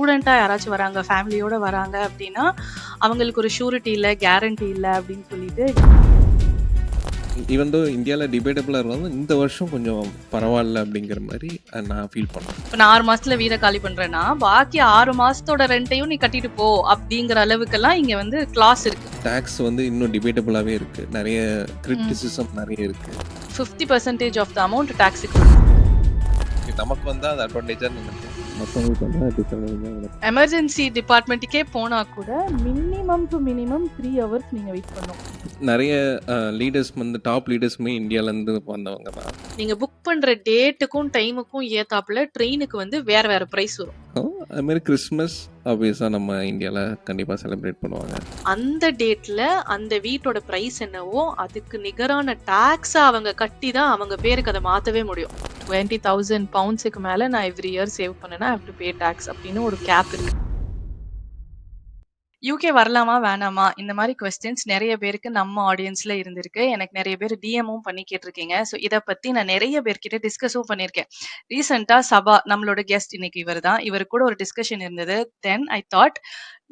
ஸ்டூடெண்ட்டா யாராச்சும் வராங்க, ஃபேமிலியோட வராங்க அப்படின்னா, அவங்களுக்கு ஒரு ஷூரிட்டி இல்ல, கேரண்டி இல்ல அப்படின்னு சொல்லிட்டு ஈவன் தோ இந்தியாவில் டிபேட்டபிளாக இருந்தாலும் இந்த வருஷம் கொஞ்சம் பரவாயில்ல அப்படிங்கிற மாதிரி நான் ஃபீல் பண்ணேன். இப்ப நான் 6 மாசத்துல வீட காலி பண்றேன்னா, பாக்கி 6 மாசத்தோட ரெண்ட்டையும் நீ கட்டிட்டு போ அப்படிங்கிற அளவுக்கெல்லாம் இங்க வந்து கிளாஸ் இருக்கு. டேக்ஸ் வந்து இன்னும் டிபேட்டபிளாகவே இருக்குது. நிறைய கிரிட்டிசிசம் நிறைய இருக்குது. 50% ஆஃப் த அமௌண்ட் டாக்ஸுக்கு. நமக்கு வந்து அது அட்வான்டேஜாக நினைக்கிறேன், மற்றவங்களுக்கு வந்து அது டிஸ்அட்வான்டேஜாக. எமர்ஜென்சி டிபார்ட்மெண்ட்டுக்கே போனா கூட மினிமம் டு மினிமம் 3 ஹவர்ஸ் நீங்க வெயிட் பண்ணணும். நிறைய லீடர்ஸ் வந்து டாப் லீடர்ஸுமே இந்தியாவிலேருந்து வந்தவங்க தான். நீங்க புக் பண்ற டேட்டுக்கும் டைமுக்கும் ஏத்தாப்புல ட்ரெயினுக்கு வந்து வேற வேற பிரைஸ் வரும். அதுமாரி கிறிஸ்மஸ் ஆப்வியஸாக நம்ம இந்தியாவில் கண்டிப்பாக செலிப்ரேட் பண்ணுவாங்க. அந்த டேட்ல அந்த வீட்டோட பிரைஸ் என்னவோ அதுக்கு நிகரான டாக்ஸை அவங்க கட்டி தான் அவங்க பேருக்கு அதை மாற்றவே முடியும். 20,000 பவுண்ட்ஸுக்கு மேலே நான் எவ்ரி இயர் சேவ் பண்ணேன்னா ஹேவ் டு பே டாக்ஸ் அப்படின்னு ஒரு கேப் இருக்கு. யூகே வரலாமா வேணாமா இந்த மாதிரி கொஸ்டின்ஸ் நிறைய பேருக்கு நம்ம ஆடியன்ஸ்ல இருந்திருக்கு. எனக்கு நிறைய பேர் டிஎம்மும் பண்ணி கேட்டிருக்கீங்க. ஸோ இதை பத்தி நான் நிறைய பேர்கிட்ட டிஸ்கஸும் பண்ணியிருக்கேன். ரீசெண்டா சபா நம்மளோட கெஸ்ட் இன்னைக்கு இவர் தான். இவர் கூட ஒரு டிஸ்கஷன் இருந்தது. தென் ஐ தாட்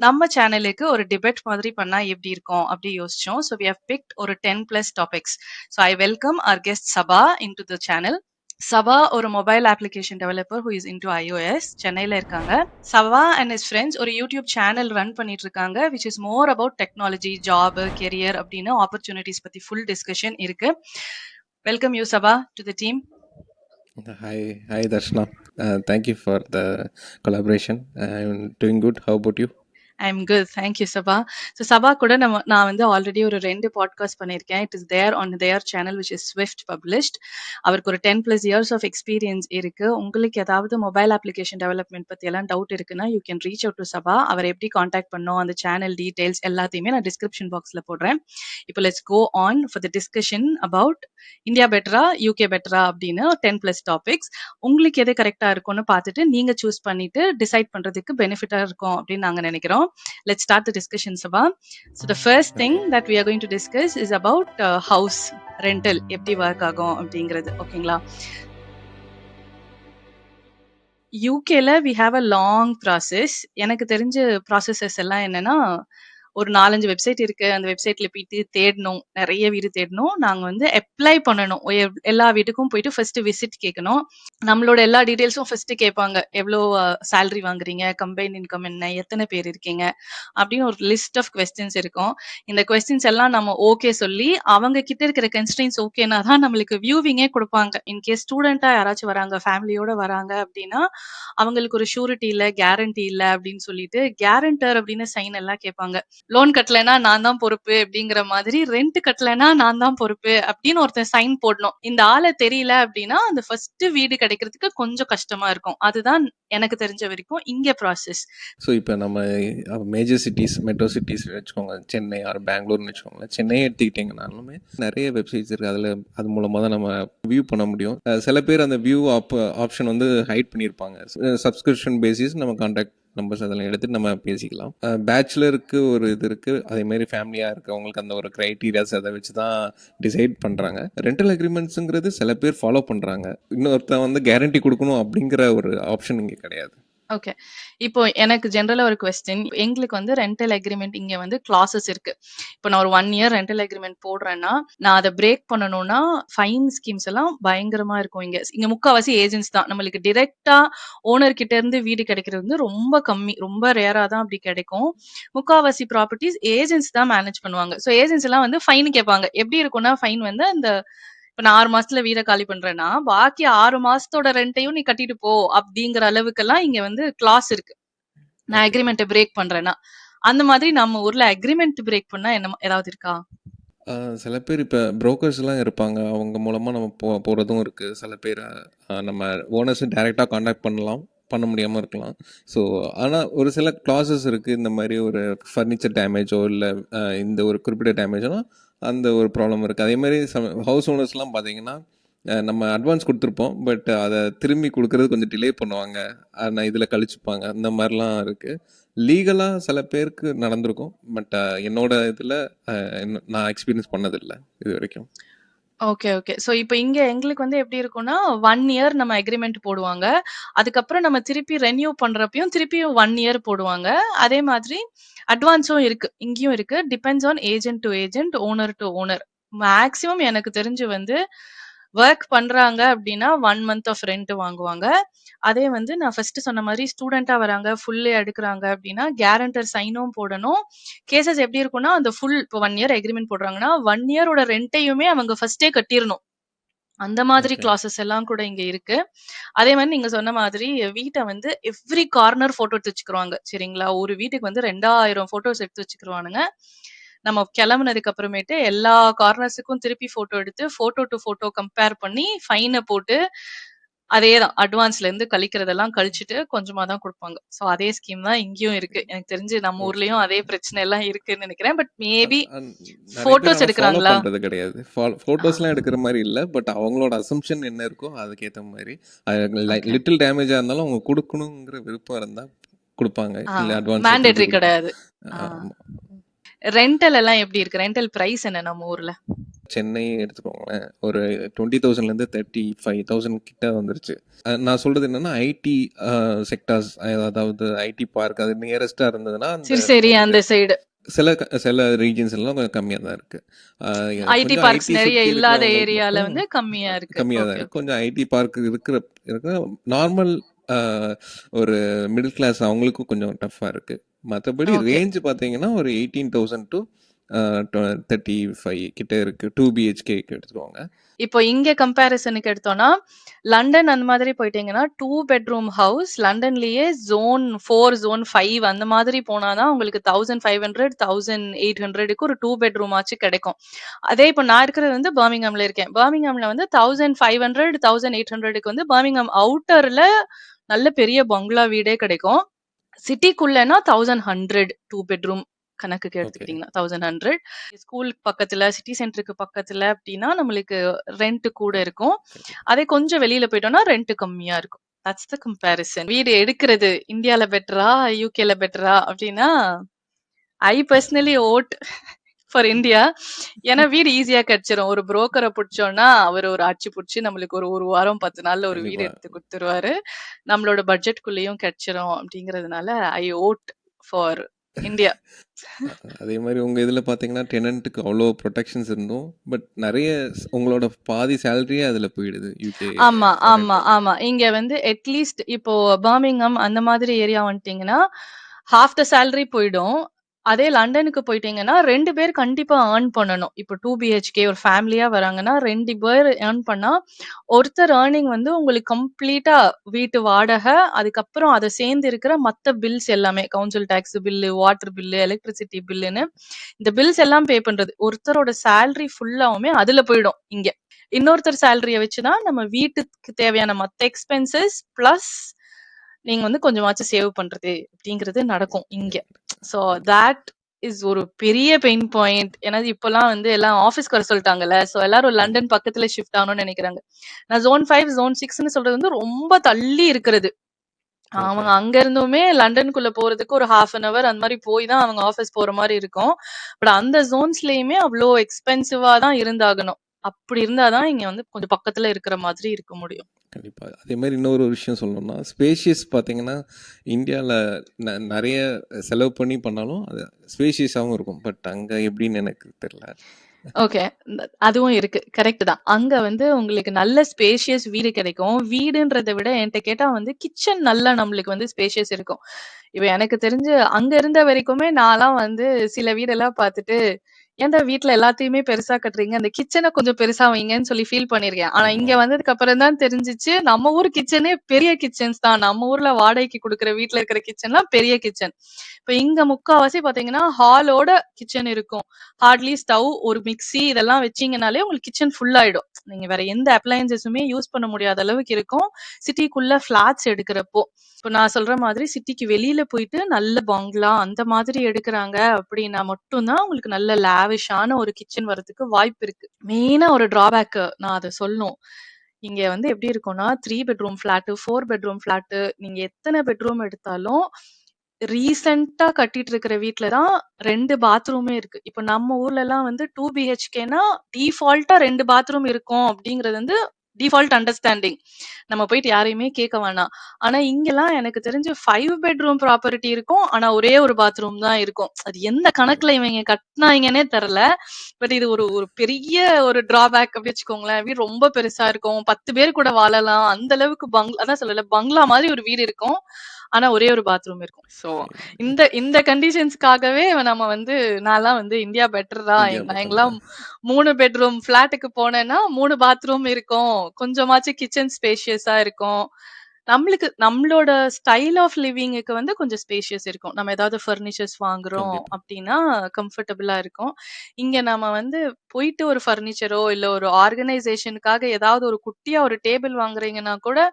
நம்ம சேனலுக்கு ஒரு டிபேட் மாதிரி பண்ணா எப்படி இருக்கும் அப்படி யோசிச்சோம். ஸோ வி ஹவ் பிக்ட் ஒரு 10+ topics. So I welcome our guest Saba in to the channel. Saba ஒரு mobile application developer who is into iOS. சென்னையில இருக்காங்க. சபா அண்ட் ஹிஸ் ஃப்ரெண்ட்ஸ் ஒரு யூடியூப் சேனல் ரன் பண்ணிட்டு இருக்காங்க which is more about technology, job, career அப்படின்னு opportunities பத்தி full discussion இருக்கு. Welcome you Saba to the team. Hi Darshana. Thank you for the collaboration. I'm doing good. How about you? I'm good, thank you Saba. So Saba கூட நான் வந்து already ஒரு 2 podcast பண்ணியிருக்கேன். It is there on their channel which is swift published. அவருக்கு ஒரு 10+ years of experience இருக்கு. உங்களுக்கு ஏதாவது மொபைல் அப்ளிகேஷன் டெவலப்மெண்ட் பத்தி எல்லாம் டவுட் இருக்குன்னா you can reach out to Saba. அவர் எப்படி காண்டாக்ட் பண்ணோம், அந்த சேனல் டீடைல்ஸ் எல்லாத்தையுமே நான் டிஸ்கிரிப்ஷன் பாக்ஸ்ல போடுறேன். இப்போ let's go on for the discussion about India பெட்டரா யூகே பெட்டரா அப்படின்னு 10+ டாபிக்ஸ். உங்களுக்கு எது கரெக்டா இருக்கும்னு பார்த்துட்டு நீங்க சூஸ் பண்ணிட்டு டிசைட் பண்றதுக்கு பெனிஃபிட்டா இருக்கும் அப்படின்னு நாங்க நினைக்கிறோம். Let's start the discussion, Sabha. So the first thing that we are going to discuss is about house rental எப்படி work ஆகும் அப்படிங்கிறது. ஓகேங்களா? யூகேல we have a long process. எனக்கு தெரிஞ்ச ப்ராசஸஸ் எல்லாம் என்னன்னா, ஒரு 4-5 வெப்சைட் இருக்கு. அந்த வெப்சைட்ல போயிட்டு தேடணும். நிறைய வீடு தேடணும். நாங்க வந்து அப்ளை பண்ணணும். எல்லா வீட்டுக்கும் போயிட்டு ஃபர்ஸ்ட் விசிட் கேட்கணும். நம்மளோட எல்லா டீடைல்ஸும் ஃபர்ஸ்ட் கேட்பாங்க. எவ்வளோ சேலரி வாங்குறீங்க, கம்பைன் இன்கம் என்ன, எத்தனை பேர் இருக்கீங்க அப்படின்னு ஒரு லிஸ்ட் ஆஃப் கொஸ்டின்ஸ் இருக்கும். இந்த கொஸ்டின்ஸ் எல்லாம் நம்ம ஓகே சொல்லி அவங்க கிட்ட இருக்கிற கன்ஸ்ட்ரெயின்ஸ் ஓகேனா தான் நம்மளுக்கு வியூவிங்கே கொடுப்பாங்க. இன்கேஸ் ஸ்டூடெண்டா யாராச்சும் வராங்க, ஃபேமிலியோட வராங்க அப்படின்னா அவங்களுக்கு ஒரு ஷூரிட்டி இல்ல, கேரண்டி இல்ல அப்படின்னு சொல்லிட்டு கேரண்டர் அப்படின்னு சைன் எல்லாம் கேட்பாங்க. லோன் கட்டலைன்னா நான் தான் பொறுப்பு அப்படிங்கிற மாதிரி, ரெண்ட் கட்டலைன்னா நான் தான் பொறுப்பு அப்படின்னு ஒருத்தன் சைன் போடணும். இந்த ஆளை தெரியல அப்படின்னா அந்த ஃபர்ஸ்ட் வீடு கிடைக்கிறதுக்கு கொஞ்சம் கஷ்டமா இருக்கும். அதுதான் எனக்கு தெரிஞ்ச வரைக்கும் இங்க ப்ராசஸ். ஸோ இப்போ நம்ம மேஜர் சிட்டிஸ், மெட்ரோ சிட்டிஸ் வச்சுக்கோங்க, சென்னை ஆர் பெங்களூர்னு வச்சுக்கோங்களேன். சென்னையை எடுத்துக்கிட்டிங்கனாலுமே நிறைய வெப்சைட்ஸ் இருக்குது. அதில் அது மூலமாக தான் நம்ம வியூ பண்ண முடியும். சில பேர் அந்த வியூ ஆப்ஷன் வந்து ஹைட் பண்ணியிருப்பாங்க. சப்ஸ்கிரிப்ஷன் பேசிஸ் நம்ம கான்டாக்ட் நம்பர்ஸ் அதெல்லாம் எடுத்துட்டு நம்ம பேசிக்கலாம். பேச்சுலருக்கு ஒரு இது இருக்குது. அதேமாரி ஃபேமிலியாக இருக்கவங்களுக்கு அந்த ஒரு க்ரைட்டீரியாஸ் அதை வச்சு தான் டிசைட் பண்ணுறாங்க. ரெண்டல் அக்ரிமெண்ட்ஸுங்கிறது சில பேர் ஃபாலோ பண்ணுறாங்க. இன்னொருத்தன் வந்து கேரண்டி கொடுக்கணும் அப்படிங்கிற ஒரு ஆப்ஷன் இங்கே கிடையாது. ஓகே. இப்போ எனக்கு ஜென்ரலா ஒரு கொஸ்டின். எங்களுக்கு வந்து ரெண்டல் அக்ரிமெண்ட் இங்க வந்து கிளாஸஸ் இருக்கு. இப்போ நான் ஒரு 1 இயர் ரெண்டல் அக்ரிமெண்ட் போடுறேன்னா, நான் அதை பிரேக் பண்ணணும்னா ஃபைன் ஸ்கீம்ஸ் எல்லாம் பயங்கரமா இருக்கும் இங்க. இங்க முக்காவாசி ஏஜென்ட்ஸ் தான். நம்மளுக்கு டைரக்டா ஓனர் கிட்ட இருந்து வீடு கிடைக்கிறது வந்து ரொம்ப கம்மி. ரொம்ப ரேரா தான் அப்படி கிடைக்கும். முக்காவாசி ப்ராப்பர்ட்டிஸ் ஏஜென்ட்ஸ் தான் மேனேஜ் பண்ணுவாங்க. ஸோ ஏஜென்ட்ஸ் எல்லாம் வந்து ஃபைன் கேட்பாங்க. எப்படி இருக்கும்னா ஃபைன் வந்து அந்த இப்ப நான் 6 மாசத்துல வீட காலி பண்றேன்னா, பாக்கி 6 மாசத்தோட ரெண்ட்டையும் நீ கட்டிட்டு போ அப்படிங்கிற அளவுக்கெல்லாம் இங்க வந்து கிளாஸ் இருக்கு. நான் அக்ரிமெண்ட்ட பிரேக் பண்றேன்னா. அந்த மாதிரி நம்ம ஊர்ல அக்ரிமெண்ட் பிரேக் பண்ணா என்ன ஏதாவது இருக்கா? சில பேர் இப்போ புரோக்கர்ஸ்லாம் இருப்பாங்க. அவங்க மூலமாக நம்ம போகிறதும் இருக்குது. சில பேர் நம்ம ஓனர்ஸை டைரெக்டாக காண்டாக்ட் பண்ண முடியாமல் இருக்கலாம். ஸோ ஆனால் ஒரு சில கிளாஸஸ் இருக்குது. இந்த மாதிரி ஒரு ஃபர்னிச்சர் டேமேஜோ இல்லை இந்த ஒரு குறிப்பிட்ட டேமேஜோனா அந்த ஒரு ப்ராப்ளம் இருக்குது. அதேமாதிரி ஹவுஸ் ஓனர்ஸ்லாம் பார்த்தீங்கன்னா நம்ம அட்வான்ஸ் கொடுத்துருப்போம். பட் அதை திரும்பி கொடுக்கறது கொஞ்சம் டிலே பண்ணுவாங்க. ஆனால் இதில் கழிச்சுப்பாங்க. அந்த மாதிரிலாம் இருக்குது. லீகலாக சில பேருக்கு நடந்திருக்கும். பட் என்னோட இதில் நான் எக்ஸ்பீரியன்ஸ் பண்ணதில்லை இது வரைக்கும். Okay, okay. சோ இப்ப இங்க எங்களுக்கு வந்து எப்படி இருக்கும்னா, 1 இயர் நம்ம அக்ரீமெண்ட் போடுவாங்க. அதுக்கப்புறம் நம்ம திருப்பி ரெனியூ பண்றப்பயும் திருப்பியும் 1 இயர் போடுவாங்க. அதே மாதிரி அட்வான்ஸும் இருக்கு. இங்கேயும் இருக்கு. Depends on agent to agent, owner to owner. Maximum எனக்கு தெரிஞ்சு வந்து வொர்க் பண்றாங்க அப்படின்னா 1 மந்த் ஆஃப் ரென்ட் வாங்குவாங்க. அதே வந்து நான் ஃபர்ஸ்ட் சொன்ன மாதிரி ஸ்டூடெண்ட்டா வராங்க, ஃபுல் எடுக்குறாங்க அப்படின்னா கேரண்டர் சைனும் போடணும். கேஸஸ் எப்படி இருக்கும்னா, அந்த ஃபுல் இப்போ 1 இயர் அக்ரீமெண்ட் போடுறாங்கன்னா, 1 இயரோட ரென்ட்டையுமே அவங்க ஃபர்ஸ்ட்டே கட்டிறணும். அந்த மாதிரி ஓகே. கிளாஸஸ் எல்லாம் கூட இங்க இருக்கு. அதே மாரி நீங்க சொன்ன மாதிரி வீட்ட வந்து எவ்ரி கார்னர் ஃபோட்டோ எடுத்து வச்சுக்குருவாங்க. சரிங்களா? ஒரு வீட்டுக்கு வந்து 2000 ஃபோட்டோஸ் எடுத்து வச்சுக்குருவானுங்க. நம்ம கிளம்புனதுக்கு அப்புறமேட்டு எல்லா கார்னர்ஸுக்கும் திருப்பி ஃபோட்டோ எடுத்து, ஃபோட்டோ டூ ஃபோட்டோ கம்பேர் பண்ணி ஃபைன போட்டு, அதேதான் அட்வான்ஸ்லேருந்து கழிக்கிறதெல்லாம் கழிச்சுட்டு கொஞ்சமா தான் குடுப்பாங்க. ஸோ அதே ஸ்கீம் தான் இங்கேயும் இருக்கு. எனக்கு தெரிஞ்சு நம்ம ஓகே. ஊர்லயும் அதே பிரச்சனை எல்லாம் இருக்குன்னு நெனைக்கிறேன். பட் மேபி நெறைய பேர் ஃபோட்டோஸ் ஆனா ஃபாலோ எடுக்குறாங்களா? பண்றது கிடையாது. ஆ ஃபோட்டோஸ்லாம் எடுக்கிற மாரி இல்ல. பட் அவங்களோட அசம்ப்ஷன் என்ன இருக்கோ அதுக்கேத்த மாரி. ஓகே. லிட்டில் டேமேஜா இருந்தாலும் அவங்க குடுக்கணுங்கிற விருப்பம் இருந்தா குடுப்பாங்க. ஆ இல்ல அட்வான்ஸா திருப்பி மேண்டேட்டரி குடுப்பாங்க. கிடையாது. ஆ. ஆமா. ரெண்டல் எல்லாம் எப்படி இருக்கு? ரெண்டல் பிரைஸ் என்ன நம்ம ஊர்ல? சென்னை எடுத்துக்கோங்களேன். ஒரு 20,000லேருந்து 35,000 கிட்ட வந்துருச்சு. நான் சொல்றது என்னன்னா, ஐடி செக்டார்ஸ் அதாவது ஐடி பார்க் அது நியரஸ்ட்டா இருந்ததுன்னா, அந்த சரி உங்களுக்கு அந்த சைடு. சில ரீஜியன்ஸ் எல்லாம் கொஞ்சம் கம்மியா தான் இருக்கு. ஐடி கொஞ்சம் பார்க்ஸ் ஐடி நெறைய சுத்தி இல்லாத இருக்கிறவங்களுக்கு ஏரியால மட்டும் வந்து கம்மியா இருக்கு. கம்மியா தான் ஓகே, இருக்கு. ஓகே. கொஞ்சம் ஐடி பார்க் இருக்கிற இருக்கிற நார்மல் ஒரு மிடில் கிளாஸ் அவங்களுக்கும் கொஞ்சம் டஃப்பா இருக்கு. மத்தபடி ஓகே. ரேஞ்ச் பார்த்தீங்கன்னா, ஒரு 18,000 டூ 35 கிட்ட இருக்கு. 2 பிஹெச்கேக்கு எடுத்துக்கோங்க. இப்போ இங்க கம்பேரிசனுக்கு எடுத்தோம்னா, லண்டன் அந்த மாதிரி போயிட்டீங்கன்னா, 2 பெட்ரூம் ஹவுஸ் லண்டன்லயே ஜோன் 4, ஜோன் 5 அந்த மாதிரி போனா தான் உங்களுக்கு 1500, 1800க்கு ஒரு 2 பெட்ரூம் ஆச்சு கிடைக்கும். அதே இப்ப நான் இருக்கிறது வந்து பர்மிங்ஹாம்ல இருக்கேன். பர்மிங்ஹாம்ல வந்து 1500, 1800க்கு வந்து பர்மிங்ஹாம் அவுட்டர்ல நல்ல பெரிய பங்களா வீடே கிடைக்கும். சிட்டிக்குள்ளனா 1100 2 பெட்ரூம் கணக்குக்கு ஓகே. எடுத்துக்கிட்டீங்கன்னா 1100. ஸ்கூல் பக்கத்துல, சிட்டி சென்டருக்கு பக்கத்துல அப்டின்னா நம்மளுக்கு ரெண்ட் கூட இருக்கும். கண்டிப்பா. அதே கொஞ்சம் வெளியில போயிட்டோம்னா ரெண்ட் கம்மியா இருக்கும். That's the comparison. வீடு எடுக்கிறது இந்தியால பெட்டரா? யுகேல பெட்டரா? அப்டின்னா ஐ பெர்சனலி வோட் ஃபார் இந்தியா. ஏன்னா வீடு ஈஸியா கிடைச்சிரும். ஒரு புரோக்கர புடிச்சோம்னா, அவரு ஒரு அச்சு புடிச்சு நம்மளுக்கு ஒரு 1 வாரம் 10 நாள்ல ஒரு வீடு கண்டிப்பா. எடுத்து குடுத்துருவாரு. நம்மளோட பட்ஜெட்குள்ளேயும் கிடைச்சிரும் அப்படிங்கிறதுனால ஐ வோட் ஃபார் இந்தியா. அதே மாரி உங்க இதுல பார்த்தீங்கன்னா, டெனன்ட்டுக்கு அவ்வளோ புரொடெக்ஷன்ஸ் இருந்தும், பட் நெறைய உங்களோட பாதி சேலரியே அதுல போயிடுது. யுகே ஆமா, ஆமா, ரெண்டல்ல. ஆமா. இங்க வந்து அட்லீஸ்ட் இப்போ பர்மிங்ஹாம் அந்த மாதிரி ஏரியா வந்துட்டீங்கன்னா, ஹால்ஃப் த சேலரி போயிடும். அதே லண்டனுக்கு போயிட்டீங்கன்னா, 2 பேர் கண்டிப்பா ஏர்ன் பண்ணணும். இப்போ 2 பிஹெச்கே ஒரு ஃபேமிலியா வராங்கன்னா, 2 பேர் ஏர்ன் பண்ணா, ஒருத்தர் ஏர்னிங் வந்து உங்களுக்கு கம்ப்ளீட்டா வீட்டு வாடகை, அதுக்கப்புறம் அத சேர்ந்து இருக்கிற மத்த பில்ஸ் எல்லாமே, council tax bill, water bill, electricity பில்லுன்னு இந்த பில்ஸ் எல்லாம் பே பண்றது. ஒருத்தரோட சேலரி ஃபுல்லாவுமே அதுல போயிடும் இங்க. இன்னொருத்தர் சேலரிய வச்சு தான் நம்ம வீட்டுக்கு தேவையான மத்த எக்ஸ்பென்சஸ் பிளஸ் நீங்க வந்து கொஞ்சமாச்சும் சேவ் பண்றது அப்படிங்கிறது நடக்கும் இங்க. சோ தட் இஸ் ஒரு பெரிய பெயின் பாயிண்ட். ஏன்னா இப்பலாம் வந்து எல்லாம் ஆஃபீஸ்க்கு வர சொல்லிட்டாங்கல்ல. சோ எல்லாரும் லண்டன் கண்டிப்பா. பக்கத்துல ஷிஃப்ட் ஆகணும்னு நெனைக்கிறாங்க. நான் ஜோன் 5, ஜோன் 6ன்னு சொல்றது வந்து ரொம்ப தள்ளி இருக்கிறது. ஓகே. அவங்க அங்க இருந்துமே லண்டனுக்குள்ள போறதுக்கு ஒரு 1/2 அன் ஹவர் அந்த மாரி போய் தான் அவங்க ஆஃபீஸ் போற மாரி இருக்கும். பட் அந்த ஜோன்ஸ்லயுமே அவ்ளோ எக்ஸ்பென்சிவா தான் இருந்தாகணும். அப்படி இருந்தா தான் இங்க வந்து கொஞ்சம் பக்கத்துல இருக்கிற மாதிரி இருக்க முடியும். கண்டிப்பா. அதே மாரி இன்னொரு விஷயம் சொல்லணும்னா, ஸ்பேஷியஸ் பார்த்தீங்கன்னா, இந்தியால நெறைய செலவு பண்ணி பண்ணாலும், அது ஸ்பேஷியஸாவும் இருக்கும். பட் அங்க எப்படின்னு எனக்கு தெரியல. ஓகே. அதுவும் இருக்கு. கரெக்ட் தான். அங்க வந்து உங்களுக்கு நல்ல ஸ்பேஷியஸ் வீடு கிடைக்கும். வீடுன்றத விட என்ட்ட கேட்டா வந்து கிச்சன் நல்லா நம்மளுக்கு வந்து ஸ்பேஷியஸ் இருக்கும். இப்ப எனக்கு தெரிஞ்சு அங்க இருந்த வரைக்குமே நான்லாம் வந்து சில வீடெல்லாம் பார்த்துட்டு, ஏன்டா வீட்ல எல்லாத்தையுமே பெருசா கட்டுறீங்க? அந்த கிச்சன கொஞ்சம் பெருசா வைங்கன்னு சொல்லி ஃபீல் பண்ணியிருக்கேன். ஆனா ஆமா. இங்க வந்ததுக்கு அப்புறம் தான் தெரிஞ்சுச்சு, நம்ம ஊர் கிச்சனே பெரிய கிச்சன்ஸ் தான். நம்ம ஊர்ல வாடகைக்கு குடுக்குற வீட்ல இருக்கிற கிச்சன்லாம் பெரிய கிச்சன். இப்ப இங்க முக்காவாசி பார்த்தீங்கன்னா, ஹாலோட கிச்சன் இருக்கும். ஹார்ட்லி ஸ்டவ், ஒரு மிக்ஸி இதெல்லாம் வச்சீங்கனாலே உங்களுக்கு கிச்சன் ஃபுல் ஆயிடும். நீங்க வேற எந்த அப்ளையன்ஸஸுமே யூஸ் பண்ண முடியாத அளவுக்கு இருக்கும். சிட்டிக்குள்ள ஃபிளாட்ஸ் எடுக்கிறப்போ. இப்ப நான் சொல்ற மாதிரி சிட்டிக்கு வெளியில போயிட்டு நல்ல பங்களா அந்த மாதிரி எடுக்குறாங்க அப்படின்னா மட்டும் தான் உங்களுக்கு நல்ல லாவிஷான ஒரு கிச்சன் வரதுக்கு வாய்ப்பு இருக்கு. மெயினா ஒரு டிராபேக் நான் அத சொல்லணும். இங்க வந்து எப்படி இருக்கும்னா 3 பெட்ரூம் ஃபிளாட், 4 பெட்ரூம் ஃபிளாட் நீங்க எத்தன பெட்ரூம் எடுத்தாலும் ரீசெண்டா கட்டிட்டு இருக்கிற வீட்ல தான் 2 பாத்ரூமே இருக்கு. இப்ப நம்ம ஊர்லலாம் வந்து 2 பிஹெச்கேன்னா டிஃபால்ட்டா 2 பாத்ரூம் இருக்கும் அப்படிங்கிறது வந்து டிஃபால்ட் அண்டர்ஸ்டாண்டிங். நம்ம போயிட்டு யாரையுமே கேட்க வேணாம். ஆனா இங்கலாம் எனக்கு தெரிஞ்சு 5 பெட்ரூம் ப்ராப்பர்ட்டி இருக்கும். ஆனா ஒரே ஒரு பாத்ரூம் தான் இருக்கும். அது எந்த கணக்குல இவங்க கட்டுனாய்ங்கன்னே தெரியல. பட் இது ஒரு ஒரு பெரிய ஒரு டிராபேக் அப்படி வச்சுக்கோங்களேன். வீடு ரொம்ப பெருசா இருக்கும். 10 பேர் கூட வாழலாம். அந்த அளவுக்கு அதான் சொல்லல பங்களா மாதிரி ஒரு வீடு இருக்கும். ஆனா ஒரே ஒரு பாத்ரூம் இருக்கும். சோ இந்த இந்த கண்டிஷன்ஸ்க்காகவே நம்ம வந்து நான்லாம் வந்து இந்தியா பெட்டர் தான். இந்தியா நான் பெட்டர் எங்கெல்லாம் தான். 3 பெட்ரூம் ஃபிளாட்டுக்கு போனேன்னா 3 பாத்ரூம் இருக்கும். கொஞ்சமாச்சும் கிச்சன் ஸ்பேஷியஸா இருக்கும். நம்மளுக்கு நம்மளோட ஸ்டைல் ஆஃப் லிவிங்க்கு வந்து கொஞ்சம் ஸ்பேஷியஸ் இருக்கும். நம்ம ஏதாவது ஃபர்னிச்சர்ஸ் வாங்குறோம் கண்டிப்பா. அப்படின்னா கம்ஃபர்டபுளா இருக்கும். இங்க நம்ம வந்து போயிட்டு ஒரு ஃபர்னிச்சரோ இல்ல ஒரு ஆர்கனைசேஷனுக்காக ஏதாவது ஒரு குட்டியா ஒரு டேபிள் வாங்குறீங்கன்னா கூட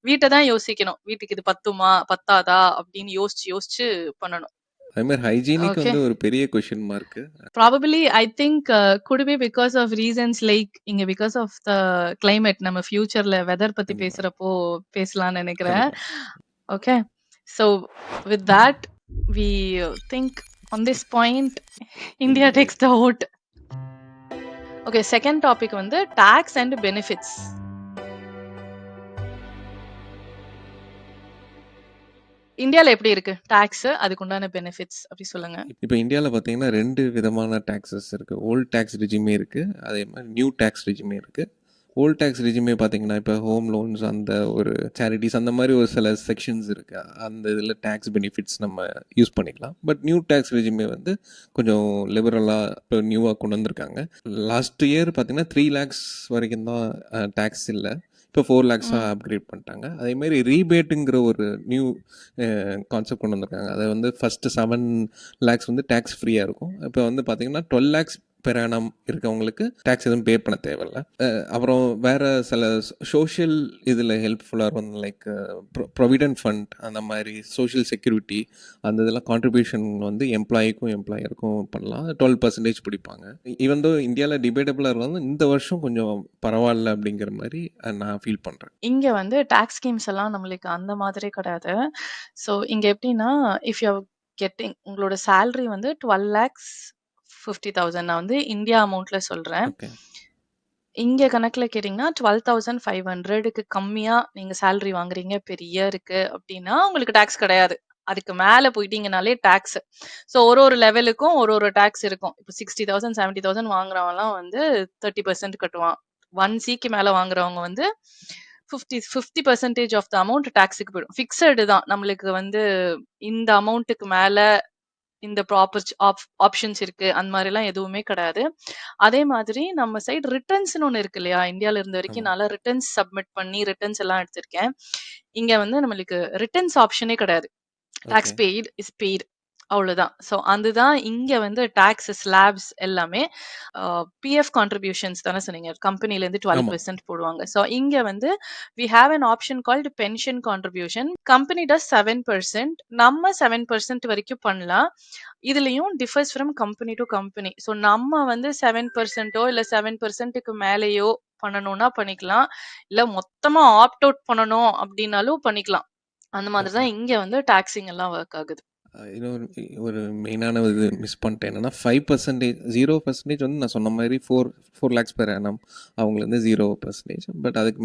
வீட்ட தான் யோசிக்கணும். வீட்டுக்கு இது பத்துமா? பத்தாதா? அப்படின்னு யோசிச்சு யோசிச்சு பண்ணணும். அதே மாதிரி ஹைஜீனிக் ஓகே. வந்து ஒரு பெரிய question mark. Probably I think could be because of reasons like இங்க because of the climate நம்ம ஃபியூச்சர்ல வெதர் பத்தி கண்டிப்பா பேசுறப்போ பேசலாம்னு நினைக்கிறேன். கண்டிப்பா. Okay. So with that we think on this point India India takes the vote. Okay, second topic வந்து tax and benefits. இந்தியால எப்படி இருக்கு? டாக்ஸ் அதுக்குண்டான பெனிஃபிட்ஸ் அப்படி சொல்லுங்க. இப்போ இந்தியாவில் பார்த்தீங்கன்னா 2 விதமான டேக்ஸஸ் இருக்குது. ஓல்ட் டேக்ஸ் ரெஜிமே இருக்குது, அதே மாதிரி நியூ டேக்ஸ் ரெஜிமே இருக்குது. ஓல்ட் டேக்ஸ் ரெஜிமே பார்த்தீங்கன்னா இப்போ ஹோம் லோன்ஸ், அந்த ஒரு சேரிட்டிஸ், அந்த மாதிரி ஒரு சில செக்ஷன்ஸ் இருக்குது. அந்த இதில் டேக்ஸ் பெனிஃபிட்ஸ் நம்ம யூஸ் பண்ணிக்கலாம். பட் நியூ டேக்ஸ் ரெஜிமே வந்து கொஞ்சம் லிபரலாக இப்போ நியூவாக கொண்டு வந்திருக்காங்க. லாஸ்ட் இயர் பார்த்தீங்கன்னா 3 lakhs வரைக்கும் தான் டேக்ஸ் இல்லை. இப்போ 4 lakhs-ஆக அப்கிரேட் பண்ணிட்டாங்க. அதேமாதிரி ரீபேட்டுங்கிற ஒரு நியூ கான்செப்ட் கொண்டு வந்திருக்காங்க. அதை வந்து ஃபஸ்ட்டு 7 lakhs வந்து டேக்ஸ் ஃப்ரீயாக இருக்கும். இப்போ வந்து பார்த்தீங்கன்னா 12 lakhs பெர் ஆனம் இருக்கவங்களுக்கு டேக்ஸ் எதுவும் பே பண்ண தேவையில்ல. அப்புறம் வேறு சில சோஷியல் இதில் ஹெல்ப்ஃபுல்லாக இருக்கும். லைக் ப்ரொவிடென்ட் ஃபண்ட், அந்த மாதிரி சோஷியல் செக்யூரிட்டி, அந்த இதெல்லாம் கான்ட்ரிபியூஷன் வந்து எம்ப்ளாயருக்கும் பண்ணலாம். 12% பிடிப்பாங்க. ஈவன் தோ இந்தியாவில் டிபேட்டபிளாக இருந்தாலும் இந்த வருஷம் கொஞ்சம் பரவாயில்ல அப்படிங்கிற மாதிரி நான் ஃபீல் பண்ணுறேன். இங்க வந்து டாக்ஸ் ஸ்கீம்ஸ் எல்லாம் நம்மளுக்கு அந்த மாதிரி கிடையாது. ஸோ இங்க எப்படின்னா இஃப் யூ கெட்டிங் உங்களோட சேலரி வந்து 12,50,000 நான் வந்து இந்தியா அமௌண்ட்ல சொல்றேன். ஓகே. இங்க கணக்குல கேட்டீங்கன்னா 12,500க்கு கம்மியா நீங்க சேலரி வாங்குறீங்க பெர் இயருக்கு அப்படின்னா உங்களுக்கு டாக்ஸ் கிடையாது. அதுக்கு மேல போயிட்டீங்கனாலே டாக்ஸ். ஸோ ஒரு ஒரு லெவலுக்கும் ஒரு ஒரு டாக்ஸ் இருக்கும். இப்போ 60,000 70,000 வாங்குறவன்லாம் வந்து 30% கட்டுவான். 1 சிக்கு மேல வாங்குறவங்க வந்து 50% ஆஃப் த அமௌண்ட் டாக்ஸுக்கு போயிடும். ஃபிக்ஸடு தான். நம்மளுக்கு வந்து இந்த அமௌண்ட்டுக்கு மேல இந்த ப்ராப்பர் ஆப்ஷன்ஸ் இருக்கு. அந்த மாதிரிலாம் எதுவுமே கிடையாது. அதே மாதிரி நம்ம சைடு ரிட்டர்ன்ஸ்ன்னு ஒண்ணு இருக்கு இல்லையா? இந்தியால இருந்த வரைக்கும் ஆமாம். நான்லாம் ரிட்டர்ன்ஸ் சப்மிட் பண்ணி ரிட்டர்ன்ஸ் எல்லாம் எடுத்திருக்கேன். இங்க வந்து நம்மளுக்கு ரிட்டர்ன்ஸ் ஆப்ஷனே கிடையாது. Okay. Tax paid is paid. அவ்வளவுதான். ஸோ அதுதான் இங்க வந்து டாக்ஸ் ஸ்லாப்ஸ் எல்லாமே. பிஎஃப் கான்ட்ரிபியூஷன்ஸ் தானே சொன்னீங்க. கம்பெனில இருந்து ஆமாம். 12% போடுவாங்க. ஸோ இங்க வந்து we have an option called pension contribution. Company does 7%. நம்ம 7% வரைக்கும் பண்ணலாம். இதுலயும் differs from company to company. So நம்ம வந்து 7%ஓ இல்ல 7%க்கு மேலேயோ பண்ணணும்னா பண்ணிக்கலாம். இல்ல மொத்தமா ஆப்ட் அவுட் பண்ணணும் அப்படின்னாலும் பண்ணிக்கலாம். அந்த மாதிரி ஓகே. தான் இங்க வந்து டாக்ஸிங் எல்லாம் ஒர்க் ஆகுது. இன்னொரு ஒரு மெயினான இது மிஸ் பண்ணிட்டேன். என்னன்னா 5% 0% வந்து நான் சொன்ன மாதிரி 4 lakhs பெர் ஆனம் அவங்களுக்கு வந்து 0%. பட் அதுக்கு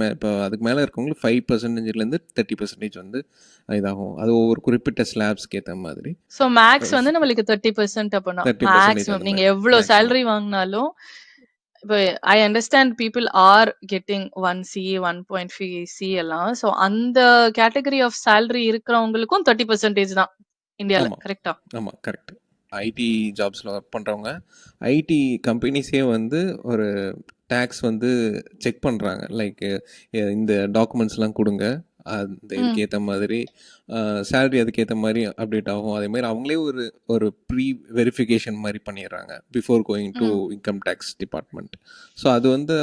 மேலே இருக்கவங்களுக்கு 5%லேருந்து 30% வந்து இதாகும். அது ஒவ்வொரு குறிப்பிட்ட ஸ்லாப்ஸ்க்கு ஏற்ற மாதிரி. ஸோ மேக்ஸ் வந்து நம்மளுக்கு 30% அப்பனா. 30% மேக்ஸிமம் அந்த நீங்க மாதிரி எவ்வளோ மேக்ஸிமம். சேலரி வாங்குனாலும் இப்போ I understand people are getting 1C, 1.5C எல்லாம். ஸோ அந்த கேட்டகரி ஆஃப் சேலரி இருக்கிறவங்களுக்கும் 30% தான் இந்தியால. ஆமாம் கரெக்ட்டா? ஆமாம் கரெக்ட். ஐடி ஜாப்ஸில் ஒர்க் பண்ணுறவங்க ஐடி கம்பெனிஸே வந்து ஒரு டேக்ஸ் வந்து செக் பண்ணுறாங்க. லைக் இந்த டாக்குமெண்ட்ஸ்லாம் கொடுங்க, அந்த இதுக்கு ஏற்ற மாதிரி சேலரி அதுக்கேற்ற மாதிரி அப்டேட் ஆகும். அதேமாதிரி அவங்களே ஒரு ப்ரீ வெரிஃபிகேஷன் மாதிரி பண்ணிடுறாங்க before going to income tax department. So அது வந்து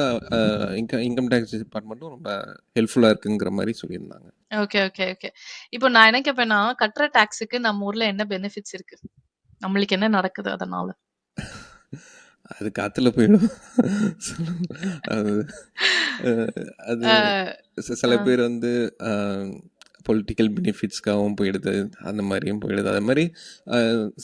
இன்கம் டேக்ஸ் டிபார்ட்மெண்ட்டும் ரொம்ப ஹெல்ப்ஃபுல்லாக இருக்குங்கிற மாதிரி சொல்லியிருந்தாங்க. Okay, okay, okay. இப்போ நான் என்ன கேட்பேன்னா, கட்டுற டாக்ஸுக்கு நம்ம ஊர்ல என்ன பெனிஃபிட்ஸ் இருக்கு? நம்மளுக்கு என்ன நடக்குது அதனால? அது காற்றுல போயிடும். அது அது அ, சில அ. பேர் வந்து பொலிட்டிக்கல் பெனிஃபிட்ஸ்க்காகவும் போயிடுது, அந்த மாதிரியும் போயிடுது. அது மாதிரி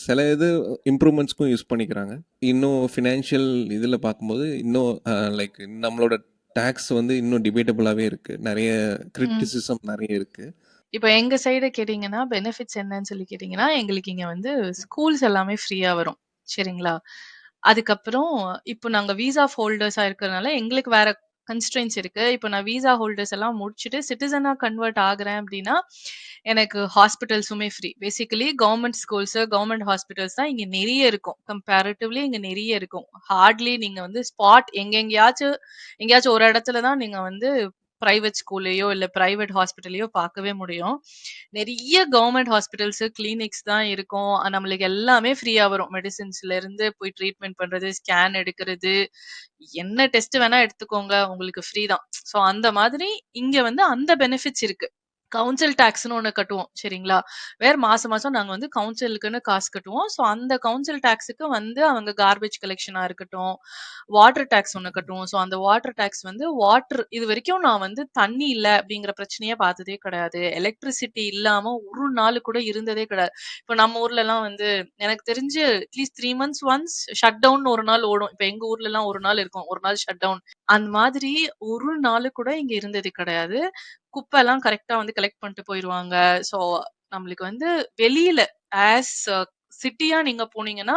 சில இது இம்ப்ரூவ்மெண்ட்ஸ்க்கும் யூஸ் பண்ணிக்கிறாங்க. இன்னும் ஃபினான்ஷியல் இதில் பார்க்கும்போது இன்னும் லைக் நம்மளோட டேக்ஸ் வந்து இன்னும் டிபேட்டபுளாகவே இருக்குது. நிறைய கிரிட்டிசிசம் நிறைய இருக்குது. இப்ப எங்க சைடு கேட்டீங்கன்னா, பெனிஃபிட்ஸ் என்னன்னு சொல்லி கேட்டீங்கன்னா, எங்களுக்கு இங்க வந்து ஸ்கூல்ஸ் எல்லாமே ஃப்ரீயா வரும். சரிங்களா? அதுக்கப்புறம் இப்போ நாங்க விசா ஹோல்டர்ஸா இருக்கிறதுனால எங்களுக்கு வேற கன்ஸ்ட்ரெயின்ட்ஸ் இருக்கு. இப்போ நான் விசா ஹோல்டர்ஸ் எல்லாம் முடிச்சுட்டு சிட்டிசனா கன்வெர்ட் ஆகுறேன் அப்படின்னா, எனக்கு ஹாஸ்பிட்டல்ஸுமே free. Basically government schools, government hospitals தான் இங்க நெறைய இருக்கும். கம்பேரிட்டிவ்லி இங்க நெறைய இருக்கும். ஹார்ட்லி நீங்க வந்து ஸ்பாட் எங்கெங்கேயாச்சும் எங்கேயாச்சும் ஒரு இடத்துல தான் நீங்க வந்து பிரைவேட் ஸ்கூல்லயோ இல்ல பிரைவேட் ஹாஸ்பிட்டல்லயோ பார்க்கவே முடியும். நெறைய கவர்ன்மெண்ட் ஹாஸ்பிட்டல்ஸ், கிளினிக்ஸ் தான் இருக்கும். நம்மளுக்கு எல்லாமே ஃப்ரீயா வரும். மெடிசின்ஸ்ல இருந்து போய் ட்ரீட்மெண்ட் பண்றது, ஸ்கேன் எடுக்கிறது, என்ன டெஸ்ட் வேணா எடுத்துக்கோங்க. உங்களுக்கு ஃப்ரீ தான். சோ அந்த மாதிரி இங்க வந்து அந்த பெனிஃபிட்ஸ் இருக்கு. கவுன்சில் டாக்ஸ்ன்னு ஒண்ணு கட்டுவோம். சரிங்களா? மாசம் மாசம் நாங்க வந்து கவுன்சிலுக்குன்னு காசு கட்டுவோம். சோ அந்த கவுன்சில் டாக்ஸ்க்கு வந்து அவங்க கார்பேஜ் கலெக்ஷனா இருக்கட்டும், வாட்டர் டாக்ஸ் ஒண்ணு கட்டுவோம். சோ அந்த வாட்டர் டாக்ஸ் வந்து இதுவரைக்கும் நான் வந்து தண்ணி இல்ல அப்படிங்கிற பிரச்சனையே பார்த்ததே கிடையாது. எலக்ட்ரிசிட்டி இல்லாம ஒரு நாள் கூட இருந்ததே கிடையாது. இப்ப நம்ம ஊர்லலாம் வந்து எனக்கு தெரிஞ்சு at least 3 months once shut down ஒரு நாள் ஓடும். இப்ப எங்க ஊர்லலாம் ஒரு நாள் இருக்கும். ஒரு நாள் ஷட் டவுன். அந்த மாதிரி ஒரு நாள் கூட இங்க இருந்தது கிடையாது. குப்பைலாம் கரெக்ட்டா வந்து கலெக்ட் பண்ணிட்டு போயிருவாங்க. ஸோ நம்மளுக்கு வந்து வெளியில ஆஸ் சிட்டியா நீங்க போனீங்கன்னா,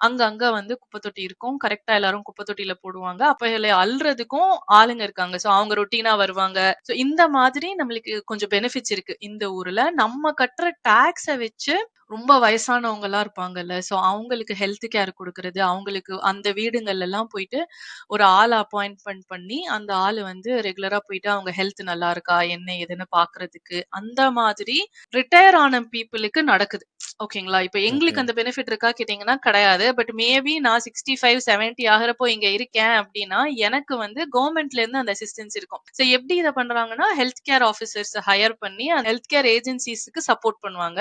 அங்க வந்து குப்பை தொட்டி இருக்கும். கரெக்ட்டா எல்லாரும் குப்பை தொட்டியில போடுவாங்க. அப்ப இதுல அள்றதுக்கும் ஆளுங்க இருக்காங்க. ஸோ அவங்க ரொட்டீனா வருவாங்க. ஸோ இந்த மாதிரி நம்மளுக்கு கொஞ்சம் பெனிஃபிட்ஸ் இருக்கு இந்த ஊர்ல. நம்ம கட்டுற டாக்ஸ வச்சு ரொம்ப வயசானவங்கலாம் இருப்பாங்கல்ல. ஸோ அவங்களுக்கு ஹெல்த் கேர் குடுக்குறது, அவங்களுக்கு அந்த வீடுங்கள்லலாம் போயிட்டு ஒரு ஆள அப்பாயின்ட்மென்ட் பண்ணி, அந்த ஆளு வந்து ரெகுலரா போயிட்டு அவங்க ஹெல்த் நல்லா இருக்கா? என்ன ஏதுன்னு பார்க்கறதுக்கு, அந்த மாதிரி ரிட்டயர் ஆன பீப்பிளுக்கு நடக்குது. ஓகேங்களா? இப்ப ஓகே. எங்களுக்கு அந்த பெனிஃபிட் இருக்கா கேட்டீங்கன்னா கிடையாது. பட் மேபி நான் 65, 70 ஆகுறப்போ இங்க இருக்கேன் அப்டின்னா, எனக்கு வந்து கவர்ன்மெண்ட்ல இருந்து அந்த அசிஸ்டன்ஸ் இருக்கும். சோ எப்படி இத பண்றாங்கன்னா, ஹெல்த் கேர் ஆஃபிசர்ஸ் ஹையர் பண்ணி அந்த ஹெல்த் கேர் ஏஜென்சிஸ்க்கு சப்போர்ட் பண்ணுவாங்க.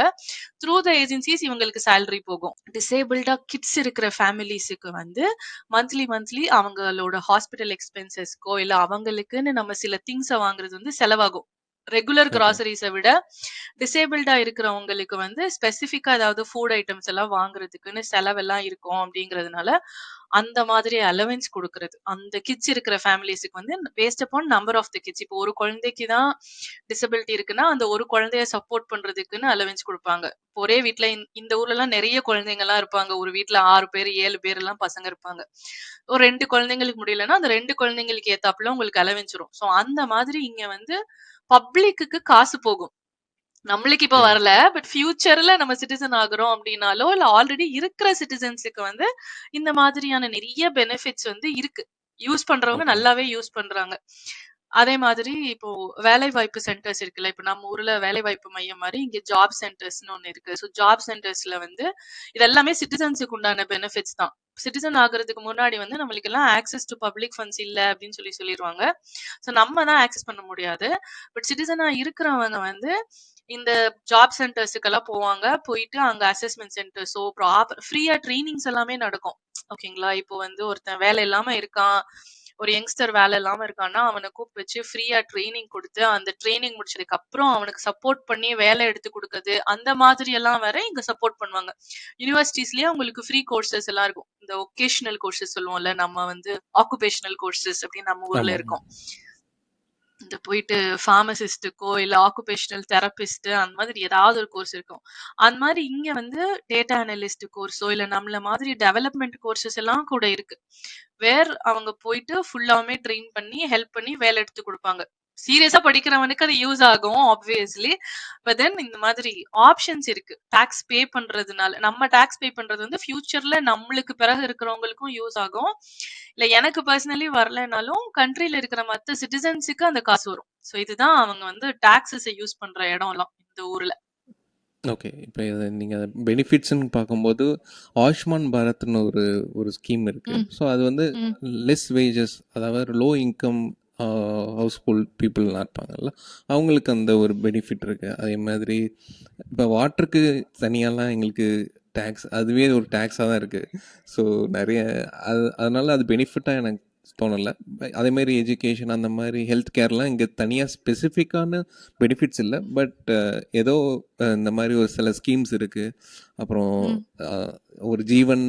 த்ரூ த ஏஜென்சிஸ் இவங்களுக்கு சேலரி போகும். டிசேபிள்டா கிட்ஸ் இருக்கிற ஃபேமிலிஸ்க்கு வந்து மந்த்லி அவங்களோட ஹாஸ்பிட்டல் எக்ஸ்பென்சஸ்க்கோ இல்ல அவங்களுக்குன்னு நம்ம சில திங்ஸ வாங்குறது வந்து செலவாகும். Regular okay. கிராசரிஸ விட டிசேபிள்டா இருக்கிறவங்களுக்கு வந்து ஸ்பெசிஃபிக்கா ஏதாவது ஃபுட் ஐட்டம்ஸ் எல்லாம் வாங்குறதுக்குன்னு செலவெல்லாம் இருக்கும் அப்படிங்கிறதுனால, அந்த மாதிரி அலவன்ஸ் குடுக்குறது. அந்த கிட்ஸ் இருக்கிற ஃபேமிலிஸ்க்கு வந்து based upon number of the kids. இப்போ ஒரு குழந்தைக்கு தான் டிசபிலிட்டி இருக்குன்னா, அந்த ஒரு குழந்தைய சப்போர்ட் பண்றதுக்குன்னு அலவன்ஸ் குடுப்பாங்க. ஒரே வீட்ல இந்த ஊர்லலாம் நெறைய குழந்தைங்கலாம் இருப்பாங்க. ஒரு வீட்ல 6 பேர், 7 பேர்லாம் பசங்க இருப்பாங்க. ஒரு 2 குழந்தைங்களுக்கு முடியலன்னா, அந்த 2 குழந்தைங்களுக்கு ஏத்தாப்புல உங்களுக்கு அலவன்ஸ் வரும். ஸோ அந்த மாதிரி இங்க வந்து பப்ளிக்குக்கு காசு போகும். நம்மளுக்கு இப்ப ஓகே. வரல. பட் ஃபியூச்சர்ல நம்ம சிட்டிசன் ஆகுறோம் அப்டின்னாலோ, இல்ல ஆல்ரெடி இருக்கிற சிட்டிசன்ஸ்க்கு வந்து இந்த மாதிரியான நெறைய பெனிஃபிட்ஸ் வந்து இருக்கு. யூஸ் பண்றவங்க ஓகே. நல்லாவே யூஸ் பண்றாங்க. அதே மாதிரி இப்போ வேலைவாய்ப்பு சென்டர்ஸ் இருக்குல்ல. இப்ப நம்ம ஊர்ல வேலைவாய்ப்பு மையம் மாரி இங்க ஜாப் சென்டர்ஸ்ன்னு ஒண்ணு இருக்கு. ஸோ ஜாப் சென்டர்ஸ்ல வந்து இது எல்லாமே சிட்டிசன்ஸ்க்கு உண்டான பெனிஃபிட்ஸ் தான். சிட்டிசன் ஆகுறதுக்கு முன்னாடி வந்து நம்மளுக்கெல்லாம் ஆக்சஸ் டூ பப்ளிக் ஃபண்ட்ஸ் இல்ல அப்டின்னு சொல்லிருவாங்க. ஸோ நம்ம தான் ஆக்சஸ் பண்ண முடியாது. பட் சிட்டிசனா இருக்கிறவங்க வந்து இந்த ஜாப் சென்டர்ஸ்க்கெல்லாம் போவாங்க. போயிட்டு அங்க அசஸ்மென்ட் சென்டர்ஸோ, ஃப்ரீயா ட்ரெய்னிங்ஸ் எல்லாமே நடக்கும். ஓகேங்களா? இப்போ வந்து ஒருத்தன் வேலை இல்லாம இருக்கான். ஒரு யங்ஸ்டர் வேலை இல்லாம இருக்கான்னா, அவன கூப்பிட்டு வச்சு ஃப்ரீயா ட்ரெய்னிங் குடுத்து, அந்த ட்ரெய்னிங் முடிச்சதுக்கு அப்புறம் அவனுக்கு சப்போர்ட் பண்ணி வேலை எடுத்து குடுக்குறது, அந்த மாதிரி எல்லாம் வேற இங்க சப்போர்ட் பண்ணுவாங்க. யுனிவர்சிட்டீஸ்லயே உங்களுக்கு ஃப்ரீ கோர்சஸ் எல்லாம் இருக்கும். இந்த வொகேஷனல் கோர்சஸ் சொல்லுவோம்ல, நம்ம வந்து ஆக்குபேஷனல் கோர்சஸ் அப்படின்னு நம்ம ஊர்ல ஆமாம். இருக்கும். இந்த போயிட்டு ஃபார்மசிஸ்ட்டுக்கோ இல்ல ஆக்குபேஷனல் தெரபிஸ்ட் அந்த மாதிரி ஏதாவது ஒரு கோர்ஸ் இருக்கும். அந்த மாதிரி இங்க வந்து டேட்டா அனலிஸ்ட் கோர்ஸோ இல்ல நம்மள மாதிரி டெவலப்மெண்ட் கோர்சஸ் எல்லாம் கூட இருக்கு. அவங்க போயிட்டு ஃபுல்லாவுமே ட்ரெயின் பண்ணி ஹெல்ப் பண்ணி வேலை எடுத்து குடுப்பாங்க. சீரியஸா படிக்கிறவனுக்கு அது யூஸ் ஆகும் ஆப்வியஸ்லி. பட் தென் இந்த மாதிரி ஆப்ஷன்ஸ் இருக்கு. டாக்ஸ் பே பண்றதுனால நம்ம டாக்ஸ் பே பண்றது வந்து ஃபியூச்சர்ல நம்மளுக்கு பிறகு இருக்கிறவங்களுக்கும் யூஸ் ஆகும். இல்ல எனக்கு பர்சனலி வரலைனாலும் கண்ட்ரில இருக்கிற மத்த சிட்டிசன்ஸுக்கு அந்த காசு வரும். சோ இதுதான் அவங்க வந்து டாக்ஸஸ யூஸ் பண்ற இடம்லாம் இந்த ஊர்ல. ஓகே. இப்போ இது நீங்கள் பெனிஃபிட்ஸ்ன்னு பார்க்கும்போது ஆயுஷ்மான் பாரத்னு ஒரு ஒரு ஸ்கீம் இருக்குது. ம். ஸோ அது வந்து ம். லெஸ் வேஜஸ், அதாவது லோ இன்கம் ஹவுஸ் ஹோல்ட் பீப்புளெலாம் இருப்பாங்கல்ல, அவங்களுக்கு அந்த ஒரு பெனிஃபிட் இருக்குது. அதே மாதிரி இப்போ வாட்டருக்கு தனியாலாம் எங்களுக்கு டேக்ஸ், அதுவே ஒரு டேக்ஸாக தான் இருக்குது. ஸோ நிறைய அதனால அது பெனிஃபிட்டாக எனக்கு தோணலை. அதேமாரி எஜுகேஷன் அந்த மாதிரி ஹெல்த் கேர்லாம் இங்கே தனியாக ஸ்பெசிஃபிக்கான பெனிஃபிட்ஸ் இல்லை. பட் ஏதோ இந்த மாதிரி ஒரு சில ஸ்கீம்ஸ் இருக்குது. அப்புறம் ம். ஒரு ஜீவன்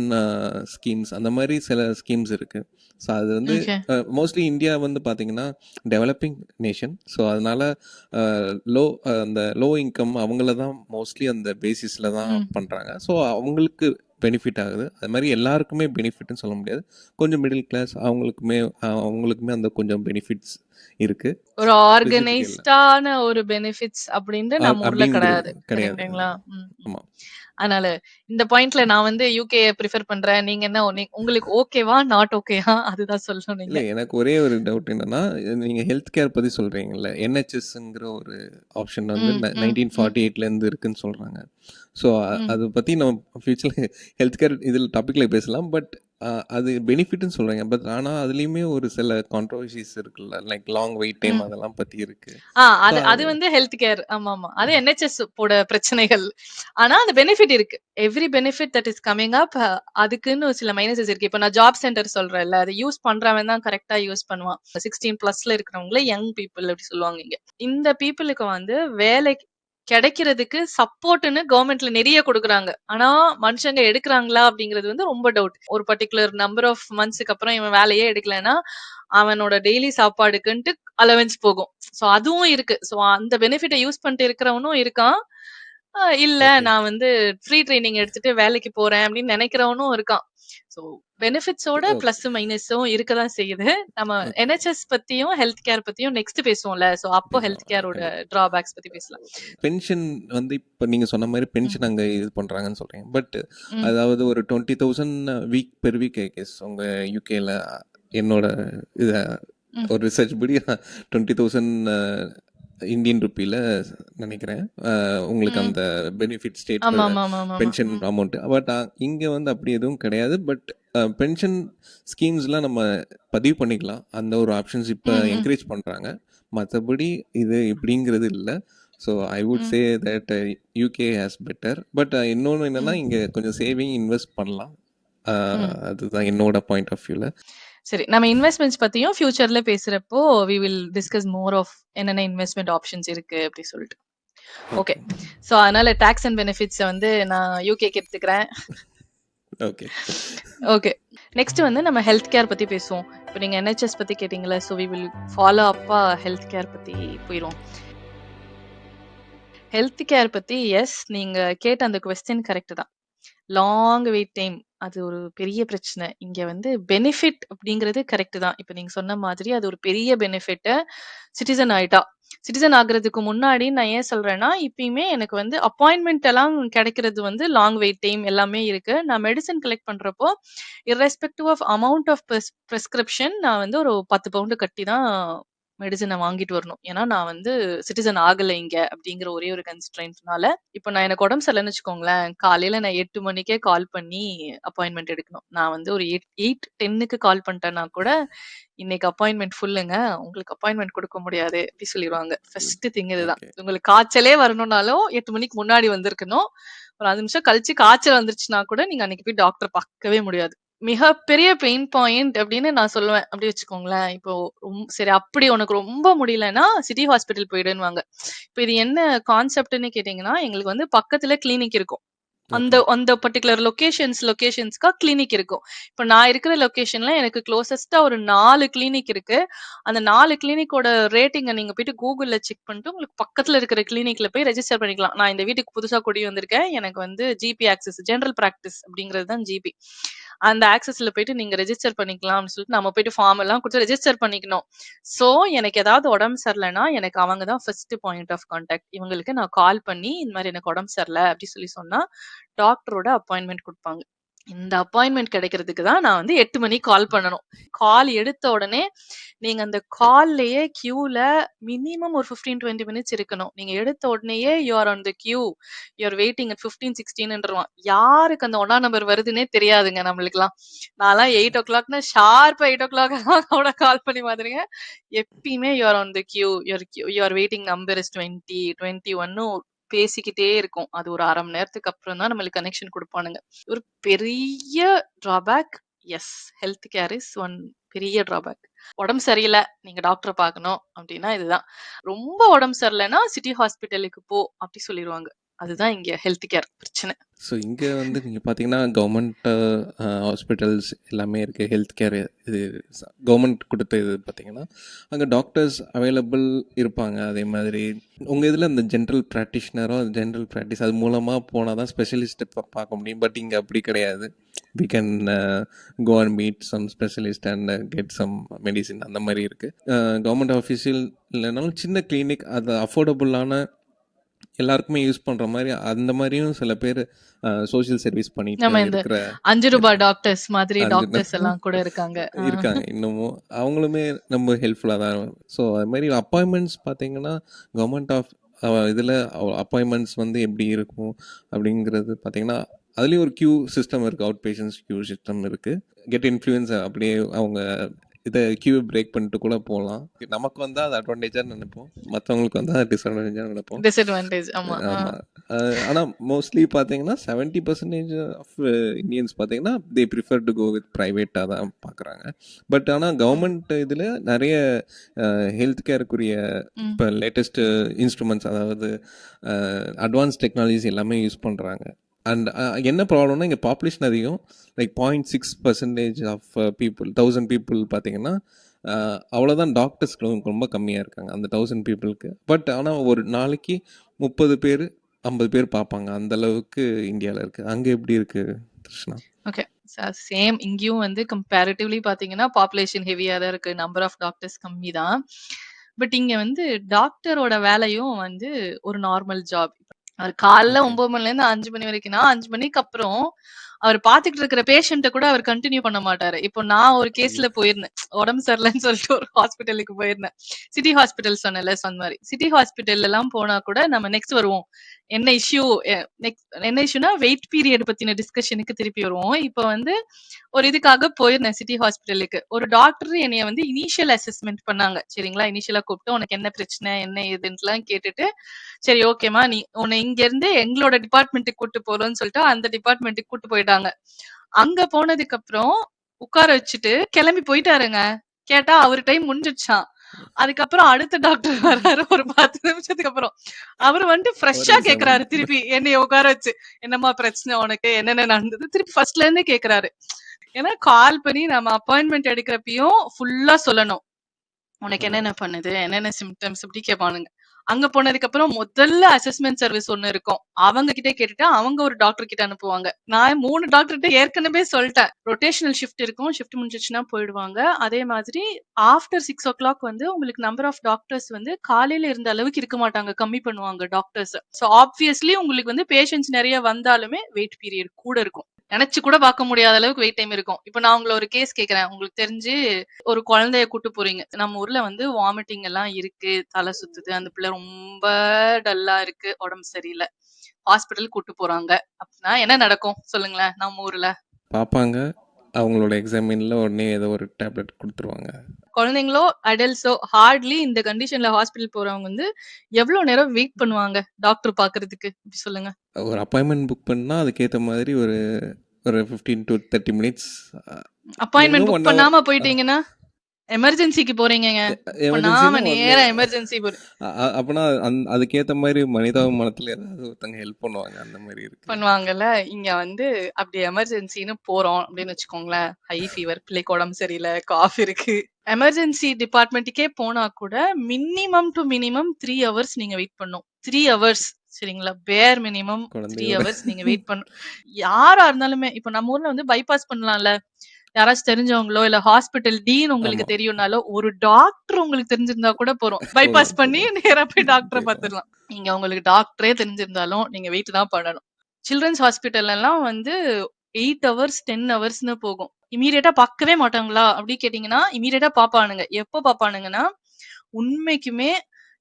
ஸ்கீம்ஸ் அந்த மாதிரி சில ஸ்கீம்ஸ் இருக்குது. ஸோ அது வந்து ஓகே. மோஸ்ட்லி இந்தியா வந்து பார்த்திங்கன்னா டெவலப்பிங் நேஷன். ஸோ அதனால் லோ அந்த லோ இன்கம் அவங்கள தான் மோஸ்ட்லி அந்த பேசிஸில் தான் ம். பண்ணுறாங்க. ஸோ அவங்களுக்கு பெனிஃபிட் ஆகுது. அது மாதிரி எல்லாருக்குமே பெனிஃபிட்னு சொல்ல முடியாது. கொஞ்சம் மிடில் கிளாஸ் அவங்களுக்குமே அந்த கொஞ்சம் பெனிஃபிட்ஸ் இருக்குது. ஒரு ஸ்பெசிஃபிக் இல்லை ஆர்கனைஸ்டான ஒரு பெனிஃபிட்ஸ் அப்படின்ட்டு நம்ம ஊர்ல அப்படிங்கிறது கிடையாது. கிடையாது. கரெக்ட்டுங்களா? ம். ம். ஆமாம். அதனால இந்த பாயிண்ட்ல நான் வந்து யுகே ப்ரிஃபர் பண்றேன். நீங்க என்ன உங்களுக்கு ஓகேவா? நாட் ஓகேவா? அதுதான் சொல்லணும் நீங்க. இல்லை, எனக்கு ஒரே ஒரு டவுட் என்னன்னா, நீங்கள் ஹெல்த் கேர் பற்றி சொல்கிறீங்கல்ல, என்ஹெச்எஸ்ங்கிற ஒரு ஆப்ஷன் வந்து ம். ம். ம். 1948லேருந்து இருக்குன்னு சொல்கிறாங்க. ஸோ ம். அதை பற்றி நம்ம ஃபியூச்சரில் ஹெல்த் கேர் இதில் டாப்பிக்கில் பேசலாம். பட் அது பெனிஃபிட்னு சொல்கிறீங்க. பட் ஆனால் அதுலேயுமே ஒரு சில கான்ட்ரவர்சிஸ் இருக்குல்ல, லைக் லாங் வெயிட் டைம் ம். அதெல்லாம் பற்றி இருக்குது. ஸோ அது அது வந்து ஹெல்த் கேர். ஆமாமா. அது என்ஹெச்எஸ் போட பிரச்சனைகள். ஆனா அந்த பெனிஃபிட் இருக்கு. Every benefit that is coming up அதுக்குன்னு சில மைனஸஸ் இருக்கு. இப்ப நான் ஜாப் சென்டர் சொல்றேன்ல, அதை யூஸ் பண்றவன் தான் கரெக்ட்டா யூஸ் பண்ணுவான். 16 பிளஸ்ல இருக்கிறவங்கள யங் பீப்பிள் அப்படி சொல்லுவாங்க இங்க. இந்த பீப்பிளுக்கு வந்து வேலை கிடைக்கிறதுக்கு சப்போர்ட்ன்னு கவர்மெண்ட்ல நிறைய குடுக்குறாங்க. ஆனா மனுஷங்க எடுக்குறாங்களா அப்படிங்கிறது வந்து ரொம்ப டவுட். ஒரு பர்ட்டிகுலர் நம்பர் ஆஃப் மந்த்ஸ்க்கு அப்புறம் இவன் வேலையே எடுக்கலைன்னா, அவனோட டெய்லி சாப்பாடுக்குன்ட்டு அலவன்ஸ் போகும். சோ அதுவும் இருக்கு. சோ அந்த பெனிஃபிட்ட யூஸ் பண்ணிட்டு இருக்கிறவனும் இருக்கான். இல்ல ஓகே. நான் வந்து ஃப்ரீ ட்ரெய்னிங் எடுத்துட்டு வேலைக்கு போறேன் அப்படின்னு நினைக்கிறவனும் இருக்கான். சோ பெனிஃபிட்ஸோட பிளஸ் மைனஸும் இருக்க தான் செய்யுது. நம்ம ஓகே. என்ஹெச்எஸ் பத்தியும், ஹெல்த் கேர் பத்தியும் நெக்ஸ்ட் பேசுவோம்ல. சோ அப்போ ஹெல்த் பேசலாம். கேரோட கண்டிப்பாக. டிராபேக்ஸ் பத்தி பேசலாம். பென்ஷன் வந்து இப்போ நீங்கள் சொன்ன மாதிரி ம். பென்ஷன் அங்கே இது பண்ணுறாங்கன்னு சொல்கிறீங்க. பட் ம். அதாவது ஒரு 20,000 week per week I guess உங்கள் யூகேல என்னோட இதை ம். ஒரு ரிசர்ச் படி 20,000 இந்தியன் ருப்பியில் நினைக்கிறேன் உங்களுக்கு ம். அந்த பெனிஃபிட் ஸ்டேட் ஆமாமாமாமாமா. பென்ஷன் ம். அமௌண்ட்டு. பட் இங்கே வந்து அப்படி எதுவும் கிடையாது. பட் பென்ஷன் ஸ்கீம்ஸ்லாம் நம்ம பதிவு பண்ணிக்கலாம். அந்த ஒரு ஆப்ஷன்ஸ் இப்போ ம். ம். என்கரேஜ் பண்ணுறாங்க. மற்றபடி இது இப்படிங்கிறது இல்லை. ஸோ ஐ வுட் ம். Say that UK has better. But இன்னொன்று என்னென்னா ம். இங்கே கொஞ்சம் சேவிங் இன்வெஸ்ட் பண்ணலாம். ம். அதுதான் என்னோட பாயிண்ட் ஆஃப் வியூவில். சரி. நம்ம இன்வெஸ்ட்மென்ட்ஸ் பத்தியும் ஃபியூச்சர்ல பேசுறப்போ we will discuss more of என்னென்ன இன்வெஸ்ட்மென்ட் ஆப்ஷன்ஸ் இருக்கு அப்படி சொல்லிட்டு. ஓகே. ஓகே. சோ அதனால டாக்ஸ் அண்ட் பெனிஃபிட்ஸ வந்து நான் யூகேக்கு எடுத்துக்கிறேன். ஓகே. ஓகே. நெக்ஸ்ட் வந்து நம்ம ஹெல்த் கேர் பத்தி பேசுவோம். இப்போ நீங்க என்ஹெச்எஸ் பத்தி கேட்டீங்கல்ல. சோ வி வில் ஃபாலோ அப்பா ஹெல்த் கேர் பத்தி போயிருவோம். ஹெல்த் கேர் பத்தி நீங்க கேட்ட அந்த கொஸ்டின் கரெக்ட் தான். லாங் வெயிட் டைம் அது ஒரு பெரிய பிரச்சனை. இங்க வந்து பெனிஃபிட் அப்படிங்கிறது கரெக்ட் தான். இப்ப நீங்க சொன்ன மாதிரி அது ஒரு பெரிய பெனிஃபிட். சிட்டிசன் ஆயிட்டா. சிட்டிசன் ஆகுறதுக்கு முன்னாடி நான் ஏன் சொல்றேன்னா, இப்பயுமே எனக்கு வந்து அப்பாயின்ட்மென்ட் எல்லாம் கிடைக்கிறது வந்து லாங் வெயிட் டைம் எல்லாமே இருக்கு. நான் மெடிசின் கலெக்ட் பண்றப்போ, irrespective of amount of prescription நான் வந்து ஒரு 10 பவுண்ட் கட்டி தான் மெடிசின வாங்கிட்டு வரணும். ஏன்னா நான் வந்து சிட்டிசன் ஆகல இங்க அப்படிங்கிற ஒரே ஒரு கன்ஸ்ட்ரெயின்ட்னால. இப்ப நான் எனக்கு உடம்பு சரியில்லன்னு வச்சுக்கோங்களேன். காலையில நான் 8 மணிக்கே கால் பண்ணி அப்பாயின்ட்மென்ட் எடுக்கணும். நான் வந்து ஒரு 8:10க்கு கால் பண்ணிட்டேன்னா கூட, "இன்னைக்கு அப்பாயின்ட்மென்ட் ஃபுல்லுங்க. உங்களுக்கு அப்பாயின்ட்மென்ட் குடுக்க முடியாது." அப்படி சொல்லிருவாங்க. ஃபர்ஸ்ட் திங் இதுதான். ஓகே. உங்களுக்கு காய்ச்சலே வரணும்னாலும் 8 மணிக்கு முன்னாடி வந்திருக்கணும். ஒரு 5 நிமிஷம் கழிச்சு காய்ச்சல் வந்துருச்சுன்னா கூட, நீங்க அன்னைக்கு போய் டாக்டர பார்க்கவே முடியாது. மிகப்பெரிய பெயின் பாயிண்ட் அப்படின்னு நான் சொல்லுவேன். அப்படி வச்சுக்கோங்களேன். இப்போ சரி அப்படி உனக்கு ரொம்ப முடியலன்னா, சிட்டி ஹாஸ்பிட்டல் போயிடுன்னுவாங்க. இப்ப இது என்ன கான்செப்ட்ன்னு கேட்டீங்கன்னா, எங்களுக்கு வந்து பக்கத்துல கிளினிக் இருக்கும். அந்த ஓகே. அந்த பர்ட்டிகுலர் லொகேஷன்ஸ்க்கா கிளினிக் இருக்கும். இப்ப நான் இருக்கிற லொகேஷன்ல எனக்கு குளோசஸ்ட்டா ஒரு 4 கிளினிக் இருக்கு. அந்த 4 கிளினிக்கோட ரேட்டிங்க நீங்க போயிட்டு Googleல செக் பண்ணிட்டு, உங்களுக்கு பக்கத்துல இருக்கிற கிளினிக்ல போய் ரெஜிஸ்டர் பண்ணிக்கலாம். நான் இந்த வீட்டுக்கு புதுசா குடி வந்திருக்கேன். எனக்கு வந்து ஜிபி ஆக்சஸ் ஜெனரல் பிராக்டிஸ் அப்படிங்கிறது தான் ஜிபி. அந்த ஆக்சஸ்ல போயிட்டு நீங்க ரெஜிஸ்டர் பண்ணிக்கலாம் அப்படின்னு சொல்லிட்டு நம்ம போயிட்டு ஃபார்ம் எல்லாம் குடுத்து ரெஜிஸ்டர் பண்ணிக்கணும். சோ எனக்கு ஏதாவது உடம்பு சரியில்லன்னா, எனக்கு அவங்க தான் ஃபர்ஸ்ட் பாயிண்ட் ஆஃப் கான்டாக்ட். இவங்களுக்கு நான் கால் பண்ணி, இந்த மாரி எனக்கு உடம்பு சரியில்ல அப்படி சொல்லி சொன்னா, டாக்டரோட அப்பாயின்ட்மென்ட் குடுப்பாங்க. இந்த அப்பாயின்ட்மென்ட் கிடைக்கிறதுக்கு தான் நான் வந்து 8 மணிக்கு கால் பண்ணணும். கால் எடுத்த உடனே, நீங்க அந்த கால்லயே கியூல மினிமம் ஒரு 15, 20 மினிட்ஸ் இருக்கணும். நீங்க எடுத்த உடனேயே you are on the queue. You are waiting at 15, 16ன்றுவான். யாருக்கு அந்த 1ஆம் நம்பர் வருதுன்னே தெரியாதுங்க நம்மளுக்கெல்லாம். நான்லாம் 8:00ன்னா ஷார்ப்பா 8:00 கூட கால் பண்ணி பாத்துருக்கேன். எப்பயுமே you are on the queue. You are waiting number is 20, 21 பேசிக்கிட்டே இருக்கும். அது ஒரு 1/2 மணி நேரத்துக்கு அப்புறம் தான் நம்மளுக்கு கனெக்ஷன் குடுப்பானுங்க. ஒரு பெரிய drawback. Health care is one பெரிய டிராபேக். உடம்பு சரியில்ல, நீங்க டாக்டர பார்க்கணும் அப்டின்னா இதுதான். ரொம்ப உடம்பு சரியில்லன்னா சிட்டி ஹாஸ்பிட்டலுக்கு போ அப்டி சொல்லிருவாங்க. அதுதான் இங்க ஹெல்த் கேர் பிரச்சனை. ஸோ இங்கே வந்து நீங்கள் பார்த்தீங்கன்னா கவர்மெண்ட் ஹாஸ்பிட்டல்ஸ் எல்லாமே இருக்குது. ஹெல்த் கேர் இது கவர்மெண்ட் கொடுத்த இது பார்த்தீங்கன்னா அங்கே டாக்டர்ஸ் அவைலபிள் இருப்பாங்க. அதே மாதிரி உங்கள் இதில் இந்த ஜென்ரல் ப்ராக்டிஷனரோ ஜென்ரல் ப்ராக்டிஸ் அது மூலமாக போனால் தான் ஸ்பெஷலிஸ்ட்டை பார்க்க முடியும். பட் இங்கே அப்படி கிடையாது. We can go and meet some specialist and get some medicine அந்த மாதிரி இருக்குது. கவர்மெண்ட் ஆஃபீஸில் இல்லைனாலும் சின்ன கிளினிக் அது அஃபோர்டபுளான எல்லாருக்குமே யூஸ் பண்ற மாதிரி அந்த மாதிரியும் சில பேர் சோஷியல் சர்வீஸ் பண்ணிட்டு நம்ம இந்த இருக்கிற 5 ரூபாய் டாக்டர்ஸ் மாதிரி 5 டாக்டர்ஸ் எல்லாம் கூட இருக்காங்க. இருக்காங்க இன்னமும். அவங்களுமே ரொம்ப ஹெல்ப்ஃபுல்லாக தான். ஸோ அது மாதிரி அப்பாயின்மெண்ட்ஸ் பார்த்தீங்கன்னா கவர்மெண்ட் ஆஃப் இதில் அப்பாயின்மெண்ட்ஸ் வந்து எப்படி இருக்கும் அப்படிங்கிறது பார்த்தீங்கன்னா அதுலேயும் ஒரு கியூ சிஸ்டம் இருக்குது. அவுட் பேஷன்ஸ் கியூ சிஸ்டம் இருக்குது. கெட் இன்ஃப்ளூயன்ஸ் அப்படியே அவங்க இதை கியூ பிரேக் பண்ணிட்டு கூட போகலாம். நமக்கு வந்து அது அட்வான்டேஜாக நினைப்போம், மற்றவங்களுக்கு வந்து அது டிஸ்அட்வான்டேஜாக நினைப்போம். டிஸ்அட்வான்டேஜ். ஆமா. ஆமாம். ஆனால் மோஸ்ட்லி பார்த்தீங்கன்னா 70% ஆஃப் இந்தியன்ஸ் பார்த்தீங்கன்னா they prefer to go with ப்ரைவேட்டாக தான் பார்க்குறாங்க. பட் ஆனால் கவர்மெண்ட் இதில் நிறைய ஹெல்த் கேருக்குரிய இப்போ லேட்டஸ்ட்டு இன்ஸ்ட்ருமெண்ட்ஸ் அதாவது அட்வான்ஸ் டெக்னாலஜிஸ் எல்லாமே யூஸ் பண்ணுறாங்க. அண்ட் என்ன ப்ராப்ளம்னா இங்கே பாப்புலேஷன் அதிகம். லைக் 0.6% ஆஃப் பீப்புள் 1000 பீப்புள் பார்த்தீங்கன்னா அவ்வளோதான் டாக்டர்ஸ் ரொம்ப கம்மியாக இருக்காங்க அந்த 1000 பீப்புளுக்கு. பட் ஆனால் ஒரு நாளைக்கு 30 பேர் 50 பேர் பார்ப்பாங்க. அந்த அளவுக்கு இந்தியாவில் இருக்குது. அங்கே எப்படி இருக்குது கிருஷ்ணா? ஓகே. சேம் இங்கேயும் வந்து கம்பேரிட்டிவ்லி பார்த்தீங்கன்னா பாப்புலேஷன் ஹெவியாக தான் இருக்குது. நம்பர் ஆஃப் டாக்டர்ஸ் கம்மி தான். பட் இங்கே வந்து டாக்டரோட வேலையும் வந்து ஒரு நார்மல் ஜாப். அவர் காலைல 9 மணிலேருந்து 5 மணி வரைக்கும்னா 5 மணிக்கு அப்புறம் அவர் பாத்துக்கிட்டு இருக்கிற பேஷண்ட்டை கூட அவர் கண்டினியூ பண்ண மாட்டாரு. இப்போ நான் ஒரு கேஸ்ல போயிருந்தேன், உடம்பு சரியில்லைன்னு சொல்லிட்டு ஒரு ஹாஸ்பிட்டலுக்கு போயிருந்தேன். சிட்டி ஹாஸ்பிட்டல் சொன்னல, அந்த மாதிரி சிட்டி ஹாஸ்பிட்டல் எல்லாம் போனா கூட நம்ம நெக்ஸ்ட் வருவோம். என்ன இஷ்யூ என்ன இஷ்யூனா வெயிட் பீரியட் பத்தின டிஸ்கஷனுக்கு திருப்பி வருவோம். இப்போ வந்து ஒரு இதுக்காக போயிருந்தேன் சிட்டி ஹாஸ்பிட்டலுக்கு. ஒரு டாக்டர் என்னைய வந்து இனிஷியல் அசஸ்மெண்ட் பண்ணாங்க. சரிங்களா, இனிஷியலா கூப்பிட்டு உனக்கு என்ன பிரச்சனை என்ன ஏதுன்னுலாம் கேட்டுட்டு, சரி ஓகேமா நீ உன்னை இங்க இருந்து எங்களோட டிபார்ட்மெண்ட்டுக்கு கூட்டு போறோம்னு சொல்லிட்டு அந்த டிபார்ட்மெண்ட்டுக்கு கூட்டு போயிட்டாங்க. அங்க போனதுக்கு அப்புறம் உட்கார வச்சுட்டு கிளம்பி போயிட்டாருங்க. கேட்டா அவர் டைம் முடிஞ்சிடுச்சான். அதுக்கப்புறம் அடுத்த டாக்டர் வர்றாரு ஒரு 10 நிமிஷத்துக்கு அப்புறம். அவரு வந்து ஃப்ரெஷ்ஷா கேக்குறாரு திருப்பி என்னைய உட்கார வச்சு, என்னம்மா பிரச்சனை உனக்கு, என்னென்ன நடந்தது, திருப்பி ஃபர்ஸ்ட்ல இருந்து கேக்குறாரு. ஏன்னா கால் பண்ணி நம்ம அப்பாயின்மெண்ட் எடுக்கிறப்பையும் ஃபுல்லா சொல்லணும், உனக்கு என்னென்ன பண்ணுது என்னென்ன சிம்டம்ஸ் இப்படி கேட்பானுங்க. அங்க போனதுக்கு அப்புறம் முதல்ல அசஸ்மெண்ட் சர்வீஸ் ஒண்ணு இருக்கும். அவங்க கிட்ட கேட்டுட்டு அவங்க ஒரு டாக்டர் கிட்ட அனுப்புவாங்க. நான் 3 டாக்டர்கிட்ட ஏற்கனவே சொல்லிட்டேன். ரொட்டேஷனல் ஷிஃப்ட் இருக்கும், ஷிஃப்ட் முடிஞ்சிச்சுன்னா போயிடுவாங்க. அதே மாதிரி ஆஃப்டர் 6 o'clock வந்து உங்களுக்கு நம்பர் ஆஃப் டாக்டர்ஸ் வந்து காலையில இருந்த அளவுக்கு இருக்க மாட்டாங்க, கம்மி பண்ணுவாங்க டாக்டர்ஸ். ஸோ ஆப்வியஸ்லி உங்களுக்கு வந்து பேஷண்ட்ஸ் நிறைய வந்தாலுமே வெயிட் பீரியட் கூட இருக்கும். நினைச்சு கூட பார்க்க முடியாத அளவுக்கு வெயிட் டைம் இருக்கும். இப்ப நான் உங்களை ஒரு கேஸ் கேக்குறேன். உங்களுக்கு தெரிஞ்சு ஒரு குழந்தைய கூட்டு போறீங்க. நம்ம ஊர்ல வந்து வாமிட்டிங் எல்லாம் இருக்கு, தலை சுத்துது, அந்த பிள்ளை ரொம்ப டல்லா இருக்கு, உடம்பு சரியில்லை, ஹாஸ்பிட்டல் கூட்டு போறாங்க அப்படின்னா என்ன நடக்கும் சொல்லுங்களேன் நம்ம ஊர்ல? பார்ப்பாங்க, அவங்களோட எக்ஸாமின்ல உடனே ஏதோ ஒரு டேப்லெட் கொடுத்துருவாங்க. குழந்தைங்களோ அடல்ட்ஸோ ஹார்ட்லி இந்த கண்டிஷன்ல ஹாஸ்பிட்டல் போறவங்க வந்து எவ்வளவு நேரம் வெயிட் பண்ணுவாங்க டாக்டர் பாக்குறதுக்கு சொல்லுங்க? ஒரு அப்பாயின்மெண்ட் புக் பண்ணா அதுக்கேற்ற மாதிரி ஒரு 15 to 30 minutes. அப்பாயின்மெண்ட் புக் பண்ணாம போயிட்டீங்கன்னா எமர்ஜென்சிக்கு போறீங்க, பண்ணாம நேரா எமர்ஜென்சி போறீங்க அப்பனா அதுக்கேற்ற மாதிரி மனிதாபிமானத்துல ஏதாவது ஒருத்தங்க ஹெல்ப் பண்ணுவாங்க, அந்த மாதிரி இருக்கு பண்ணுவாங்கல்ல. இங்க வந்து அப்படி எமர்ஜென்சின்னு போறோம் அப்படின்னு வச்சுக்கோங்களேன், ஹை ஃபீவர், பிள்ளைக்கு உடம்பு சரியில்லை, காஃப் இருக்கு, எமர்ஜென்சி டிபார்ட்மெண்ட்டுக்கே போனா கூட மினிமம் டு மினிமம் 3 hours நீங்க வெயிட் பண்ணும். 3 hours சரிங்களா, பேர் மினிமம் 3 hours நீங்க வெயிட் பண்ணும். யாரா இருந்தாலுமே இப்ப நம்ம ஊர்ல வந்து பைபாஸ் பண்ணலாம்ல, யாராச்சும் தெரிஞ்சவங்களோ இல்ல ஹாஸ்பிட்டல் டீன் உங்களுக்கு தெரியும்னாலோ ஒரு டாக்டர் உங்களுக்கு தெரிஞ்சிருந்தா கூட போறோம், பைபாஸ் பண்ணி நேரா போய் டாக்டரை பார்த்துடலாம். நீங்க உங்களுக்கு டாக்டரே தெரிஞ்சிருந்தாலும் நீங்க வெயிட் தான் பண்ணணும். சில்ட்ரன்ஸ் ஹாஸ்பிட்டல் எல்லாம் வந்து 8 hours 10 hoursன்னு போகும். இமீடியட்டா பார்க்கவே மாட்டாங்களா அப்படி கேட்டீங்கன்னா இமீடியட்டா பாப்பானுங்க. எப்போ பாப்பானுங்கன்னா உண்மைக்குமே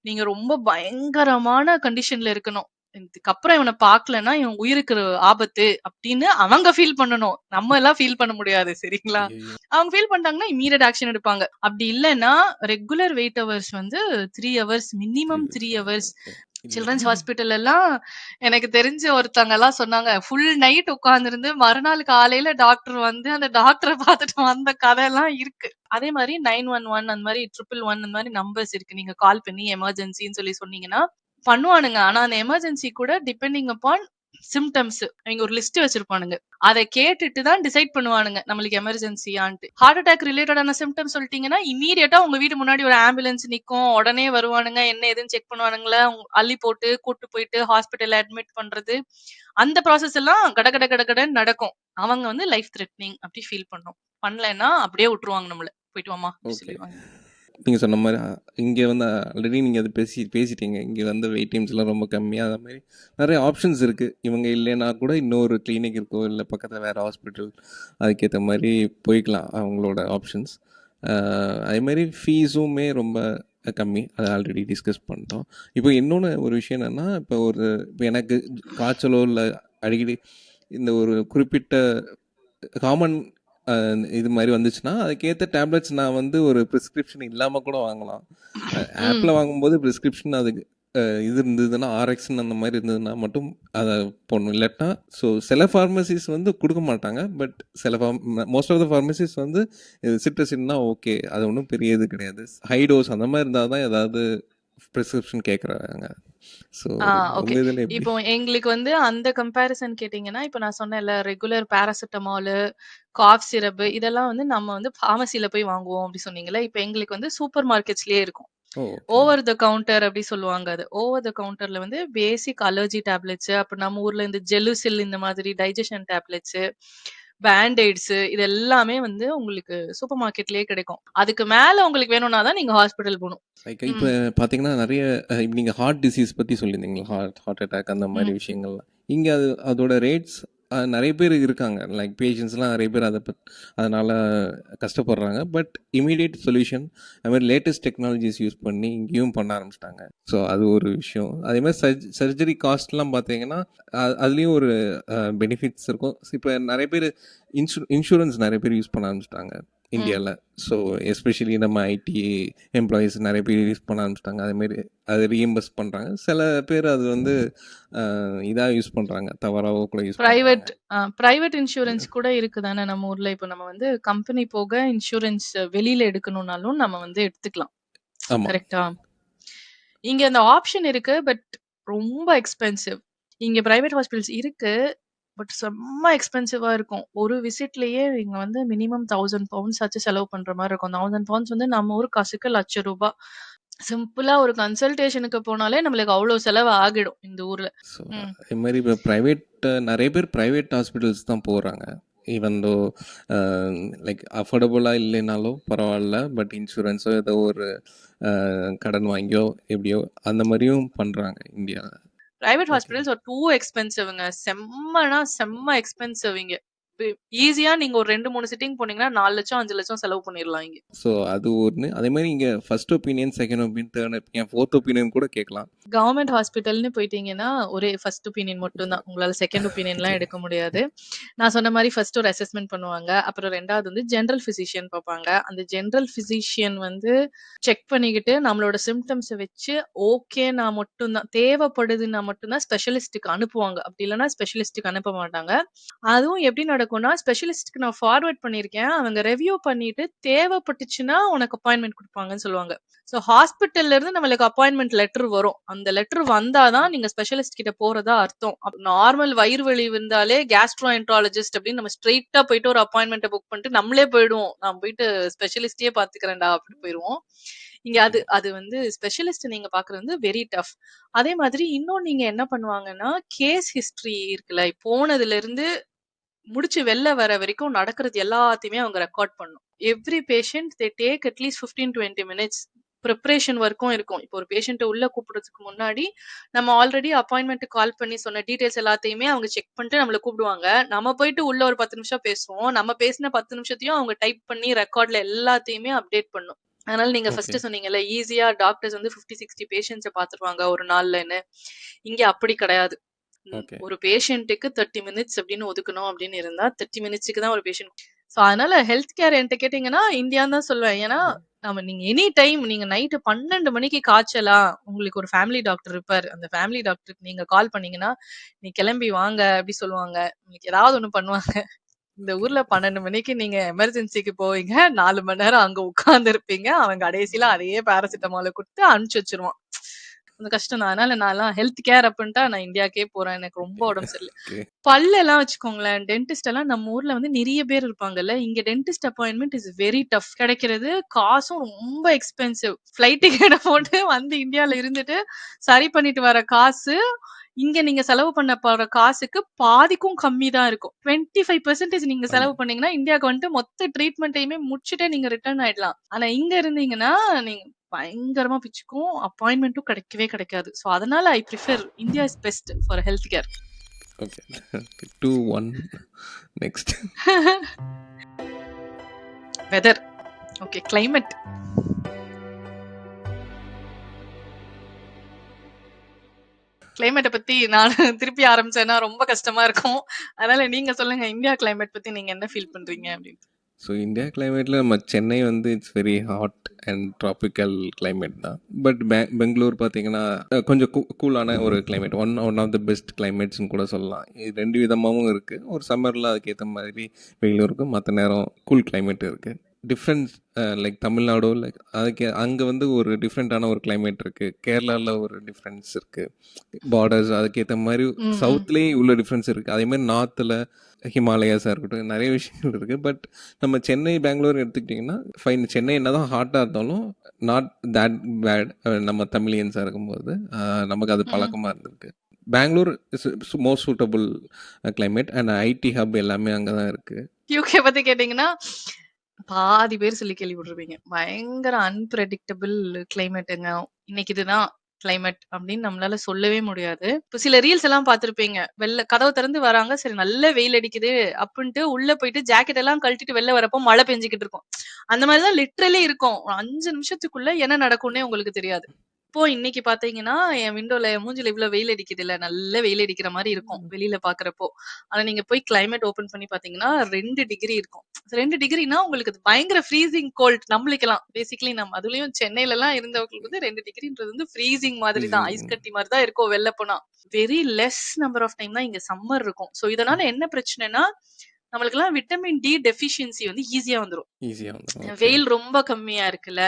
நீங்க ரொம்ப பயங்கரமான கண்டிஷன்ல இருக்கணும், இதுக்கப்புறம் இவனை பார்க்கலன்னா இவன் உயிருக்கு ஆபத்து அப்படின்னு அவங்க ஃபீல் பண்ணணும். நம்ம எல்லாம் ஃபீல் பண்ண முடியாது சரிங்களா. அவங்க ஃபீல் பண்ணிட்டாங்கன்னா இமீடியட் ஆக்ஷன் எடுப்பாங்க. அப்படி இல்லைன்னா ரெகுலர் வெயிட் ஹவர்ஸ் வந்து 3 hours மினிமம் 3 hours. இல்ல. சில்ட்ரன்ஸ் ஹாஸ்பிட்டல் எல்லாம் எனக்கு தெரிஞ்ச ஒருத்தவங்க எல்லாம் சொன்னாங்க, ஃபுல் நைட் உட்கார்ந்திருந்து மறுநாள் காலையில டாக்டர் வந்து அந்த டாக்டர பார்த்துட்டு வந்த கதையெல்லாம் இருக்கு. அதே மாரி 911 அந்த மாரி 111 அந்த மாரி நம்பர்ஸ் இருக்கு. நீங்க கால் பண்ணி எமர்ஜென்சின்னு சொல்லி சொன்னீங்கன்னா, பண்ணுவானுங்க. ஆனா அந்த எமர்ஜென்சி கூட டிபெண்டிங் அப்பான் சிம்ப்டம்ஸ். அவிங்க ஒரு லிஸ்ட் வச்சிருப்பானுங்க. அத கேட்டுட்டு தான் டிசைட் பண்ணுவானுங்க. நம்மளுக்கு எமர்ஜென்சியான்ட்டு. ஹார்ட் அட்டாக் ரிலேட்டடான சிம்ப்டம்ஸ் சொல்லிட்டீங்கன்னா, இம்மீடியட்டா உங்க வீட்டு முன்னாடி ஒரு ஆம்புலன்ஸ் நிக்கும். உடனே வருவானுங்க. என்ன ஏதுன்னு செக் பண்ணுவானுங்களா, அள்ளி போட்டு கூட்டு போயிட்டு ஹாஸ்பிடல்ல அட்மிட் பண்றது. அந்த ப்ராசஸ் எல்லாம் கட கட கட கடன்னு நடக்கும். அவங்க வந்து லைஃப் த்ரெட்னிங் அப்படி ஃபீல் பண்ணோம். பண்ணலன்னா அப்படியே விட்டுருவாங்க நம்மள. போயிட்டு வாம்மா அப்படி ஓகே. சொல்லிருவாங்க. நீங்க சொன்ன மாரி இங்க வந்து ஆல்ரெடி நீங்க அது பேசிட்டீங்க. இங்க வந்து வெயிட் டைம்ஸ்லாம் ரொம்ப கம்மியா அது மாரி நெறைய ஆப்ஷன்ஸ் இருக்கு. இவங்க இல்லைன்னா கூட இன்னொரு கிளினிக் இருக்கோ, இல்ல பக்கத்துல வேற ஹாஸ்பிட்டல் அதுக்கேத்த மாரி போய்க்கலாம் அவங்களோட ஆப்ஷன்ஸ். அதே மாரி ஃபீஸுமே ரொம்ப கம்மி. அத ஆல்ரெடி டிஸ்கஸ் பண்ணிட்டோம். இப்போ இன்னொன்னு ஒரு விஷயம் என்னன்னா, இப்போ எனக்கு காய்ச்சலோ இல்ல அடிக்கடி இந்த ஒரு குறிப்பிட்ட காமன் இது மாதிரி வந்துச்சுன்னா அதுக்கேற்ற டேப்லெட்ஸ் நான் வந்து ஒரு ப்ரிஸ்கிரிப்ஷன் இல்லாமல் கூட வாங்கலாம். ம். ஆப்பில் வாங்கும்போது ப்ரிஸ்கிரிப்ஷன் அதுக்கு இது இருந்ததுன்னா ஆர்எக்ஸ்ன்னு அந்த மாதிரி இருந்ததுன்னா மட்டும் அதை போடணும். இல்லாட்டா ஸோ சில ஃபார்மசிஸ் வந்து கொடுக்க மாட்டாங்க. பட் சில மோஸ்ட் ஆஃப் த ஃபார்மசிஸ் வந்து சிட்ரசின்னா ஓகே, அது ஒன்றும் பெரிய இது கிடையாது. ஹை டோஸ் அந்த மாதிரி இருந்தால் தான் ஏதாவது ப்ரிஸ்கிரிப்ஷன் கேட்குறாங்க. ஸோ ஆ ஓகே. உங்கள் இதில் எப்படி? இப்போ எங்களுக்கு வந்து அந்த கம்பேரிசன் கேட்டீங்கன்னா, இப்ப நான் சொன்னேன்ல ரெகுலர் பாராசிட்டமாலு, காஃப் சிரப் இதெல்லாம் வந்து நம்ம வந்து பார்மசில போய் வாங்குவோம் அப்படி சொன்னீங்கல்ல. இப்ப எங்களுக்கு வந்து சூப்பர் மார்க்கெட்ஸ்லயே இருக்கும். ஓ, ஓகே. ஓவர் த கவுண்டர் அப்படி சொல்லுவாங்க அது. ஓவர் த கவுண்டர்ல வந்து பேசிக் அலர்ஜி டேப்லெட்ஸ், அப்புறம் நம்ம ஊர்ல இந்த ஜெலுசில் இந்த மாதிரி டைஜஷன் டேப்லெட்ஸ், பேண்ட்-எய்ட்ஸ் இது எல்லாமே வந்து உங்களுக்கு சூப்பர் மார்க்கெட்லயே கிடைக்கும். அதுக்கு மேல உங்களுக்கு வேணும்னா தான் நீங்க ஹாஸ்பிடல் போணும். லைக் இப்போ ம். பார்த்தீங்கன்னா நிறைய இப்போ நீங்கள் ஹார்ட் டிசீஸ் பற்றி சொல்லியிருந்தீங்களா, ஹார்ட் அட்டாக் அந்த மாதிரி ம். விஷயங்கள்லாம் இங்கே அதோட ரேட்ஸ் நிறைய பேர் இருக்காங்க. லைக் பேஷண்ட்ஸ்லாம் நிறைய பேர் அதனால் கஷ்டப்படுறாங்க. பட் இமீடியட் சொல்யூஷன் அது மாதிரி லேட்டஸ்ட் டெக்னாலஜிஸ் யூஸ் பண்ணி இங்கேயும் பண்ண ஆரம்பிச்சிட்டாங்க. ஸோ அது ஒரு விஷயம். அதே மாதிரி சர்ஜரி காஸ்ட்லாம் பார்த்தீங்கன்னா அதுலேயும் ஒரு பெனிஃபிட்ஸ் இருக்கும். இப்போ நிறைய பேர் இன்சூரன்ஸ் நிறைய பேர் யூஸ் பண்ண ஆரம்பிச்சிட்டாங்க ம். இந்தியாவில். ஸோ எஸ்பெஷலி நம்ம ஐடி எம்ப்ளாயீஸ் நிறைய பேர் யூஸ் பண்ண ஆரம்பிச்சிட்டாங்க. அதேமாரி அதை ரீஎம்பர்ஸ் பண்ணுறாங்க. சில பேர் அது வந்து இதாக யூஸ் பண்ணுறாங்க, தவறாவோ கூட யூஸ் பண்ணுறாங்க. பிரைவேட் இன்சூரன்ஸ் கூட இருக்கு தானே நம்ம ஊர்ல. இப்ப நம்ம வந்து கம்பெனி போக இன்சூரன்ஸ் வெளியில எடுக்கணும்னாலும் நம்ம வந்து எடுத்துக்கலாம். ஆமாம். கரெக்ட்டா? இங்க அந்த ஆப்ஷன் இருக்கு. பட் ரொம்ப எக்ஸ்பென்சிவ். இங்க பிரைவேட் ஹாஸ்பிட்டல்ஸ் இருக்கு. பட் செம்ம எக்ஸ்பென்சிவா இருக்கும். ஒரு விசிட்லயே இங்க வந்து மினிமம் £1000 ஆச்சு செலவு பண்ற மாரி இருக்கும். £1000 வந்து நம்ம ஊர் காசுக்கு ₹1,00,000. சிம்பிளா ஒரு கன்சல்டேஷனுக்கு போனாலே நம்மளுக்கு அவ்ளோ செலவு ஆகிடும் இந்த ஊர்ல. ஸோ ம். அதே மாதிரி இப்போ நிறைய பேர் ப்ரைவேட் ஹாஸ்பிட்டல்ஸ் தான் போகிறாங்க. ஈவன் தோ லைக் அஃபோர்டபுளாக இல்லைனாலும் பரவாயில்ல, பட் இன்சூரன்ஸோ ஏதோ ஒரு கடன் வாங்கியோ எப்படியோ அந்த மாதிரியும் பண்ணுறாங்க இந்தியாவில். Private okay. Hospitals are too எக்ஸ்பென்சிவ்ங்க. செம்மனா செம்ம எக்ஸ்பென்சிவ் இங்க. ஈஸியா நீங்க ஒரு 2, 3 சிட்டிங் போனீங்கன்னா 4,00,000, 5,00,000 செலவு பண்ணிரலாம் இங்க. ஸோ அது ஒன்று. அதே மாதிரி இங்கே first opinion, second opinion, third opinion, fourth opinion கூட கேட்கலாம். கவர்மெண்ட் ஹாஸ்பிட்டல்னு போயிட்டீங்கன்னா, ஒரே ஃபர்ஸ்ட் ஒப்பீனியன் மட்டும் தான். உங்களால செகண்ட் ஒப்பீனியன்லாம் ஓகே. எடுக்க முடியாது. நான் சொன்ன மாரி ஃபர்ஸ்ட் ஒரு அசஸ்மென்ட் பண்ணுவாங்க. அப்புறம் 2வது வந்து ஜெனரல் பிசிஷியன் பாப்பாங்க. அந்த ஜெனரல் பிசிஷியன் வந்து செக் பண்ணிக்கிட்டு நம்மளோட சிம்ப்டம்ஸ வச்சு ஓகேனா மட்டும் தான், தேவைப்படுதுன்னா மட்டும் தான் ஸ்பெஷலிஸ்ட்க்கு அனுப்புவாங்க. அப்படி இல்லன்னா ஸ்பெஷலிஸ்ட்க்கு அனுப்ப மாட்டாங்க. அதுவும் எப்படி நடக்கும்னா, ஸ்பெஷலிஸ்ட்க்கு நான் ஃபார்வர்ட் பண்ணியிருக்கேன். அவங்க ரிவ்யூ பண்ணிட்டு தேவைப்பட்டுச்சுன்னா உனக்கு அப்பாயின்ட்மென்ட் குடுப்பாங்கன்னு சொல்லுவாங்க. ஸோ ஹாஸ்பிட்டல்ல இருந்து நம்மளுக்கு அப்பாயின்ட்மென்ட் லெட்டர் வரும். அந்த லெட்டர் வந்தா தான் நீங்க ஸ்பெஷலிஸ்ட் கிட்ட போறதா அர்த்தம். நார்மல் வயிறு வலி வந்தாலே கேஸ்ட்ரோஎன்ட்ராலஜிஸ்ட் அப்படின்னு நம்ம ஸ்ட்ரெயிட்டா போயிட்டு ஒரு அப்பாயின்ட்மென்ட்ட புக் பண்ணிட்டு நம்மளே போயிடுவோம். நான் போயிட்டு ஸ்பெஷலிஸ்ட்டயே பார்த்துக்கிறேன்டா அப்படின்னு போயிருவோம். இங்க அது அது வந்து ஸ்பெஷலிஸ்ட் நீங்க பார்க்குறது வந்து வெரி டஃப். அதே மாதிரி இன்னும் நீங்க என்ன பண்ணுவாங்கன்னா, கேஸ் ஹிஸ்டரி இருக்குல்ல, போனதுல இருந்து முடிச்சு வெளில வர வரைக்கும் நடக்கிறது எல்லாத்தையுமே அவங்க ரெக்கார்ட் பண்ணணும். Every patient they take at least 15, 20 minutes. Preparation ஒர்க்கும் இருக்கும். இப்போ ஒரு பேஷண்ட்ட உள்ள கூப்பிடுறதுக்கு முன்னாடி, நம்ம ஆல்ரெடி அப்பாயின்ட்மென்ட்க்கு கால் பண்ணி சொன்ன டீட்டெயில்ஸ் எல்லாத்தையுமே அவங்க செக் பண்ணிட்டு நம்மள கூப்பிடுவாங்க. நம்ம போயிட்டு உள்ள ஒரு 10 நிமிஷம் பேசுவோம். நம்ம பேசின 10 நிமிஷத்தையும் அவங்க டைப் பண்ணி ரெக்கார்ட்ல எல்லாத்தையுமே அப்டேட் பண்ணும். அதனால நீங்க ஓகே. ஃபர்ஸ்ட் சொன்னீங்கல்ல, ஈஸியா டாக்டர்ஸ் வந்து 50, 60 பேஷண்ட்ஸ பார்த்துருவாங்க ஒரு நாள்லன்னு. இங்க அப்படி கிடையாது. ஓகே. ஒரு பேஷண்ட்டுக்கு 30 மினிட்ஸ் அப்படின்னு ஒதுக்கணும் அப்படின்னு இருந்தா 30 மினிட்ஸ்க்கு தான் ஒரு பேஷண்ட். சோ அதனால ஹெல்த் கேர் என்ட்ட கேட்டீங்கன்னா இந்தியான்னு தான் சொல்லுவேன். ஏன்னா நீங்க எனி டைம் நீங்க நைட்டு 12 மணிக்கு காய்ச்சலா, உங்களுக்கு ஒரு ஃபேமிலி டாக்டர் இருப்பாரு. அந்த ஃபேமிலி டாக்டருக்கு நீங்க கால் பண்ணீங்கன்னா, "நீ கிளம்பி வாங்க" அப்படி சொல்லுவாங்க. உங்களுக்கு ஏதாவது ஒண்ணு பண்ணுவாங்க. இந்த ஓகே. ஊர்ல 12 மணிக்கு நீங்க எமர்ஜென்சிக்கு போவீங்க. 4 மணி நேரம் அங்க உட்கார்ந்து இருப்பீங்க. அவன் கடைசியில அதையே பாராசிட்டமால குடுத்து அனுப்பிச்சு வச்சுருவான். கொஞ்சம் கஷ்டம் தான். அதனால நான்லாம் ஹெல்த் கேர் அப்டின்ட்டா நான் இந்தியாக்கே போறேன். எனக்கு ரொம்ப உடம்பு சரியில்ல. ஓகே. பல்லெல்லாம் வச்சுக்கோங்களேன், டென்டிஸ்ட் எல்லாம் நம்ம ஊர்ல வந்து நெறைய பேர் இருப்பாங்கல்ல. இங்க dentist appointment is very tough கிடைக்கிறது. காசும் ரொம்ப எக்ஸ்பென்சிவ். ஃப்ளைட் டிக்கெட்ட போட்டு வந்து இந்தியால இருந்துட்டு சரி பண்ணிட்டு வர காசு, இங்க நீங்க செலவு பண்ண போற காசுக்கு பாதிக்கும் கம்மி தான் இருக்கும். 25% நீங்க ஆமா. செலவு பண்ணீங்கன்னா, இந்தியாவுக்கு வந்துட்டு மொத்த ட்ரீட்மெண்ட்டையுமே முடிச்சுட்டே நீங்க ரிட்டர்ன் ஆயிடலாம். ஆனா இங்க இருந்தீங்கன்னா, நீங்க பயங்கரமா பிச்சுக்கும். அப்பாயின்ட்மென்ட்டும் கிடைக்கவே கிடைக்காது. சோ அதனால I prefer India is best for health care. Okay. 2, 1 next. Weather. Okay climate. கிளைமேட்ட பத்தி நான் திருப்பி ஆரம்பிச்சேன்னா ரொம்ப கஷ்டமா இருக்கும். அதனால நீங்க சொல்லுங்க இந்தியா கிளைமேட் பத்தி நீங்க என்ன ஃபீல் பண்றீங்க அப்படின்னு? ஸோ இந்தியா கிளைமேட்டில் நம்ம சென்னை வந்து it's very hot and tropical climate தான். பட் பெங்களூர் பார்த்தீங்கன்னா கொஞ்சம் கூலான ஒரு climate. One of the best கிளைமேட்ஸ்னு கூட சொல்லலாம். இது 2 விதமாகவும் இருக்குது. ஒரு சம்மரில் அதுக்கேற்ற மாதிரி வெயிலும் இருக்குது, மற்ற நேரம் கூல் கிளைமேட் இருக்குது. டிஃப்ரென்ஸ் லைக் தமிழ்நாடு லைக் அதுக்கு அங்கே வந்து ஒரு டிஃப்ரெண்ட்டான ஒரு கிளைமேட் இருக்குது. கேரளாவில் ஒரு டிஃப்ரென்ஸ் இருக்குது. பார்டர்ஸ் அதுக்கேற்ற மாதிரி ம், ம். சவுத்துலேயும் இவ்வளோ டிஃப்ரென்ஸ் இருக்குது. அதேமாதிரி நார்த்தில் ஹிமாலயாஸாக இருக்கட்டும் நிறைய விஷயங்கள் இருக்குது. பட் நம்ம சென்னை பெங்களூர் எடுத்துக்கிட்டிங்கன்னா ஃபைன். சென்னை என்ன தான் ஹாட்டாக இருந்தாலும் நாட் தேட் பேட். நம்ம தமிழியன்ஸாக இருக்கும்போது நமக்கு அது ம். பழக்கமாக இருந்திருக்கு. Bangalore is most suitable climate and IT hub எல்லாமே அங்கே தான் இருக்குது. யூகே பத்தி கேட்டீங்கன்னா, பாதி பேர் சொல்லி கேள்விப்பட்டிருப்பீங்க. பயங்கர அன்பிரெடிக்டபிள் கிளைமேட்டுங்க. இன்னைக்கு இதுதான் கிளைமேட் அப்படின்னு நம்மளால சொல்லவே முடியாது. இப்ப சில ரீல்ஸ் எல்லாம் பார்த்திருப்பீங்க. கதவு திறந்து வராங்க. சரி நல்ல வெயில் அடிக்குது அப்டின்ட்டு உள்ள போயிட்டு ஜாக்கெட் எல்லாம் கழட்டிட்டு வெளில வரப்போ மழை பெஞ்சுகிட்டு இருக்கும். அந்த மாரி தான் லிட்டரலி இருக்கும். ஒரு 5 நிமிஷத்துக்குள்ள என்ன நடக்கும்னே உங்களுக்கு தெரியாது. இப்போ இன்னைக்கு பார்த்தீங்கன்னா, என் விண்டோல என் மூஞ்சில இவ்ளோ வெயில் அடிக்குதுல்ல, நல்ல வெயில் அடிக்கிற மாரி இருக்கும். வெளில பார்க்குறப்போ. ஆனா நீங்க போய் கிளைமேட் ஓப்பன் பண்ணி பார்த்தீங்கன்னா, 2 டிகிரி இருக்கும். 2 டிகிரினா உங்களுக்கு அது பயங்கர ஃப்ரீசிங் கோல்ட் நம்மளுக்கெல்லாம். பேசிக்கலி நம்ம அதுலயும் சென்னைலலாம் இருந்தவங்களுக்கு வந்து 2 டிகிரின்றது வந்து ஃப்ரீசிங் மாதிரி தான். ஐஸ் கட்டி மாரி தான் இருக்கும் வெளில போனா. Very less number of time தான் இங்க சம்மர் இருக்கும். சோ இதனால என்ன பிரச்சனைன்னா, நம்மளுக்கெல்லாம் விட்டமின் டி டெஃபிஷியன்சி வந்து ஈஸியா வந்துரும். ஈஸியாக வந்துடும். ஓகே. வெயில் ரொம்ப கம்மியா இருக்குல்ல.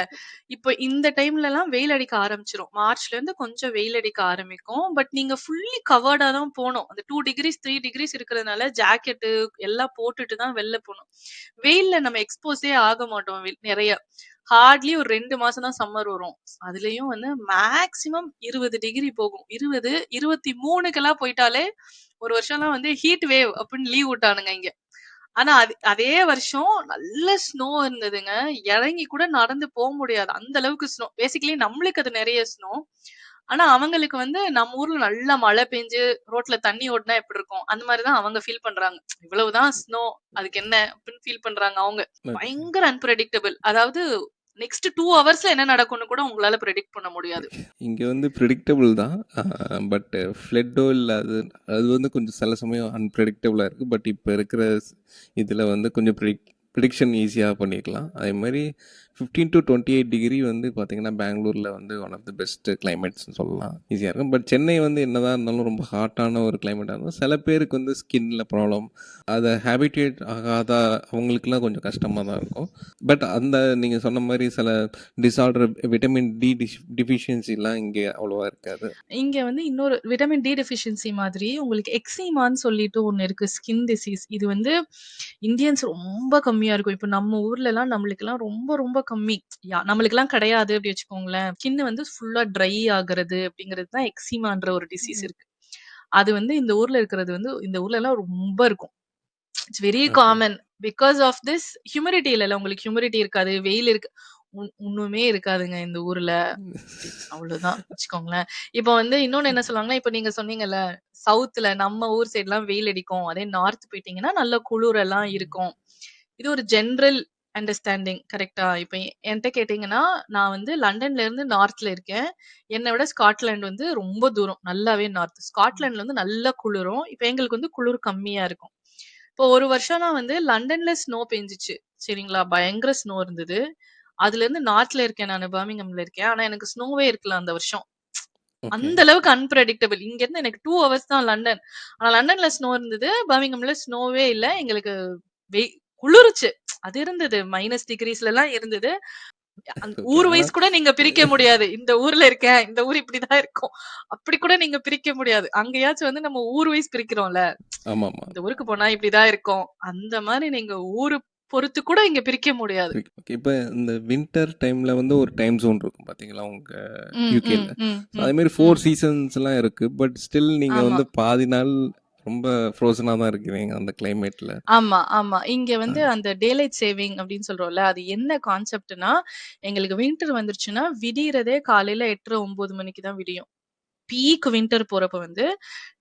இப்போ இந்த டைம்லலாம் வெயில் அடிக்க ஆரம்பிச்சுரும். மார்ச்லேருந்து கொஞ்சம் வெயில் அடிக்க ஆரம்பிக்கும். பட் நீங்க ஃபுல்லி கவர்டா தான் போணும். அந்த 2 டிகிரீஸ், 3 டிகிரீஸ் இருக்கிறதுனால ஜாக்கெட்டு எல்லாம் போட்டுட்டு தான் வெளில போணும். வெயில்ல நம்ம எக்ஸ்போஸே ஆக மாட்டோம் நெறைய. ஹார்ட்லி ஒரு 2 மாசம் தான் சம்மர் வரும். அதுலயும் வந்து மேக்ஸிமம் 20 டிகிரி போகும். 20, 23க்கெல்லாம் போயிட்டாலே ஒரு வருஷம்லாம் வந்து ஹீட் வேவ் அப்டின்னு லீவ் விட்டானுங்க இங்க. ஆனா அதே வருஷம் நல்ல ஸ்னோ இருந்ததுங்க. இறங்கி கூட நடந்து முடியாது. அந்த அளவுக்கு ஸ்னோ. பேசிக்கலி நம்மளுக்கு அது நெறைய ஸ்னோ. ஆனா அவங்களுக்கு வந்து நம்ம ஊர்ல நல்லா மழை பெஞ்சு ரோட்ல தண்ணி ஓடுனா எப்படி இருக்கும்? அந்த மாரி தான் அவங்க ஃபீல் பண்றாங்க. இவ்வளவுதான் ஸ்னோ அதுக்கு என்ன அப்படின்னு ஃபீல் பண்றாங்க அவங்க. ஓகே. பயங்கர அன்பிரெடிக்டபிள். அதாவது நெக்ஸ்ட் 2 ஹவர்ஸ்ல என்ன நடக்கும்னு கூட உங்களால பிரெடிக்ட் பண்ண முடியாது. இங்கே வந்து ப்ரிடிக்டபிள் தான். பட் ஃப்ளட்டோ இல்லை அது அது வந்து கொஞ்சம் சில சமயம் அன்பிரடிக்டபுளாக இருக்குது. பட் இப்போ இருக்கிற இதில் வந்து கொஞ்சம் ப்ரிடிக்ஷன் ஈஸியாக பண்ணிக்கலாம். அதே மாதிரி 15 to 28 டிகிரி வந்து பார்த்திங்கன்னா பெங்களூரில் வந்து ஒன் ஆஃப் த பெஸ்ட் கிளைமேட்ஸ்னு சொல்லலாம். ஈஸியாக இருக்கும். பட் சென்னை வந்து என்னதான் இருந்தாலும் ரொம்ப ஹாட்டான ஒரு கிளைமேட்டாக இருந்தாலும் சில பேருக்கு வந்து ஸ்கின்ல ப்ராப்ளம், அதை ஹேபிட்டேட் ஆகாத அவங்களுக்குலாம் கொஞ்சம் கஷ்டமாக தான் இருக்கும். பட் அந்த நீங்கள் சொன்ன மாதிரி சில டிஸார்டர் விட்டமின் டி டிஃபிஷியன்சிலாம் இங்கே அவ்வளோவா இருக்காது. இங்க வந்து இன்னொரு விட்டமின் டி டெஃபிஷியன்சி மாதிரி உங்களுக்கு எக்ஸிமான்னு சொல்லிட்டு ஒண்ணு இருக்கு. Skin disease. இது வந்து இந்தியன்ஸ் ரொம்ப கம்மியா இருக்கும். இப்ப நம்ம ஊர்லலாம் நம்மளுக்கெல்லாம் ரொம்ப ரொம்ப கம்மி. நம்மளுக்கெல்லாம் கிடையாது அப்படி வச்சுக்கோங்களேன். ஸ்கின் வந்து ஃபுல்லா ட்ரை ஆகுறது அப்படிங்கிறது தான் எக்ஸிமான்ற ஒரு டிசீஸ் இருக்கு. அது வந்து இந்த ஊர்ல இருக்கிறது வந்து இந்த ஊர்லலாம் ரொம்ப இருக்கும். It's very okay. Common. Because of this humidity இல்லல்ல. உங்களுக்கு ஹியூமிடிட்டி இருக்காது. வெயில் இருக்கு. ஒண்ணுமே இருக்காதுங்க இந்த ஊர்ல. அவ்வளவுதான் வச்சுக்கோங்களேன். இப்ப வந்து இன்னொன்னு என்ன சொல்லுவாங்கன்னா, இப்ப நீங்க சொன்னீங்கல்ல, சவுத்ல நம்ம ஊர் சைட்லாம் வெயில் அடிக்கும். அதே நார்த் போயிட்டீங்கன்னா, நல்ல குளிர் எல்லாம் இருக்கும். இது ஒரு ஜெனரல் அண்டர்ஸ்டாண்டிங் கரெக்ட்டா? இப்ப என்ட்ட கேட்டீங்கன்னா, நான் வந்து லண்டன்ல இருந்து நார்த்ல இருக்கேன். என்ன விட ஸ்காட்லாண்ட் வந்து ரொம்ப தூரம். நல்லாவே நார்த். ஸ்காட்லாண்ட்ல வந்து நல்லா குளிரும். இப்ப எங்களுக்கு வந்து குளிர் கம்மியா இருக்கும். இப்போ ஒரு வருஷம்லாம் வந்து லண்டன்ல ஸ்னோ பெஞ்சுச்சு. சரிங்களா? பயங்கர ஸ்னோ இருந்தது. அதுல இருந்து நார்த்ல இருக்கேன், நானு பர்மிங்ஹாம்ல இருக்கேன். ஆனா எனக்கு ஸ்னோவே இருக்கல அந்த வருஷம். ஓகே. அந்த அளவுக்கு அன்பிரெடிக்டபிள். இங்க இருந்து எனக்கு 2 ஹவர்ஸ் தான் லண்டன். ஆனா லண்டன்ல ஸ்னோ இருந்தது. பர்மிங்ஹாம்ல ஸ்னோவே இல்ல. எங்களுக்கு வெய் குளிருச்சு. அது இருந்தது. மைனஸ் டிகிரீஸ்லலாம் இருந்தது. ஓகே. ஊர் ஆனா வைஸ் கூட நீங்க பிரிக்க முடியாது. இந்த ஊர்ல இருக்கேன். இந்த ஊர் இப்படிதான் இருக்கும். அப்படி கூட நீங்க பிரிக்க முடியாது. அங்கயாச்சும் வந்து நம்ம ஊர் வைஸ் பிரிக்கிறோம்ல. ஆமாமா. இந்த ஊருக்கு போனா இப்படிதான் இருக்கும். அந்த மாரி நீங்க ஊரு பொறுத்து கூட இங்க பிரிக்க முடியாது. ஓகே. இப்ப இந்த வின்டர் டைம்ல வந்து ஒரு டைம் ஜோன் இருக்கும் பார்த்தீங்களா, உங்க ம், ம், யுகேல. ம், ஸோ ம், அதேமாரி ம். 4 சீசன்ஸ்லாம் இருக்கு. பட் ஸ்டில் நீங்க ஆமா. வந்து பாதி நாள் ரொம்ப ஃப்ரோசனா தான் இருக்கிறீங்க அந்த கிளைமேட்ல. ஆமா, ஆமா. இங்க வந்து அந்த டேலைட் சேவிங் அப்படின்னு சொல்றோம்ல, அது என்ன கான்செப்ட்னா, எங்களுக்கு வின்டர் வந்துருச்சுன்னா, விடியறதே காலையில 8:30, 9 மணிக்கு தான் விடியும். பீக் வின்டர் போறப்ப வந்து,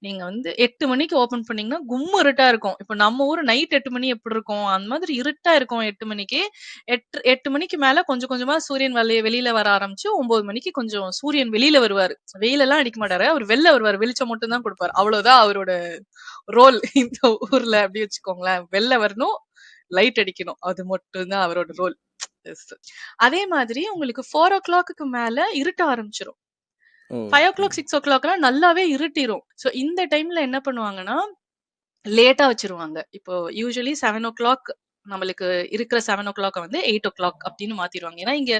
நீங்க வந்து 8 மணிக்கு ஓப்பன் பண்ணீங்கன்னா, கும்மு இருட்டா இருக்கும். இப்ப நம்ம ஊரு நைட் 8 மணி எப்படி இருக்கும்? அந்த மாதிரி இருட்டா இருக்கும் 8 மணிக்கு. 8 மணிக்கு மேல கொஞ்சம் கொஞ்சமா சூரியன் வெளியில வர ஆரம்பிச்சு, 9 மணிக்கு கொஞ்சம் சூரியன் வெளியில வருவாரு. வெயிலெல்லாம் அடிக்க மாட்டாரு. அவரு வெளில வருவாரு. வெளிச்சம் மட்டும் தான் குடுப்பாரு. அவ்வளவுதான் அவரோட ரோல் இந்த ஊர்ல அப்படி வச்சுக்கோங்களேன். வெளில வரணும், லைட் அடிக்கணும். அது மட்டும் தான் அவரோட ரோல். எஸ். அதே மாதிரி உங்களுக்கு 4:00க்கு மேல இருட்ட ஆரம்பிச்சுரும். ஓகே. 5:00, 6:00லாம் நல்லாவே இருட்டிரும். சோ இந்த டைம்ல என்ன பண்ணுவாங்கன்னா, லேட்டா வச்சுருவாங்க. இப்போ யூசுவலி 7:00 நம்மளுக்கு இருக்கிற 7:00 வந்து 8:00 அப்படின்னு மாத்திருவாங்க. ஏன்னா இங்க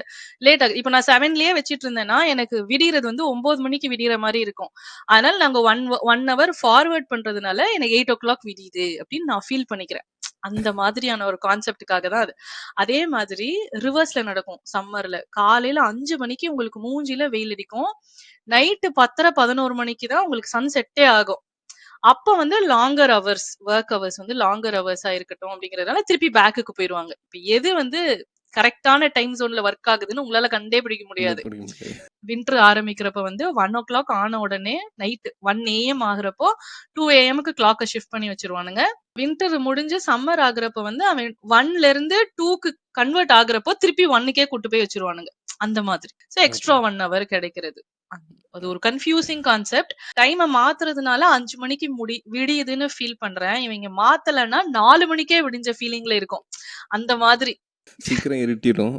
லேட் ஆகுது. இப்ப நான் 7லயே வச்சுட்டு இருந்தேன்னா, எனக்கு விடியறது வந்து 9 மணிக்கு விடியற மாரி இருக்கும். அதனால நாங்க 1 ஹவர் ஃபார்வர்ட் பண்றதுனால எனக்கு 8:00 விடியுது அப்படின்னு நான் ஃபீல் பண்ணிக்கிறேன். அந்த மாதிரியான ஒரு கான்செப்ட்க்காக தான் அது. அதே மாதிரி ரிவர்ஸ்ல நடக்கும் சம்மர்ல. காலையில 5 மணிக்கு உங்களுக்கு மூஞ்சில வெயில் அடிக்கும். நைட்டு 10:30, 11 மணிக்கு தான் உங்களுக்கு சன் செட்டே ஆகும். அப்ப வந்து லாங்கர் ஹவர்ஸ், வொர்க் ஹவர்ஸ் வந்து லாங்கர் ஹவர்ஸா இருக்கட்டும் அப்படிங்கிறதுனால திருப்பி பேக்குக்கு போயிருவாங்க. இப்ப எது வந்து கரெக்ட்டான டைம் ஜோன்ல வொர்க் ஆகுதுன்னு உங்களால கண்டே பிடிக்க இந்த முடியாது. பிடிக்க முடியாது. வின்டர் ஆரம்பிக்கிறப்ப வந்து 1:00 ஆன உடனே நைட் 1 ஏஎம் ஆகுறப்போ 2 ஏஎம்க்கு கிளாக்க ஷிஃப்ட் பண்ணி வச்சுருவானுங்க. வின்டர் முடிஞ்சு சம்மர் ஆகுறப்ப வந்து அவன் 1ல இருந்து 2க்கு கன்வெர்ட் ஆகுறப்போ திருப்பி 1க்கே கூட்டு போய் வச்சுருவானுங்க. அந்த மாதிரி. So okay. எக்ஸ்ட்ரா 1 ஹவர் கிடைக்கிறது. அது ஒரு கன்ஃப்யூசிங் கான்செப்ட். டைம மாத்துறதுனால 5 மணிக்கு விடியுதுன்னு ஃபீல் பண்றேன். இவங்க மாத்தலன்னா 4 மணிக்கே விடிஞ்ச ஃபீலிங்ல இருக்கும். அந்த மாதிரி. சீக்கிரம் இருட்டிரும்.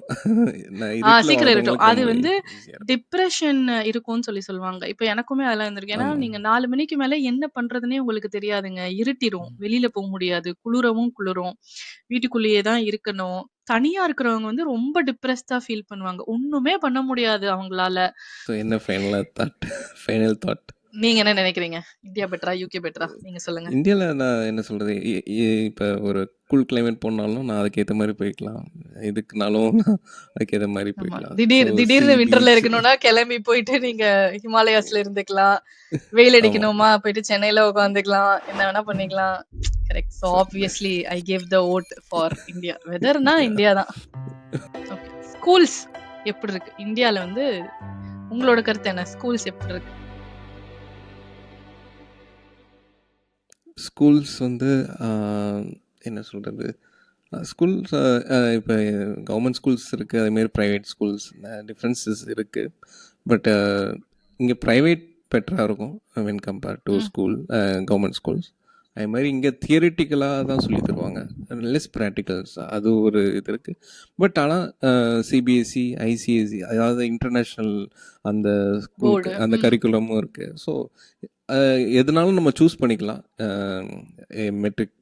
நான் இருட்டுல சீக்கிரம் இருட்டும். வாழ்றவங்களுக்கு அது ரொம்ப வந்து ஈஸியா இருக்கும். டிப்ரஷன் இருக்கும்னு சொல்லுவாங்க. இப்ப எனக்குமே அதெல்லாம் இருந்திருக்கு. ஏன்னா, ஆமா. நீங்க 4 மணிக்கு மேல என்ன பண்றதுன்னே உங்களுக்கு தெரியாதுங்க. இருட்டிரும். வெளியில போ முடியாது. குளிரவும் குளிரும். வீட்டுக்குள்ளேயே தான் இருக்கணும். தனியா இருக்கிறவங்க வந்து ரொம்ப டிப்ரஸ்டா ஃபீல் பண்ணுவாங்க. ஒண்ணுமே பண்ண முடியாது அவங்களால. ஸோ என்ன ஃபைனல் தாட்? நீங்க என்ன நினைக்கிறீங்க? இந்தியா பெட்டரா? யுகே பெட்டரா? நீங்க சொல்லுங்க. இந்தியால நான் என்ன சொல்றது? இப்ப ஒரு கூல் கிளைமேட் போனாலும் நான் அதுக்கேத்த மாரி போய்க்கலாம். எதுக்குனாலும் அதுக்கேத்த மாரி ஆமா. போய்க்கலாம். ஸோ திடீர்னு வின்டர்ல பீச் இருக்கணும்னா கிளம்பி போயிட்டு நீங்க ஹிமாலயாஸ்ல இருந்துக்கலாம். வெயில் ஆமா. அடிக்கணுமா போயிட்டு சென்னையில உட்காந்துக்கலாம். என்ன வேணா பண்ணிக்கலாம். Correct. So so obviously I give the vote for India. வெதர்னா இந்தியா. இந்தியா தான். ஓகே. ஸ்கூல்ஸ் எப்படி இருக்கு? இந்தியால வந்து உங்களோட கருத்து என்ன? ஸ்கூல்ஸ் எப்படி இருக்கு? ஸ்கூல்ஸ் வந்து ஆ, என்ன சொல்றது? ஸ்கூல்ஸ் இப்ப கவர்மெண்ட் ஸ்கூல்ஸ் இருக்கு. அதேமாரி பிரைவேட் ஸ்கூல்ஸ் டிஃப்ரென்சஸ் இருக்கு. பட் இங்க பிரைவேட் பெட்டரா இருக்கும் வென் கம்பேர் டு ம். School government schools. அது மாதிரி இங்கே தியரிட்டிக்கலாக தான் சொல்லி தருவாங்க. லெஸ் ப்ராக்டிகல்ஸ் அது ஒரு இது இருக்குது. பட் ஆனால் சிபிஎஸ்சி ஐசிஎஸ்சி அதாவது இன்டர்நேஷ்னல் அந்த ஸ்கூலுக்கு போர்டு. அந்த ம். கரிக்குலமும் இருக்குது. ஸோ எதுனாலும் நம்ம சூஸ் பண்ணிக்கலாம்.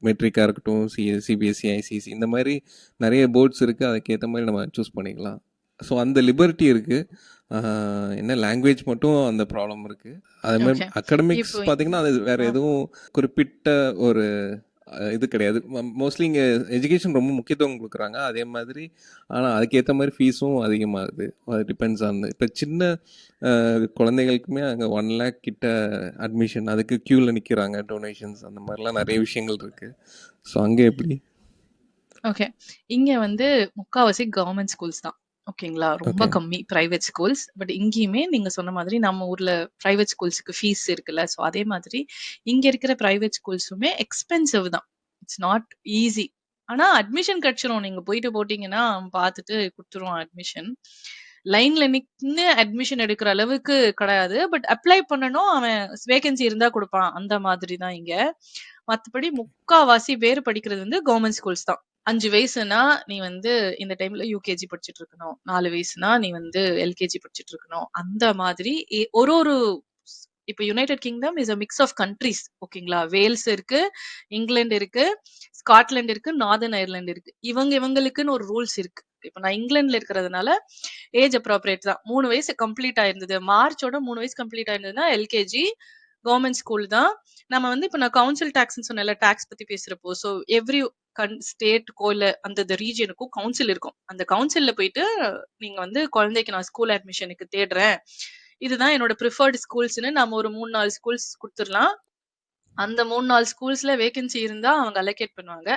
மெட்ரிக்காக இருக்கட்டும், சிபிஎஸ்சி ஐசிஎஸ்சி இந்த மாதிரி நிறைய போர்ட்ஸ் இருக்குது. அதுக்கேற்ற மாதிரி நம்ம சூஸ் பண்ணிக்கலாம். ஸோ அந்த லிபர்ட்டி இருக்குது. என்ன லாங்குவேஜ் மட்டும் அந்த ப்ராப்ளம் இருக்குது. அது மாதிரி ஓகே. அகடமிக்ஸ் இப்போ பார்த்தீங்கன்னா அது வேறு அ. எதுவும் குறிப்பிட்ட ஒரு இது கிடையாது. மோஸ்ட்லி இங்கே எஜுகேஷன் ரொம்ப முக்கியத்துவம் கொடுக்குறாங்க. அதே மாதிரி ஆனால் அதுக்கேற்ற மாதிரி ஃபீஸும் அதிகமாகுது. அது டிபெண்ட்ஸ் ஆன் இப்போ சின்ன குழந்தைகளுக்குமே அங்கே 1 lakh கிட்ட அட்மிஷன், அதுக்கு க்யூவில் நிற்கிறாங்க. டொனேஷன்ஸ் அந்த மாதிரிலாம் நிறைய விஷயங்கள் இருக்குது. ஸோ அங்கே எப்படி? ஓகே. இங்க வந்து முக்காவாசி கவர்ன்மெண்ட் ஸ்கூல்ஸ் தான். ஓகேங்களா? ரொம்ப ஓகே. கம்மி பிரைவேட் ஸ்கூல்ஸ். பட் இங்கேயுமே நீங்க சொன்ன மாதிரி நம்ம ஊர்ல பிரைவேட் ஸ்கூல்ஸ்க்கு ஃபீஸ் இருக்குல்ல. ஸோ அதே மாதிரி இங்க இருக்கிற பிரைவேட் ஸ்கூல்ஸுமே எக்ஸ்பென்சிவ் தான். It's not easy. ஆனா அட்மிஷன் கிடைச்சிரும். நீங்க போயிட்டு போட்டீங்கன்னா, பார்த்துட்டு குடுத்துருவான் அட்மிஷன். லைன்ல நின்னு அட்மிஷன் எடுக்கிற அளவுக்கு கிடையாது. பட் அப்ளை பண்ணணும். அவன் வேகன்சி இருந்தா குடுப்பான். அந்த மாதிரி தான் இங்க. மத்தபடி முக்காவாசி பேர் படிக்கிறது வந்து கவர்ன்மெண்ட் ஸ்கூல்ஸ் தான். 5 வயசுனா நீ வந்து இந்த டைம்ல யூகேஜி படிச்சுட்டு இருக்கணும். 4 வயசுனா நீ வந்து எல்கேஜி படிச்சுட்டு இருக்கணும். அந்த மாதிரி ஒரு ஒரு இப்ப United Kingdom is a mix of countries. ஓகேங்களா? வேல்ஸ் இருக்கு, இங்கிலாந்து இருக்கு, ஸ்காட்லாந்து இருக்கு, நார்தர்ன் அயர்லாந்து இருக்கு. இவங்களுக்குன்னு ஒரு ரூல்ஸ் இருக்கு. இப்ப நான் இங்கிலாந்துல இருக்கிறதுனால ஏஜ் அப்ராப்ரியேட் தான். 3 வயசு கம்ப்ளீட் ஆயிருந்தது. மார்ச்சோட 3 வயசு கம்ப்ளீட் ஆயிருந்ததுன்னா எல்கேஜி கவர்ன்மெண்ட் ஸ்கூல் தான். நம்ம வந்து இப்ப நான் கவுன்சில் டாக்ஸ்ன்னு சொன்னேன்ல, டாக்ஸ் பத்தி பேசுறப்போ. சோ எவ்ரி ஸ்டேட்டுக்கோ இல்ல அந்த ரீஜியனுக்கும் கவுன்சில் இருக்கும். அந்த கவுன்சில்ல போயிட்டு நீங்க வந்து குழந்தைக்கு நான் ஸ்கூல் அட்மிஷனுக்கு தேடுறேன். இதுதான் என்னோட ப்ரிஃபர்ட் ஸ்கூல்ஸ்ன்னு நம்ம ஒரு 3, 4 ஸ்கூல்ஸ் குடுத்துறலாம். அந்த 3, 4 ஸ்கூல்ஸ்ல வேகன்சி இருந்தா அவங்க அலோகேட் பண்ணுவாங்க.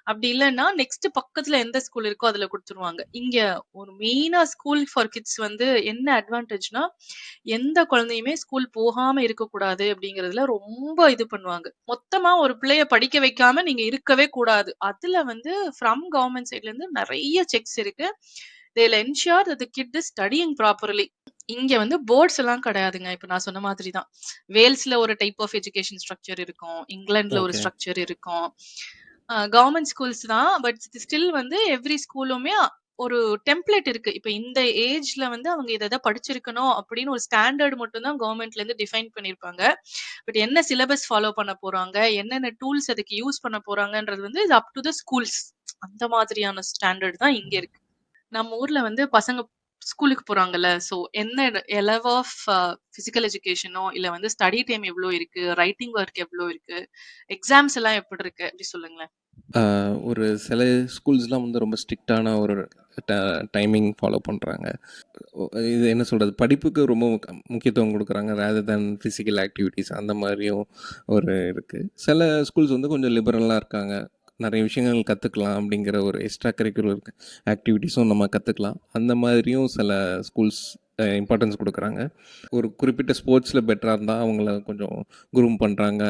அப்படி இல்லன்னா, நெக்ஸ்ட் பக்கத்துல எந்த ஸ்கூல் இருக்கோ அதுல குடுத்துருவாங்க. இங்க ஒரு மெயினா ஸ்கூல் ஃபார் கிட்ஸ் வந்து என்ன அட்வான்டேஜ்னா, எந்த குழந்தையுமே ஸ்கூல் போகாம இருக்கக்கூடாது அப்படிங்கிறதுல ரொம்ப இது பண்ணுவாங்க. மொத்தமா ஒரு பிள்ளைய படிக்க வைக்காம நீங்க இருக்கவே கூடாது. அதுல வந்து ஃப்ரம் கவர்ன்மெண்ட் சைட்ல இருந்து நெறைய செக்ஸ் இருக்கு. they'll ensure that the kid is studying properly. இங்க வந்து போர்ட்ஸ் எல்லாம் கிடையாதுங்க. இப்ப நான் சொன்ன மாதிரி தான். வேல்ஸ்ல ஒரு டைப் ஆஃப் எஜுகேஷன் ஸ்ட்ரக்சர் இருக்கும். இங்கிலாந்துல ஒரு ஓகே. ஸ்ட்ரக்சர் இருக்கும். கவர்ன்மெண்ட் ஸ்கூல்ஸ் தான். பட் ஸ்டில் வந்து எவ்ரி ஸ்கூலுமே ஒரு டெம்ப்ளேட் இருக்கு. இப்ப இந்த ஏஜ்ல வந்து அவங்க இத படிச்சிருக்கணும் அப்படின்னு ஒரு ஸ்டாண்டர்ட் மட்டும் தான் கவர்ன்மெண்ட்ல இருந்து டிஃபைன் பண்ணிருப்பாங்க. பட் என்ன சிலபஸ் ஃபாலோ பண்ண போறாங்க, என்னென்ன டூல்ஸ் அதுக்கு யூஸ் பண்ண போறாங்கன்றது வந்து இது அப் டு த ஸ்கூல்ஸ். அந்த மாதிரியான ஸ்டாண்டர்ட் தான் இங்க இருக்கு. நம்ம ஊர்ல வந்து பசங்க ஸ்கூலுக்கு போறாங்கல்ல. சோ என்ன லெவல் ஆஃப் பிசிக்கல் எஜுகேஷனோ இல்ல வந்து ஸ்டடி டைம் எவ்ளோ இருக்கு, ரைட்டிங் ஒர்க் எவ்ளோ இருக்கு, எக்ஸாம்ஸ் எல்லாம் எப்படி இருக்கு அப்படி சொல்லுங்களேன். ஒரு சில ஸ்கூல்ஸ்லாம் வந்து ரொம்ப ஸ்ட்ரிக்டான ஒரு டைமிங் ஃபாலோ பண்ணுறாங்க. இது என்ன சொல்கிறது, படிப்புக்கு ரொம்ப முக்கியத்துவம் கொடுக்குறாங்க ரேதர் தேன் ஃபிசிக்கல் ஆக்டிவிட்டீஸ் அந்த மாதிரியும் ஒரு இருக்குது. சில ஸ்கூல்ஸ் வந்து கொஞ்சம் லிபரலாக இருக்காங்க. நிறைய விஷயங்கள் கற்றுக்கலாம் அப்படிங்கிற ஒரு எக்ஸ்ட்ரா கரிக்குலர் ஆக்டிவிட்டீஸும் நம்ம கற்றுக்கலாம். அந்த மாதிரியும் சில ஸ்கூல்ஸ் இம்பார்ட்டன்ஸ் கொடுக்குறாங்க. ஒரு குறிப்பிட்ட ஸ்போர்ட்ஸில் பெட்டராக இருந்தால் அவங்கள கொஞ்சம் குரூம் பண்ணுறாங்க.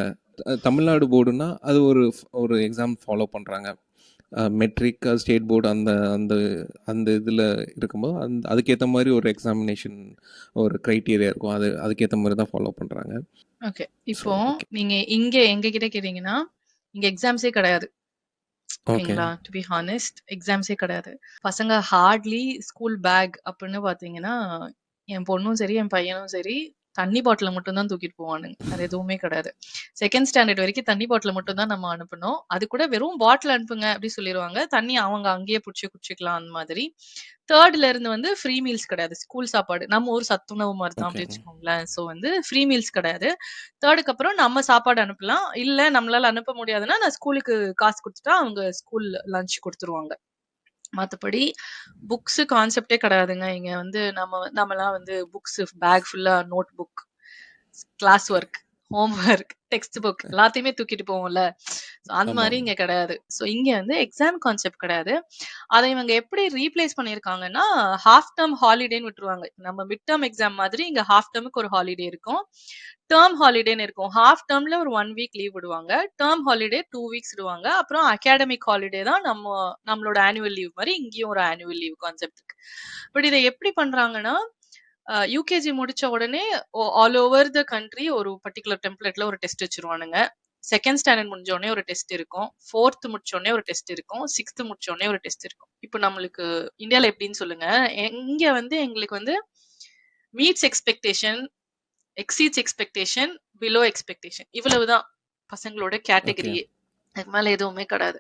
தமிழ்நாடு போர்டுனா அது ஒரு ஒரு எக்ஸாம் ஃபாலோ பண்ணுறாங்க. மெட்ரிக், ஸ்டேட் போர்டு அந்த அந்த அந்த இதில் இருக்கும்போது அதுக்கேற்ற மாதிரி ஒரு எக்ஸாமினேஷன் ஒரு க்ரைட்டீரியா இருக்கும். அதுக்கேற்ற மாதிரி தான் ஃபாலோ பண்ணுறாங்க. ஓகே. ஸோ இப்போ ஓகே. நீங்க இங்க எங்க கிட்ட கேட்டீங்கன்னா, இங்க எக்ஸாம்ஸே கிடையாது. ஓகே. ஓகேங்களா? டு பி ஹானஸ்ட் எக்ஸாம்ஸே கிடையாது. பசங்க ஹார்ட்லி ஸ்கூல் பேக் அப்படின்னு பார்த்தீங்கன்னா, என் பொண்ணும் சரி, என் பையனும் சரி, தண்ணி பாட்டில மட்டும் தான் தூக்கிட்டு போவானுங்க. வேற எதுவுமே கிடையாது. 2ண்ட் ஸ்டாண்டர்ட் வரைக்கும் தண்ணி பாட்டில மட்டும் தான் நம்ம அனுப்பணும். அது கூட வெறும் பாட்டில் அனுப்புங்க அப்படி சொல்லிருவாங்க. தண்ணி அவங்க அங்கேயே புடிச்சு குடிச்சுக்கலாம் அந்த மாதிரி. 3ர்ட்ல இருந்து வந்து ஃப்ரீ மீல்ஸ் கிடையாது. ஸ்கூல் சாப்பாடு. நம்ம ஊர் சத்துணவு மாரி தான் அப்படி ஓகேங்க. வச்சுக்கோங்களேன். சோ வந்து ஃப்ரீ மீல்ஸ் கிடையாது. 3ர்டுக்கு அப்புறம் நம்ம சாப்பாடு அனுப்பலாம். இல்ல நம்மளால அனுப்ப முடியாதுன்னா, நான் ஸ்கூலுக்கு காசு குடுத்துட்டா அவங்க ஸ்கூல் லஞ்ச் குடுத்துருவாங்க. மத்தபடி புக்ஸ் கான்செப்ட்டே கிடையாதுங்க. இங்க வந்து நம்மலாம் வந்து புக்ஸ் பேக் ஃபுல்லா notebook, classwork, homework, textbook எல்லாத்தையுமே தூக்கிட்டு போவோம்ல. அந்த மாரி ஆமாம். இங்க கிடையாது. சோ இங்க வந்து எக்ஸாம் கான்செப்ட் கிடையாது. அத இவங்க எப்படி ரீப்ளேஸ் பண்ணியிருக்காங்கன்னா, ஹால்ஃப் டெர்ம் ஹாலிடேன்னு விட்டுருவாங்க. நம்ம மிட் டெர்ம் எக்ஸாம் மாதிரி இங்க ஹால்ஃப் டெர்முக்கு ஒரு ஹாலிடே இருக்கும். டெர்ம் ஹாலிடேன்னு இருக்கும். ஹால்ஃப் டெர்ம்ல ஒரு 1 வீக் லீவ் விடுவாங்க. டெர்ம் ஹாலிடே 2 வீக்ஸ் விடுவாங்க. அப்புறம் அகாடமிக் ஹாலிடே தான் நம்மளோட ஆனுவல் லீவ் மாரி இங்கேயும் ஒரு ஆனுவல் லீவ் கான்செப்ட் இருக்கு. பட் இத எப்படி பண்றாங்கன்னா, யுகேஜி முடிச்ச உடனே ஆல் ஓவர் த கண்ட்ரி ஒரு பர்ட்டிகுலர் டெம்ப்ளேட்ல ஒரு டெஸ்ட் வச்சுருவானுங்க. 2ண்ட் ஸ்டாண்டர்ட் முடிஞ்ச உடனே ஒரு டெஸ்ட் இருக்கும். 4த் முடிச்ச உடனே ஒரு டெஸ்ட் இருக்கும். 6த் முடிச்ச உடனே ஒரு டெஸ்ட் இருக்கும். இப்ப நம்மளுக்கு இந்தியால எப்படின்னு சொல்லுங்க. இங்க வந்து எங்களுக்கு வந்து meets expectation, exceeds expectation, below expectation இவ்வளவுதான் பசங்களோட ஓகே. கேட்டகரியே. அதுக்கு மேல எதுவுமே கிடையாது.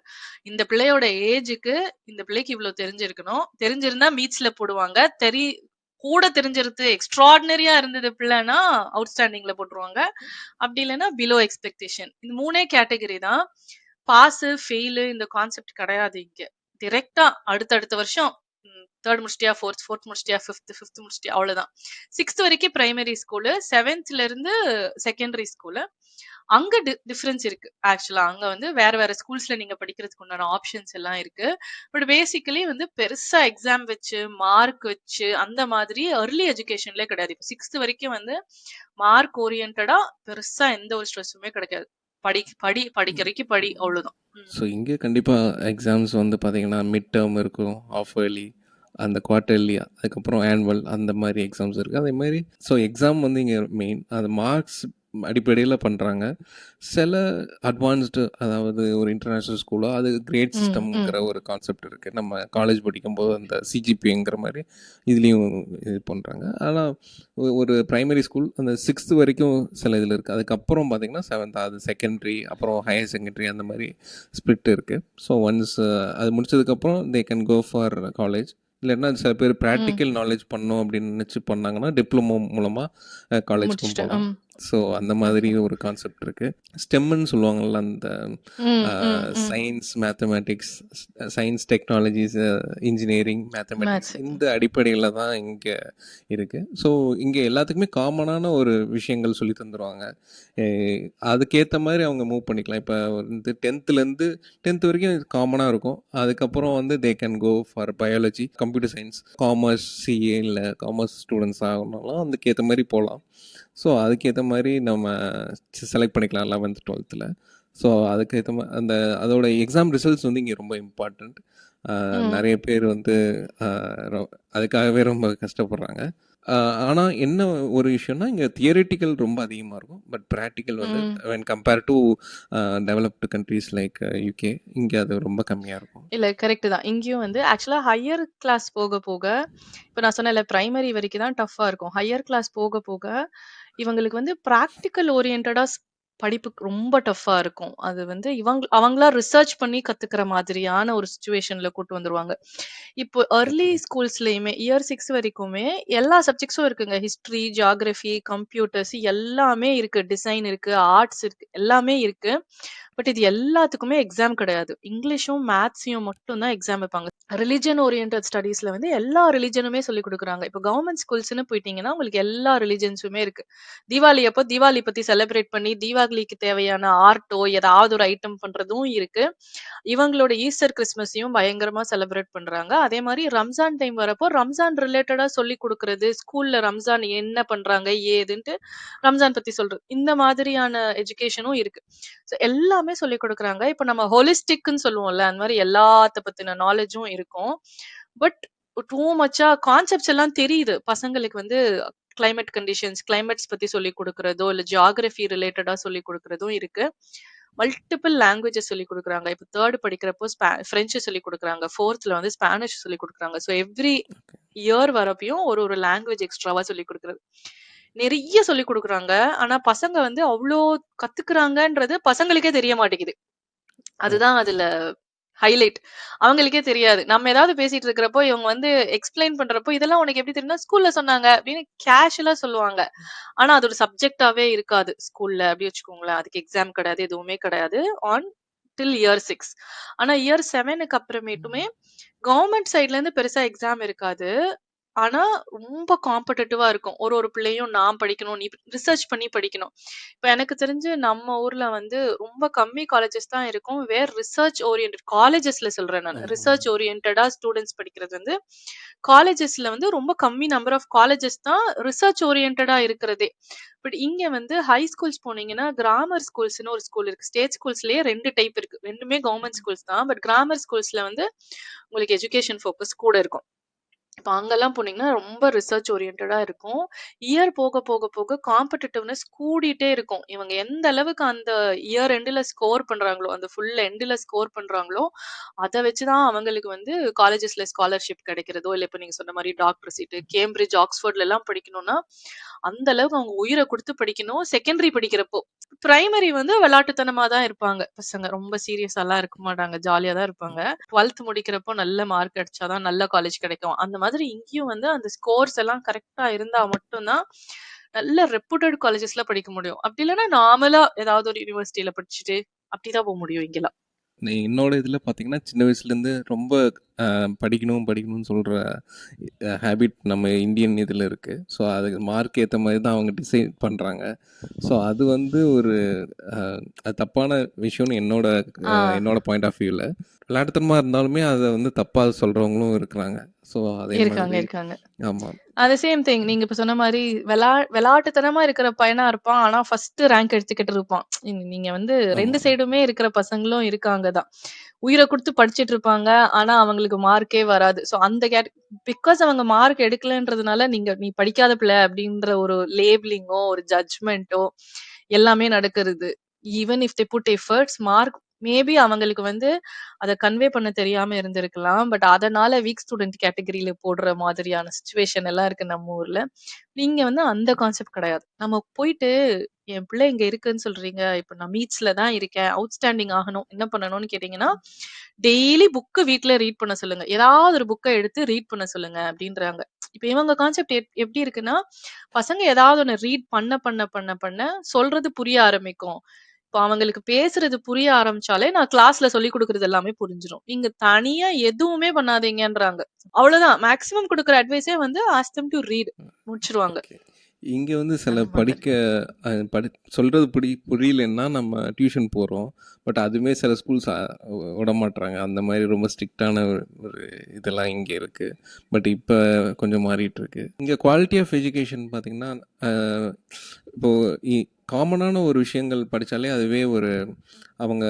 இந்த பிள்ளையோட ஏஜுக்கு இந்த பிள்ளைக்கு இவ்ளோ தெரிஞ்சிருக்கணும். தெரிஞ்சிருந்தா மீட்ஸ்ல போடுவாங்க. கூட தெரிஞ்சிருது எக்ஸ்ட்ராடினரியா இருந்தது பிள்ளைன்னா அவுட்ஸ்டாண்டிங்ல போட்டுருவாங்க. அப்படி இல்லன்னா பிலோ எக்ஸ்பெக்டேஷன். இந்த 3 கேட்டகரி தான். பாஸு, ஃபெயிலு இந்த கான்செப்ட் கிடையாது இங்க. டைரக்ட்டா அடுத்தடுத்த வருஷம் 3 முடிச்சிட்டியா, 4த் முடிச்சிட்டியா, 5த் முடிச்சிட்டியா அவ்வளவுதான். 6த் வரைக்கும் பிரைமரி ஸ்கூலு, 7த்ல இருந்து செகண்டரி ஸ்கூலு. அங்க டிஃபரன்ஸ் இருக்கு. ஆக்சுவலா அங்க வந்து வேற வேற ஸ்கூல்ஸ்ல நீங்க படிக்கிறதுக்கு உண்டான ஆப்ஷன்ஸ் எல்லாம் இருக்கு. பட் பேசிக்கலி வந்து பெருசா எக்ஸாம் வச்சு, மார்க் வச்சு அந்த மாதிரி ஏர்லி எஜுகேஷன்லயே கிடையாது. இப்ப 6த் வரைக்கும் வந்து மார்க் ஓரியன்டடா பெருசா எந்த ஒரு ஸ்ட்ரெஸ்ஸுமே கிடைக்காது. படி படி படிக்கிற வரைக்கும் படி அவ்வளவுதான். ஸோ இங்கே கண்டிப்பாக எக்ஸாம்ஸ் வந்து பார்த்தீங்கன்னா மிட் டேர்ம் இருக்கும், ஆஃப் இயர்லி, அந்த குவார்ட்டர்லி, அதுக்கப்புறம் ஆனுவல் அந்த மாதிரி எக்ஸாம்ஸ் இருக்குது. அதே மாதிரி ஸோ எக்ஸாம் வந்து இங்கே மெயின். அது மார்க்ஸ் அடிப்படையில் பண்ணுறாங்க. சில அட்வான்ஸ்டு, அதாவது ஒரு இன்டர்நேஷ்னல் ஸ்கூலோ அது கிரேட் ம், ம். சிஸ்டம்ங்கிற ஒரு கான்செப்ட் இருக்குது. நம்ம காலேஜ் படிக்கும்போது அந்த சிஜிபிங்கிற மாதிரி இதுலேயும் இது பண்ணுறாங்க. ஆனால் ஒரு ப்ரைமரி ஸ்கூல் அந்த 6th வரைக்கும் சில இதில் இருக்குது. அதுக்கப்புறம் பார்த்திங்கன்னா 7th அது செகண்டரி, அப்புறம் ஹையர் செகண்டரி, அந்த மாதிரி ஸ்பிளிட் இருக்குது. ஸோ ஒன்ஸ் அது முடிச்சதுக்கப்புறம் they can go for college. இல்லைன்னா சில பேர் ம். ப்ராக்டிக்கல் நாலேஜ் பண்ணணும் அப்படின்னு நினச்சி பண்ணாங்கன்னா டிப்ளமோ மூலமாக காலேஜ்க்கும் முடிச்சுட்டு. போகலாம். ம். ஸோ அந்த மாதிரி ஓகே. ஒரு கான்செப்ட் இருக்குது. ஸ்டெம்முன்னு சொல்லுவாங்கள்ல, அந்த ம், ம், ம். Science, mathematics, science, technologies, engineering, mathematics, maths. இந்த அடிப்படையில் தான் இங்கே இருக்குது. ஸோ இங்கே எல்லாத்துக்குமே காமனான ஒரு விஷயங்கள் சொல்லி தந்துடுவாங்க. அதுக்கேற்ற மாதிரி அவங்க மூவ் பண்ணிக்கலாம். இப்போ வந்து 10th வரைக்கும் காமனாக இருக்கும். அதுக்கப்புறம் வந்து they can go for biology, computer science, commerce, CA இல்லை காமர்ஸ் ஸ்டூடெண்ட்ஸ் ஆகணும்னாலும் அதுக்கேற்ற மாதிரி போகலாம். ஸோ அதுக்கேற்ற மாதிரி நம்ம செலக்ட் பண்ணிக்கலாம் 11th 12th. ஸோ அதுக்கேற்ற மாதிரி அதோட எக்ஸாம் ரிசல்ட்ஸ் வந்து இங்கே ரொம்ப இம்பார்ட்டண்ட். ம். நிறைய பேர் வந்து அதுக்காகவே ரொம்ப கஷ்டப்படுறாங்க. ஆனால் என்ன ஒரு விஷயம்னா, இங்கே தியரிட்டிக்கல் ரொம்ப அதிகமாக இருக்கும். பட் ப்ராக்டிக்கல் வந்து ம். When compare to developed countries like UK, இங்கே அது ரொம்ப கம்மியாக இருக்கும். இல்ல கரெக்ட் தான். இங்கேயும் வந்து ஆக்சுவலா ஹையர் கிளாஸ் போக போக, இப்ப நான் சொன்னேன்ல பிரைமரி வரைக்கும் தான் டஃப்பா இருக்கும். ஹையர் கிளாஸ் போக போக, இவங்களுக்கு வந்து பிராக்டிகல் ஓரியன்டடா படிப்பு ரொம்ப டஃப்பா இருக்கும். அது வந்து அவங்களா ரிசர்ச் பண்ணி கத்துக்கிற மாதிரியான ஒரு சிச்சுவேஷன்ல கூட்டு வந்துருவாங்க. இப்போ ஓகே. அர்லி ஸ்கூல்ஸ்லயுமே இயர் 6 வரைக்குமே எல்லா சப்ஜெக்ட்ஸும் இருக்குங்க. ஹிஸ்டரி, ஜியோகிராஃபி, கம்ப்யூட்டர்ஸ் எல்லாமே இருக்கு. டிசைன் இருக்கு, ஆர்ட்ஸ் இருக்கு. எல்லாமே இருக்கு. பட் இது எல்லாத்துக்குமே எக்ஸாம் கிடையாது. இங்கிலீஷும், மேத்ஸையும் மட்டும் தான் எக்ஸாம் வைப்பாங்க. ரிலிஜன் ஓரியன்டட் ஸ்டடீஸ்ல வந்து எல்லா ரிலிஜனுமே சொல்லிக் குடுக்குறாங்க. இப்போ கவர்ன்மெண்ட் ஸ்கூல்ஸ்ன்னு போயிட்டீங்கன்னா, உங்களுக்கு எல்லா ரிலிஜன்ஸுமே இருக்கு. தீபாவளி அப்போ தீபாவளி பத்தி செலிப்ரேட் பண்ணி, தீபாவளிக்கு தேவையான ஆர்ட்டோ, ஏதாவது ஒரு ஐட்டம் பண்றதும் இருக்கு. இவங்களோட ஈஸ்டர், கிறிஸ்மஸையும் பயங்கரமா செலிப்ரேட் பண்றாங்க. அதே மாரி ரம்ஜான் டைம் வரப்போ, ரம்ஜான் ரிலேட்டடா சொல்லிக் குடுக்குறது, ஸ்கூல்ல ரம்ஜான் என்ன பண்றாங்க, ஏதுன்ட்டு ரம்ஜான் பத்தி சொல்றது. இந்த மாதிரியான எஜுகேஷனும் இருக்கு. ஸோ எல்லாமே சொல்லிக் குடுக்குறாங்க. இப்ப நம்ம ஹோலிஸ்டிக்ன்னு சொல்லுவோம்ல, அந்த மாரி எல்லாத்த பத்தின நாலேட்ஜும் இருக்கும். பட் டூ மச்சா கான்செப்ட்ஸ் எல்லாம் தெரியுது. பசங்களுக்கு வந்து கிளைமேட் கண்டிஷன்ஸ், கிளைமேட்ஸ் பத்தி சொல்லிக் குடுக்குறதோ, இல்ல ஜியோகிராஃபி ரிலேட்டடா சொல்லிக் குடுக்குறதும் இருக்கு. மல்டிபிள் லாங்குவேஜஸ் சொல்லிக் குடுக்குறாங்க. இப்ப 3 படிக்கிறப்போ பிரெஞ்சு சொல்லிக் குடுக்குறாங்க. 4த்ல வந்து ஸ்பானிஷ் சொல்லிக் குடுக்குறாங்க. ஸோ எவ்ரி இயர் வரப்பயும் ஒரு ஒரு லாங்குவேஜ் எக்ஸ்ட்ராவா சொல்லிக் குடுக்குறது. நெறைய சொல்லிக் குடுக்குறாங்க. ஆனா பசங்க வந்து அவ்ளோ கத்துக்குறாங்கன்றது பசங்களுக்கே தெரிய மாட்டேங்குது. அதுதான் ஓகே. அதுல ஹைலைட். அவங்களுக்கே தெரியாது. நம்ம ஏதாவது பேசிட்டு இருக்கிறப்போ, இவங்க வந்து எக்ஸ்ப்ளைன் பண்றப்போ, "இதெல்லாம் உனக்கு எப்படி தெரியும்னா, ஸ்கூல்ல சொன்னாங்க" அப்படின்னு கேஷுவலா சொல்லுவாங்க. ஆனா அது ஒரு சப்ஜெக்ட்டாவே இருக்காது ஸ்கூல்ல அப்படி வச்சுக்கோங்களேன். அதுக்கு எக்ஸாம் கிடையாது, எதுவுமே கிடையாது. On till year 6. ஆனா இயர் 7க்கு அப்புறமேட்டுமே கவர்ன்மெண்ட் சைட்ல இருந்து பெருசா எக்ஸாம் இருக்காது. ஆனா ரொம்ப காம்படிட்டிவா இருக்கும். ஒரு ஒரு பிள்ளையும் நான் படிக்கணும், நீ ரிசர்ச் பண்ணி படிக்கணும். இப்ப எனக்கு தெரிஞ்சு நம்ம ஊர்ல வந்து ரொம்ப கம்மி காலேஜஸ் தான் இருக்கும். ரிசர்ச் ஓரியன்டட் காலேஜஸ்ல சொல்றேன் நானு. ம். ரிசர்ச் ஓரியன்டடா ஸ்டூடண்ட்ஸ் படிக்கிறது வந்து காலேஜஸ்ல வந்து ரொம்ப கம்மி நம்பர் ஆஃப் காலேஜஸ் தான் ரிசர்ச் ஓரியன்டடா இருக்கிறதே. பட் இங்க வந்து ஹை ஸ்கூல்ஸ் போனீங்கன்னா, கிராமர் ஸ்கூல்ஸ்ன்னு ஒரு ஸ்கூல் இருக்கு. ஸ்டேட் ஸ்கூல்ஸ்லயே 2 டைப் இருக்கு. 2மே கவர்ன்மெண்ட் ஸ்கூல்ஸ் தான். பட் கிராமர் ஸ்கூல்ஸ்ல வந்து உங்களுக்கு எஜுகேஷன் ஃபோக்கஸ் கூட இருக்கும். இப்ப அங்கலாம் போனீங்கன்னா, ரொம்ப ரிசர்ச் ஓரியன்டடா இருக்கும். இயர் போக போக போக காம்படிட்டிவ்னஸ் கூடிட்டே இருக்கும். இவங்க எந்த அளவுக்கு அந்த இயர் எண்டுல ஸ்கோர் பண்றாங்களோ, அந்த ஃபுல் எண்டுல ஸ்கோர் பண்றாங்களோ, அத வச்சு தான் அவங்களுக்கு வந்து காலேஜஸ்ல ஸ்காலர்ஷிப் கிடைக்கிறதோ, இல்ல இப்ப நீங்க சொன்ன மாரி டாக்டர் சீட்டு, கேம்பிரிட்ஜ், ஆக்ஸ்ஃபோர்ட்லலாம் படிக்கணும்னா, அந்த அளவுக்கு அவங்க உயிர குடுத்து படிக்கணும். செகண்டரி படிக்கிறப்போ. பிரைமரி வந்து விளையாட்டுத்தனமா தான் இருப்பாங்க பசங்க. ரொம்ப சீரியஸாலாம் இருக்க மாட்டாங்க. ஜாலியா தான் இருப்பாங்க. 12th முடிக்கிறப்போ நல்ல மார்க் அடிச்சா தான் நல்ல காலேஜ் கிடைக்கும். அந்த மாதிரி இங்கேயும் வந்து அந்த ஸ்கோர்ஸ் எல்லாம் கரெக்ட்டா இருந்தா மட்டும் தான் நல்ல ரெப்யூட்டட் காலேஜஸ்ல படிக்க முடியும். அப்படி இல்லன்னா நார்மலா ஏதாவது ஒரு யுனிவர்சிட்டில படிச்சுட்டு அப்படிதான் போ முடியும் இங்கலாம். என்னோட இதில் பார்த்தீங்கன்னா, சின்ன வயசுலேருந்து ரொம்ப படிக்கணும்னு சொல்கிற ஹேபிட் நம்ம இந்தியன் இதில் இருக்குது. ஸோ அதுக்கு மார்க் ஏற்ற மாதிரி தான் அவங்க டிசைட் பண்ணுறாங்க. ஸோ அது வந்து ஒரு அது தப்பான விஷயம்னு ஆ. என்னோட பாயிண்ட் ஆஃப் வியூவில். விளையாட்டுத்தனமாக இருந்தாலுமே அதை வந்து தப்பாக சொல்கிறவங்களும் இருக்கிறாங்க. ஸோ அதே இருக்காங்க, மாதிரி இருக்காங்க. ஆமாம். அது சேம் திங். நீங்க இப்ப சொன்ன மாரி வெளாட்டுத்தனமா இருக்கிற பையனா இருப்பான். ஆனா ஃபர்ஸ்ட் ரேங்க் எடுத்துக்கிட்டு இருப்பான். நீங்க வந்து 2 ஆமாம். சைடுமே இருக்கிற பசங்களும் இருக்காங்க தான். உயிர குடுத்து படிச்சுட்டு இருப்பாங்க. ஆனா அவங்களுக்கு மார்க்கே வராது. சோ அந்த பிகாஸ் அவங்க மார்க் எடுக்கலன்றதுனால நீ படிக்காத பிள்ளை அப்டின்ற ஒரு லேபிளிங்கோ, ஒரு ஜட்ஜ்மென்ட்டோ எல்லாமே நடக்கிறது. Even if they put efforts, mark maybe அவங்களுக்கு வந்து அத கன்வே பண்ண தெரியாம இருந்திருக்கலாம். பட் அதனால வீக் ஸ்டூடண்ட் கேட்டகரியில போடுற மாதிரியான சிச்சுவேஷன் எல்லாம் இருக்கு நம்ம ஊர்ல. நீங்க வந்து அந்த கான்செப்ட் கிடையாது. நம்ம போயிட்டு என் பிள்ளை இங்க இருக்குன்னு சொல்றீங்க. இப்ப நான் மீட்ஸ்ல தான் இருக்கேன். அவுட்ஸ்டாண்டிங் ஆகணும். என்ன பண்ணணும்னு கேட்டீங்கன்னா, டெய்லி புக் வீட்ல ரீட் பண்ண சொல்லுங்க. ஏதாவது ஒரு புக்க எடுத்து ரீட் பண்ண சொல்லுங்க அப்டின்றாங்க. இப்ப இவங்க கான்செப்ட் எப்டி இருக்குன்னா, பசங்க ஏதாவது ஒண்ணு ரீட் பண்ண சொல்றது புரிய ஆரம்பிக்கும். இப்ப அவங்களுக்கு பேசுறது புரிய ஆரம்பிச்சாலே, நான் கிளாஸ்ல சொல்லிக் குடுக்குறது எல்லாமே புரிஞ்சிரும். நீங்க தனியா எதுவுமே பண்ணாதீங்கன்றாங்க. அவ்வளவுதான். மேக்ஸிமம் குடுக்குற அட்வைஸே வந்து ஆஸ்க் தெம் டூ ரீட் முடிச்சுருவாங்க. ஓகே. இங்க வந்து சில அந்த மாதிரி. படிக்க சொல்றது புரியலன்னா நம்ம டியூஷன் போறோம். பட் அதுவுமே சில ஸ்கூல்ஸ் விடமாட்றாங்க. அந்த மாரி ரொம்ப ஸ்ட்ரிக்ட்டான ஒரு இதெல்லாம் இங்க இருக்கு. பட் இப்ப கொஞ்சம் மாறிட்டு இருக்கு. இங்க குவாலிட்டி ஆஃப் எஜுகேஷன் பார்த்தீங்கன்னா, அ இப்போ காமனான ஒரு விஷயங்கள் படிச்சாலே அதுவே ஒரு அவங்க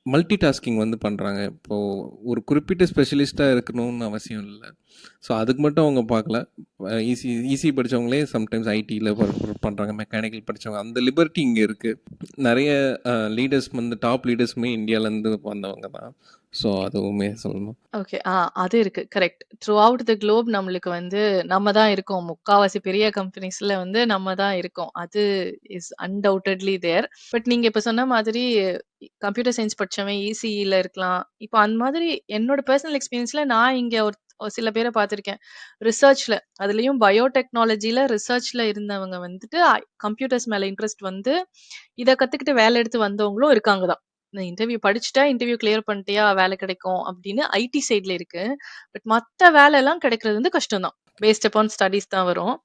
மல்டி டாஸ்கிங் வந்து பண்றாங்க. இப்போ ஒரு குறிப்பிட்ட ஸ்பெஷலிஸ்ட்டா இருக்கணும்னு அவசியம் இல்ல. ஸோ அதுக்கு மட்டும் அவங்க பார்க்கல. ஈசி படிச்சவங்களே சம்டைம்ஸ் ஐடில ஒர்க் பண்றாங்க. மெக்கானிக்கல் படிச்சவங்க. அந்த லிபர்ட்டி இங்க இருக்கு. நெறைய லீடர்ஸ் வந்து டாப் லீடர்ஸுமே இந்தியாலேருந்து வந்தவங்க தான். ஸோ அதுவுமே சொல்லணும். ஓகே. அது இருக்கு. Correct. Through out the Globe நம்மளுக்கு வந்து நம்ம தான் இருக்கோம். முக்காவாசி பெரிய கம்பெனிஸ்ல வந்து நம்ம தான் இருக்கோம். அது இஸ் அன்டவுட்டட்லி தேர். பட் நீங்க இப்ப சொன்ன மாதிரி கம்ப்யூட்டர் சயன்ஸ் படிச்சவன் இசிஇல இருக்கலாம். இப்ப அந்த மாதிரி என்னோட பெர்சனல் எக்ஸ்பீரியன்ஸ்ல நான் இங்க ஒரு சில பேர பார்த்துருக்கேன். ரிசர்ச்ல அதுலயும் பயோடெக்னாலஜில ரிசர்ச்ல இருந்தவங்க வந்துட்டு கம்ப்யூட்டர்ஸ் மேல இன்ட்ரெஸ்ட் வந்து இத கத்துக்கிட்டு வேலை எடுத்து வந்தவங்களும் இருக்காங்க தான். நான் இன்டர்வியூ படிச்சுட்டா, இன்டர்வியூ கிளியர் பண்ணிட்டியா வேலை கிடைக்கும் அப்படின்னு ஐடி சைட்ல இருக்கு. பட் மத்த வேலைலாம் கிடைக்கிறது வந்து கஷ்டம் தான். பேஸ்ட் அப்பான் ஸ்டடீஸ் தான் வரும்.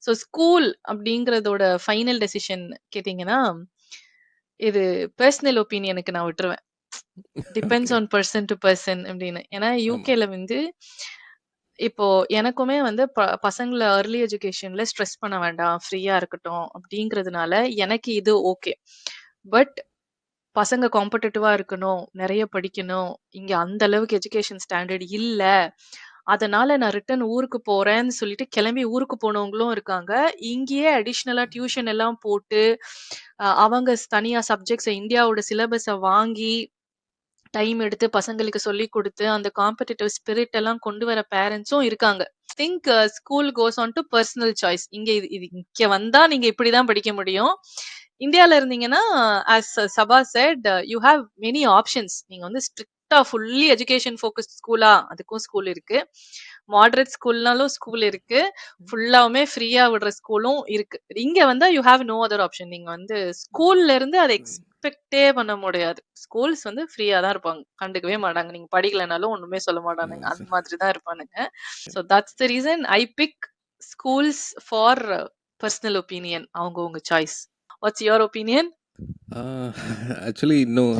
ஸோ ஸ்கூல் அப்படிங்கிறதோட ஃபைனல் டெசிஷன் கேட்டீங்கன்னா, இது பெர்சனல் ஒப்பீனியனுக்கு நான் விட்டுருவேன். Depends okay. On person to person அப்படின்னு. ஏன்னா ஆமா. யூகேல வந்து இப்போ எனக்குமே வந்து பசங்கள ஏர்லி எஜுகேஷன்ல ஸ்ட்ரெஸ் பண்ண வேண்டாம். ஃப்ரீயா இருக்கட்டும் அப்படிங்கிறதுனால எனக்கு இது ஓகே. பட் பசங்க காம்படிட்டிவா இருக்கணும், நெறைய படிக்கணும். இங்க அந்த அளவுக்கு எஜுகேஷன் ஸ்டாண்டர்ட் இல்ல. அதனால நான் ரிட்டர்ன் ஊருக்கு போறேன்னு சொல்லிட்டு கிளம்பி ஊருக்கு போனவங்களும் இருக்காங்க. இங்கேயே அடிஷனலா டியூஷன் எல்லாம் போட்டு, அவங்க தனியா சப்ஜெக்ட்ஸ இந்தியாவோட சிலபஸ வாங்கி டைம் எடுத்து பசங்களுக்கு சொல்லிக் குடுத்து, அந்த காம்படிட்டிவ் ஸ்பிரிட் எல்லாம் கொண்டு வர பேரண்ட்ஸும் இருக்காங்க. Think school goes on to personal choice. இங்க இது இது இங்க வந்தா நீங்க இப்படிதான் படிக்க முடியும். இந்தியால இருந்தீங்கன்னா, as Saba said you have many options. நீங்க வந்து ஸ்ட்ரிக்ட்டா ஃபுல்லி எஜுகேஷன் ஃபோக்கஸ்ட் ஸ்கூலா? அதுக்கும் ஸ்கூல் இருக்கு. மாடரேட் ஸ்கூல்னாலும் ஸ்கூல் இருக்கு. ஃபுல்லாவுமே ஃப்ரீயா விடுற ஸ்கூலும் இருக்கு. இங்க வந்தா you have no other option. நீங்க வந்து ஸ்கூல்ல இருந்து அத எக்ஸ்பெக்ட்டே பண்ண முடியாது. ஸ்கூல்ஸ் வந்து ஃப்ரீயா தான் இருப்பாங்க. கண்டுக்கவே மாட்டாங்க. நீங்க படிக்கலனாலும் ஒண்ணுமே சொல்ல மாட்டானுங்க. அந்த மாதிரி தான் இருப்பானுங்க. So that's the reason I pick schools for personal opinion. அவங்கவங்க choice. What's your opinion? Actually இன்னும்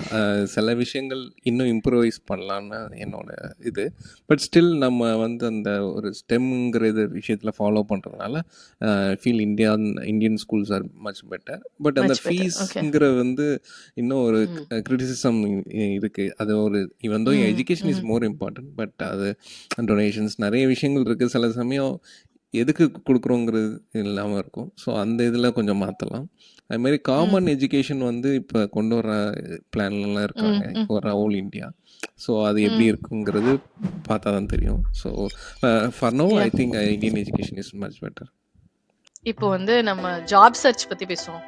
சில விஷயங்கள் இன்னும் இம்ப்ரூவைஸ் பண்ணலான்னு என்னோட இது. பட் ஸ்டில் நம்ம வந்து அந்த ஒரு ஸ்டெம்ங்கிற விஷயத்தில் ஃபாலோ பண்ணுறதுனால feel Indian schools are much better. But அந்த மச் பெட்டர். ஓகே. ஃபீஸ்ங்கிற வந்து இன்னும் ஒரு ம். கிரிட்டிசிசம் இருக்குது. அது ஒரு ஈவன் தோ ம். எஜுகேஷன் இஸ் ம். More important. பட் அது டொனேஷன்ஸ் நிறைய விஷயங்கள் இருக்குது. சில சமயம் எதுக்கு கொடுக்குறோங்கிறது இல்லாமல் இருக்கும். ஸோ அந்த இதில் கொஞ்சம் மாற்றலாம். அதுமாரி ம். காமன் எஜுகேஷன் வந்து இப்போ கொண்டு வர பிளான்லாம் இருக்காங்க ம். ம். For whole India. ஸோ அது எப்படி ம். இருக்குங்கிறது பார்த்தா தான் தெரியும். So for no I Yeah. Think Indian education is much better. இப்போ வந்து நம்ம ஜாப் சர்ச் பத்தி பேசுவோம்.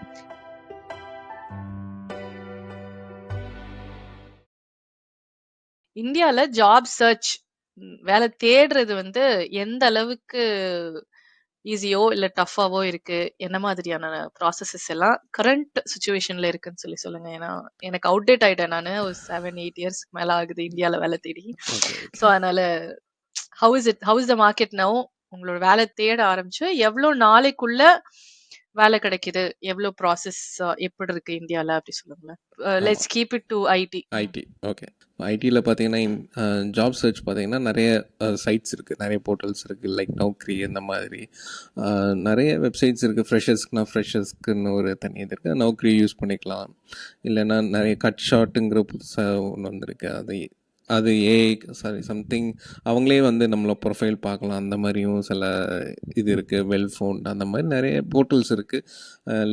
இந்தியால ஜாப் சர்ச் வேலை தேடுறது வந்து எந்த அளவுக்கு ஈஸியோ இல்ல டஃப்பாவோ இருக்கு? என்ன மாதிரியான ப்ராசஸஸ் எல்லாம் கரண்ட் சிச்சுவேஷன்ல இருக்குன்னு சொல்லுங்க. ஏன்னா, எனக்கு அவுட்டேட் ஆயிட்டேன் நானு. ஒரு 7, 8 இயர்ஸ்க்கு மேல ஆகுது இந்தியால வேலை தேடி. Okay, so okay. அதனால how is the market now? உங்களோட வேலை தேட ஆரம்பிச்சு எவ்ளோ நாளைக்குள்ள வேலை கிடைக்குது? எவ்ளோ ப்ராசஸ் எப்படி இருக்கு இந்தியால அப்படி சொல்லுங்களேன். ஆமாம். Let's keep it to IT. IT okay. ஐடியில் பார்த்தீங்கன்னா ஜாப் சர்ச் பார்த்தீங்கன்னா நிறைய சைட்ஸ் இருக்குது, நிறைய போர்ட்டல்ஸ் இருக்குது. லைக் நௌக்ரி இந்த மாதிரி நிறைய வெப்சைட்ஸ் இருக்குது. ஃப்ரெஷர்ஸ்க்குன்னு ஒரு தனி இது இருக்குது. நௌக்ரி யூஸ் பண்ணிக்கலாம். இல்லைன்னா நிறைய கட் ஷாட்டுங்கிற புதுசாக ஒன்று வந்திருக்கு. அது ஏஐ சாரி சம்திங் அவங்களே வந்து நம்மள ப்ரொஃபைல் பார்க்கலாம். அந்த மாரியும் சில இது இருக்குது. வெல் ஃபவுண்ட் அந்த மாதிரி நிறைய போர்ட்டல்ஸ் இருக்குது.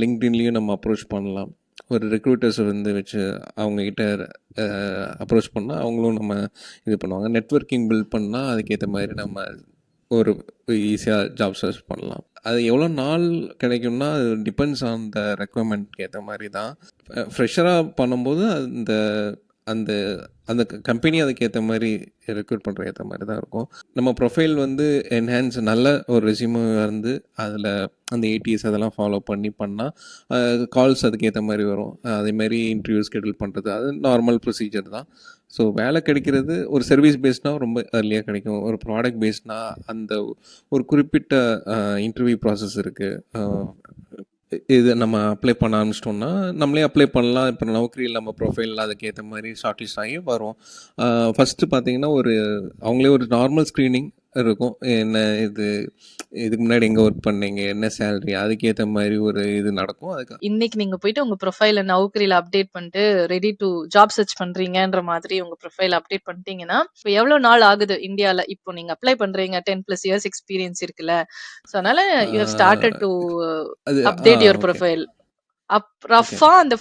லிங்க்டின்லேயும் நம்ம அப்ரோச் பண்ணலாம். ஒரு ரெக்ரூட்டர்ஸ் வந்து வச்சு அவங்கக்கிட்ட அப்ரோச் பண்ணால் அவங்களும் நம்ம இது பண்ணுவாங்க. நெட்வொர்க்கிங் பில்ட் பண்ணால் அதுக்கேற்ற மாதிரி நம்ம ஒரு ஈஸியாக ஜாப் சர்ச் பண்ணலாம். அது எவ்வளோ நாள் கிடைக்கும்னா அது டிபெண்ட்ஸ் ஆன் த ரெக்குவயர்மெண்ட்க்கு ஏற்ற மாதிரி தான். ஃப்ரெஷராக பண்ணும்போது அந்த அந்த அந்த கம்பெனி அதுக்கேற்ற மாதிரி ரெக்ரூட் பண்ணுற ஏற்ற மாதிரி தான் இருக்கும். நம்ம ப்ரொஃபைல் வந்து என்ஹான்ஸ் நல்ல ஒரு ரெஸ்யூமே வந்து அதில் அந்த ஏடிஎஸ் அதெல்லாம் ஃபாலோ பண்ணால் கால்ஸ் அதுக்கேற்ற மாதிரி வரும். அதேமாதிரி இன்டர்வியூ ஸ்கெடியூல் பண்ணுறது அது நார்மல் ப்ரொசீஜர் தான். ஸோ வேலை கிடைக்கிறது ஒரு சர்வீஸ் பேஸ்னால் ரொம்ப ஏர்லியாக கிடைக்கும். ஒரு ப்ராடக்ட் பேஸ்னால் அந்த ஒரு குறிப்பிட்ட இன்டர்வியூ ப்ராசஸ் இருக்குது. இது நம்ம அப்ளை பண்ண ஆரம்பிச்சிட்டோம்னா நம்மளே அப்ளை பண்ணலாம். இப்போ நௌக்கரியில் நம்ம ப்ரொஃபைலில் அதுக்கேற்ற மாதிரி ஷார்ட் லிஸ்ட் ஆகி வரும். ஃபஸ்ட்டு பார்த்தீங்கன்னா அவங்களே ஒரு நார்மல் ஸ்க்ரீனிங் இருக்கும். என்ன இதுக்கு முன்னாடி எங்கே ஒர்க் பண்ணீங்க, என்ன சேலரி, அதுக்கேற்ற மாதிரி ஒரு இது நடக்கும். இன்னைக்கு நீங்க போயிட்டு உங்க ப்ரொஃபைல நௌக்கரியில அப்டேட் பண்ணிட்டு ரெடி டு ஜாப் சர்ச் பண்றீங்கன்ற மாதிரி உங்க ப்ரொஃபைல் அப்டேட் பண்ணிட்டீங்கன்னா இப்போ எவ்வளவு நாள் ஆகுது இந்தியால? இப்போ நீங்க அப்ளை பண்றீங்க, 10+ இயர்ஸ் எக்ஸ்பீரியன்ஸ் இருக்குல்ல, ஸோ அதனால யூ ஹவ் ஸ்டார்டட் டு அது update your okay profile. Okay. ரஃபா அந்த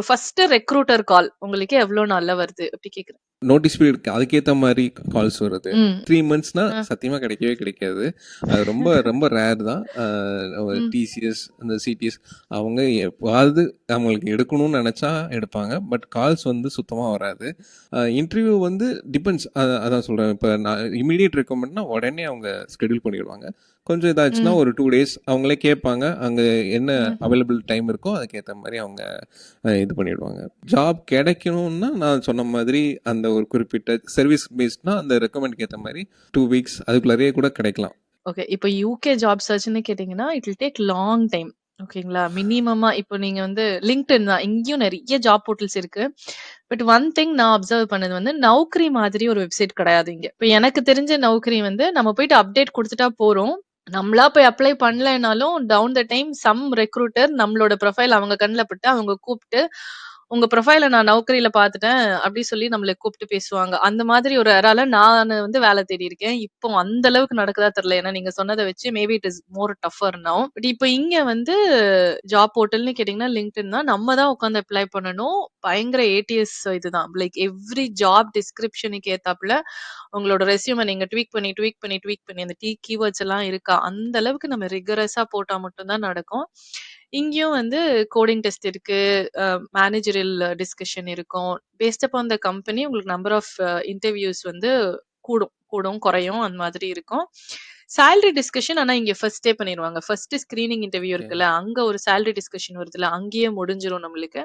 ஃபர்ஸ்ட் ரெக்ரூட்டர் கால் உங்களுக்கு எவ்வளவு நாள்ல வருது அப்படி கேக்குறேன். நோட்டீஸ் பீரியட் அதுக்கேற்ற மாதிரி கால்ஸ் வருது. ம் 3 மந்த்ஸ்னா ஆ. சத்தியமாக கிடைக்கவே கிடைக்காது. அது ரொம்ப ரொம்ப ரேர் தான். ம் டிசிஎஸ் அந்த சிடிஎஸ் அவங்க எப்பாவது அவங்களுக்கு எடுக்கணும்னு நினச்சா எடுப்பாங்க. பட் கால்ஸ் வந்து சுத்தமாக வராது. இன்டர்வியூ வந்து டிபெண்ட்ஸ். அதான் சொல்கிறேன். இப்போ நான் இமீடியட் ரெக்கமெண்ட்னா உடனே அவங்க ஸ்கெடியூல் பண்ணிடுவாங்க. கொஞ்சம் இதாச்சுன்னா ம் ஒரு 2 டேஸ் அவங்களே கேட்பாங்க. அங்கே என்ன ம் அவைலபிள் டைம் இருக்கோ அதுக்கேற்ற மாதிரி அவங்க இது பண்ணிடுவாங்க. ஜாப் கிடைக்கணும்னா நான் சொன்ன மாதிரி அந்த ஒரு குறிப்பிட்ட சர்வீஸ் பேஸ்ட்னா அந்த ரெக்கமெண்ட்க்கு ஏற்ற மாதிரி 2 வீக்ஸ் அதுக்குள்ளேயே கூட கிடைக்கலாம். ஓகே. இப்போ யூகே ஜாப் சர்ச்ன்னு கேட்டீங்கன்னா, it will take long time. ஓகேங்களா? மினிமமா இப்போ நீங்க வந்து லிங்க்டின் தான். இங்கேயும் நெறைய ஜாப் போர்ட்டல்ஸ் இருக்கு. பட் ஒன் திங் நான் அப்சர்வ் பண்ணது வந்து, நௌக்கரி மாதிரி ஒரு வெப்சைட் கிடையாது இங்க. இப்ப எனக்கு தெரிஞ்ச நௌக்கரி வந்து, நம்ம போயிட்டு அப்டேட் குடுத்துட்டா போறோம். நம்மளா போய் அப்ளை பண்ணலைனாலும், down the time some recruiter நம்மளோட ப்ரொஃபைல் அவங்க கண்ல பட்டு, அவங்க கூப்ட்டு, "உங்க ப்ரொஃபைல நான் நௌக்கரியில பாத்துட்டேன்" அப்படி சொல்லி நம்மள கூப்ட்டு பேசுவாங்க. அந்த மாதிரி ஒரு எரால நானு வந்து வேல தேடி இருக்கேன். இப்போ அந்த அளவுக்கு நடக்குதா தெரியல. ஏன்னா நீங்க சொன்னத வச்சு maybe it is more tougher now. But இப்ப இங்க வந்து ஜாப் போர்ட்டல்னு கேட்டீங்கன்னா, லிங்க்டின் தான். நம்ம தான் உட்காந்து அப்ளை பண்ணணும். பயங்கர ஏடிஎஸ் இதுதான். லைக் எவ்ரி ஜாப் டிஸ்கிரிப்ஷனுக்கு ஏத்தாப்புல உங்களோட ரெஸ்யூம நீங்க ட்வீக் பண்ணி அந்த கீவேர்ட்ஸ் எல்லாம் இருக்கா? அந்த அளவுக்கு நம்ம ரிகரஸா போட்டா மட்டும் தான் நடக்கும். இங்கேயும் வந்து கோடிங் டெஸ்ட் இருக்கு. மேனேஜரியல் டிஸ்கஷன் இருக்கும். பேஸ்ட் அப்பான் த கம்பெனி உங்களுக்கு நம்பர் ஆஃப் இன்டர்வியூஸ் வந்து கூடும், குறையும் அந்த மாதிரி இருக்கும். சேலரி டிஸ்கஷன் ஆனா இங்க ஃபர்ஸ்ட்டே பண்ணிருவாங்க. First screening interview okay. இருக்குல்ல, அங்க ஒரு சேலரி டிஸ்கஷன் வருதுல்ல, அங்கேயே முடிஞ்சிரும் நம்மளுக்கு.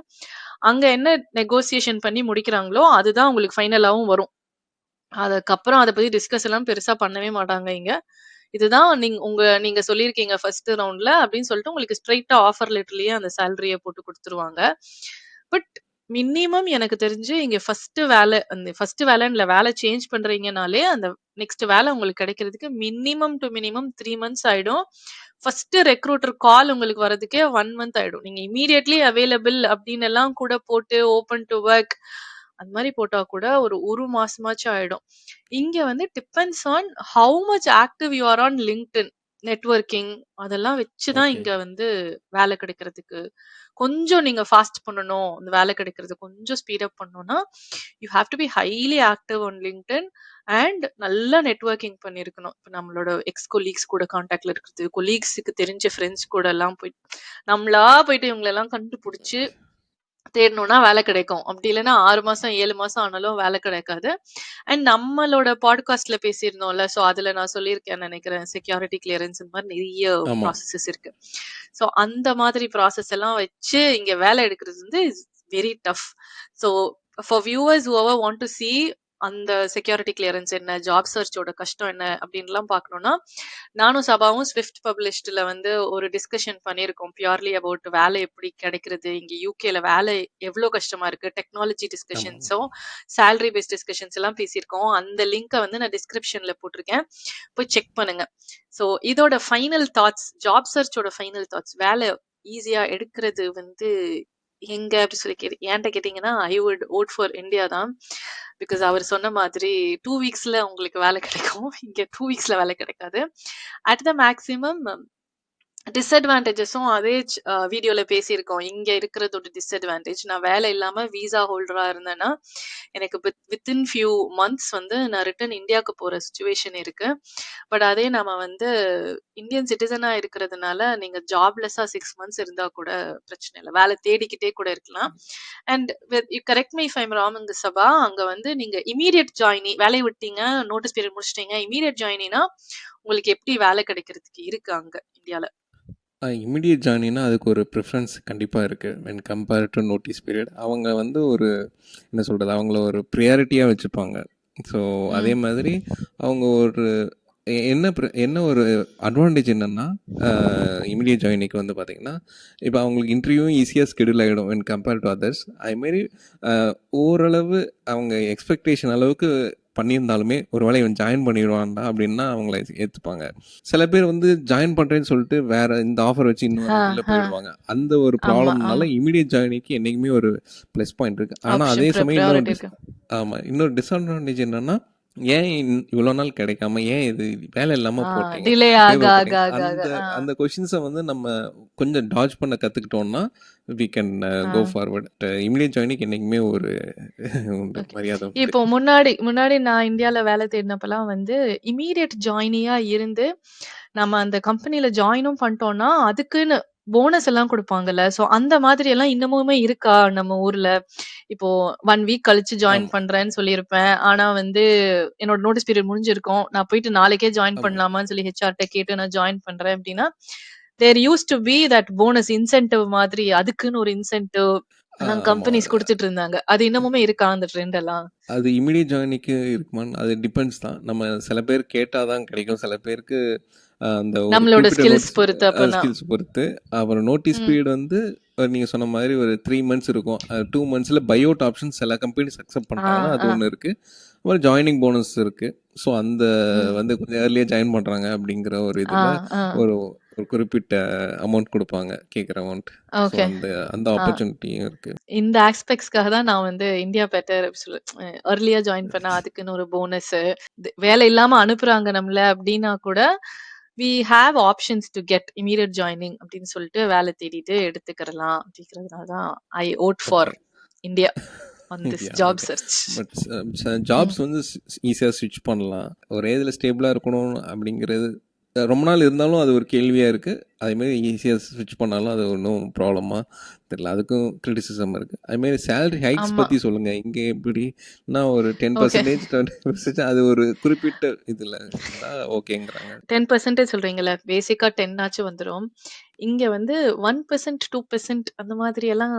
அங்க என்ன நெகோசியேஷன் பண்ணி முடிக்கிறாங்களோ, அதுதான் உங்களுக்கு ஃபைனலாவும் வரும். அதுக்கப்புறம் அத பத்தி டிஸ்கஸ் எல்லாம் பெருசா பண்ணவே மாட்டாங்க இங்க. இதுதான் நீங்க சொல்லியிருக்கீங்க ஃபர்ஸ்ட் ரவுண்ட்ல அப்படின்னு சொல்லிட்டு உங்களுக்கு ஸ்ட்ரெய்ட்டா ஆஃபர் லெட்டர்லயே அந்த சேலரிய போட்டு குடுத்துருவாங்க. பட் மினிமம் எனக்கு தெரிஞ்சு இங்க ஃபர்ஸ்ட் வேலைன்னு இல்ல, வேலை சேஞ்ச் பண்றீங்கனாலே அந்த நெக்ஸ்ட் வேலை உங்களுக்கு கிடைக்கிறதுக்கு மினிமம் டு மினிமம் 3 மந்த்ஸ் ஆயிடும். ஃபர்ஸ்ட் ரெக்ரூட்டர் கால் உங்களுக்கு வரதுக்கே 1 மந்த் ஆயிடும். நீங்க இம்மீடியட்லி அவைலபிள் அப்படின்னு எல்லாம் கூட போட்டு ஓப்பன் டு ஒர்க் அந்த மாரி போட்டா கூட ஒரு மாசமாச்சும் ஆயிடும். இங்க வந்து depends on how much active you are on LinkedIn. Networking அதெல்லாம் வச்சு தான் ஓகே. இங்க வந்து வேலை கிடைக்கிறதுக்கு கொஞ்சம் நீங்க ஃபாஸ்ட் பண்ணணும். இந்த வேலை கிடைக்கிறது கொஞ்சம் ஸ்பீட் அப் பண்ணணும்னா, you have to be highly active on LinkedIn and நல்லா நெட்வொர்க்கிங் பண்ணியிருக்கணும். இப்ப நம்மளோட எக்ஸ் கொலீக்ஸ் கூட கான்டாக்ட்ல இருக்கிறது, கொலீக்ஸ்க்கு தெரிஞ்ச ஃப்ரெண்ட்ஸ் கூட எல்லாம் போயிட்டு நம்மளா போயிட்டு இவங்களெல்லாம் கண்டுபிடிச்சு தேடணும்னா வேலை கிடைக்கும். அப்படி இல்லன்னா 6 மாசம், 7 மாசம் ஆனாலும் வேலை கிடைக்காது. அண்ட் நம்மளோட பாட்காஸ்ட்ல பேசியிருந்தோம்ல, சோ அதுல நான் சொல்லியிருக்கேன்னு நெனைக்கிறேன். செக்யூரிட்டி கிளியரன்ஸ் இந்த மாரி நெறைய ஆமாம். ப்ராசஸஸ் இருக்கு. சோ அந்த மாதிரி ப்ராசஸ் எல்லாம் வச்சு இங்க வேலை எடுக்கிறது வந்து is very tough. So for viewers whoever want to see அந்த செக்யூரிட்டி கிளியரன்ஸ் என்ன, ஜாப் சர்ச்சோட கஷ்டம் என்ன அப்படின்லாம் பார்க்கணும்னா, நானும் சபாவும் ஸ்விஃப்ட் பப்ளிஷ்ட்ல வந்து ஒரு டிஸ்கஷன் பண்ணியிருக்கோம். பியூர்லி அபவுட் வேலை எப்படி கிடைக்கிறது, இங்க யூகேல வேலை எவ்வளவு கஷ்டமா இருக்கு, டெக்னாலஜி ஆமாம். டிஸ்கஷன்ஸும் சேலரி பேஸ்ட் டிஸ்கஷன்ஸ் எல்லாம் பேசியிருக்கோம். அந்த லிங்கை வந்து நான் டிஸ்கிரிப்ஷன்ல போட்டிருக்கேன், போய் செக் பண்ணுங்க. சோ இதோட ஃபைனல் தாட்ஸ், ஜாப் சர்ச்சோட ஃபைனல் தாட்ஸ், வேலை ஈஸியா எடுக்கிறது வந்து எங்க அப்படி சொல்லி என்கிட்ட கேட்டீங்கன்னா I would vote for India தான். பிகாஸ் அவர் சொன்ன மாதிரி 2 வீக்ஸ்ல உங்களுக்கு வேலை கிடைக்கும். இங்க 2 வீக்ஸ்ல வேலை கிடைக்காது. அட் த மேக்ஸிமம் டிஸ்அட்வான்டேஜஸும் அதே வீடியோல பேசியிருக்கோம். இங்க இருக்கிறதோட டிஸ்அட்வான்டேஜ், நான் வேலை இல்லாம விசா ஹோல்டரா இருந்தேன்னா எனக்கு வித்தின் ஃபியூ மந்த்ஸ் வந்து நான் ரிட்டர்ன் இந்தியாவுக்கு போற சுச்சுவேஷன் இருக்கு. பட் அதே நம்ம வந்து இந்தியன் சிட்டிசனா இருக்கிறதுனால நீங்க ஜாப்லெஸ்ஸா 6 மந்த்ஸ் இருந்தா கூட பிரச்சனை இல்லை, வேலை தேடிக்கிட்டே கூட இருக்கலாம். And you correct me if I'm wrong Saba, அங்க வந்து நீங்க இமீடியட் ஜாயினி வேலையை விட்டீங்க, நோட்டீஸ் பீரியட் முடிச்சிட்டீங்க, இமீடியட் ஜாயினினா உங்களுக்கு எப்படி வேலை கிடைக்கிறதுக்கு இருக்கு அங்க இந்தியால? இமிடியேட் ஜாயினினா அதுக்கு ஒரு ப்ரிஃபரன்ஸ் கண்டிப்பாக இருக்குது. When compare to notice period அவங்க வந்து ஒரு என்ன சொல்கிறது, அவங்கள ஒரு ப்ரியாரிட்டியாக வச்சுப்பாங்க. ஸோ அதே மாதிரி அவங்க ஒரு என்ன ஒரு அட்வான்டேஜ் என்னென்னா, இமிடியேட் ஜாயினிக்கு வந்து பார்த்திங்கன்னா இப்போ அவங்களுக்கு இன்டர்வியூவும் ஈஸியாக ஸ்கெடியூல் ஆகிடும் வென் கம்பேர் டு அதர்ஸ். அதுமாரி ஓரளவு அவங்க எக்ஸ்பெக்டேஷன் அளவுக்கு பண்ணியிருந்தாலுமே ஒரு வேளை இவன் ஜாயின் பண்ணிடுவான்டா அப்படின்னா அவங்கள ஏற்றுப்பாங்க. சில பேர் வந்து ஜாயின் பண்ணுறேன்னு சொல்லிட்டு வேற இந்த ஆஃபர் வச்சு இன்னொரு இதில் போயிடுவாங்க. அந்த ஒரு ப்ராப்ளம்னால இமிடியேட் ஜாயினிக்கு என்றைக்குமே ஒரு ப்ளஸ் பாயிண்ட் இருக்குது. ஆனால் அதே சமயம் இன்னொரு டிஸ்அட்வான்டேஜ் என்னென்னா, ஏன் இவ்வளோ நாள் கிடைக்காம ஏன் இது வேலை இல்லாமல் போட்டீங்க, அந்த கொஷின்ஸை வந்து நம்ம கொஞ்சம் டாஜ் பண்ண கற்றுக்கிட்டோம்னா we can go forward. Immediate joining என்றைக்குமே ஒரு மரியாதை. இப்போ முன்னாடி நான் இந்தியாவில் வேலை தேடினப்பெல்லாம் வந்து இமீடியட் ஜாயினியா இருந்து நம்ம அந்த கம்பெனில ஜாயினும் பண்ணிட்டோம்னா அதுக்குன்னு போனஸ் எல்லாம் கொடுப்பாங்கல்ல. சோ அந்த மாதிரி எல்லாம் இன்னமுமே இருக்கா நம்ம ஊர்ல? இப்போ 1 வீக் கழிச்சு ஜாயின் பண்றேன்னு சொல்லியிருப்பேன். ஆனா வந்து என்னோட நோட்டீஸ் பீரியட் முடிஞ்சிருக்கும். நான் போயிட்டு நாளைக்கே ஜாயின் பண்ணலாமான்னு சொல்லி ஹெச்ஆர்ட்ட கேட்டு நான் ஜாயின் பண்றேன் அப்படின்னா, there used to be that bonus incentive மாதிரி, அதுக்குன்னு ஒரு இன்சென்டிவ் கம்பெனிஸ் கொடுத்துட்டு இருந்தாங்க. அது இன்னமுமே இருக்கா அந்த ட்ரெண்ட் எல்லாம்? அது இமிடியேட் ஜாயினிக்கு இருக்குமான்னு அது டிபெண்ட்ஸ் தான். நம்ம சில பேர் கேட்டால் தான் கிடைக்கும், சில பேருக்கு அந்த நம்மளோட ஸ்கில்ஸ் பொறுத்து. அப்புறம் நோட்டீஸ் பீரியட் வந்து நீங்கள் சொன்ன மாதிரி ஒரு 3 மந்த்ஸ் இருக்கும். 2 மந்த்ஸில் பைஅவுட் ஆப்ஷன் சில கம்பெனிஸ் அக்செப்ட் பண்ணுறாங்கன்னா அது ஒன்று இருக்குது. அப்புறம் ஜாயினிங் போனஸ் இருக்குது. ஸோ அந்த வந்து கொஞ்சம் ஏர்லியாக ஜாயின் பண்ணுறாங்க அப்படிங்கிற ஒரு இதில் ஒரு குறிப்பிட்ட அமௌண்ட் கொடுப்பாங்க, கேட்குற அமௌண்ட். அந்த ஆப்பர்ச்சுனிட்டியும் இருக்குது. இந்த ஆஸ்பெக்ட்ஸ்க்காக தான் நான் வந்து இந்தியா பெட்டர் சொல்லுவேன். ஏர்லியா ஜாயின் பண்ணா அதுக்குன்னு ஒரு போனஸ், வேலை இல்லாம அனுப்புறாங்க நம்மள அப்படின்னா கூட we have options to get immediate joining அப்படின்னு சொல்லிட்டு வேலை தேடிட்டு எடுத்துக்கிறலாம் அப்படிங்கிறதுனால தான் I vote for India on this job search. But jobs வந்து ஈஸியாக ஸ்விட்ச் பண்ணலாம். ஒரே இதில் ஸ்டேபிளாக இருக்கணும் அப்படிங்கிறது ரொம்ப நாள் இருந்தாலும் அது ஒரு கேள்வியாக இருக்குது. அதேமாரி ஈஸியாக ஸ்விட்ச் பண்ணாலும் அது ஒன்றும் ப்ராப்ளமாக தெரியல. அதுக்கும் கிரிட்டிசிசம் இருக்குது. அதுமாரி சேலரி ஹைக்ஸ் பற்றி சொல்லுங்கள். இங்கே எப்படின்னா ஒரு 10% 20% அது ஒரு குறிப்பிட்ட இதில் ஓகேங்கிறாங்க. 10% சொல்கிறீங்களே, பேசிக்காக 10 ஆச்சும் வந்துடும். இங்கே வந்து 1% 2% அந்த மாதிரி எல்லாம்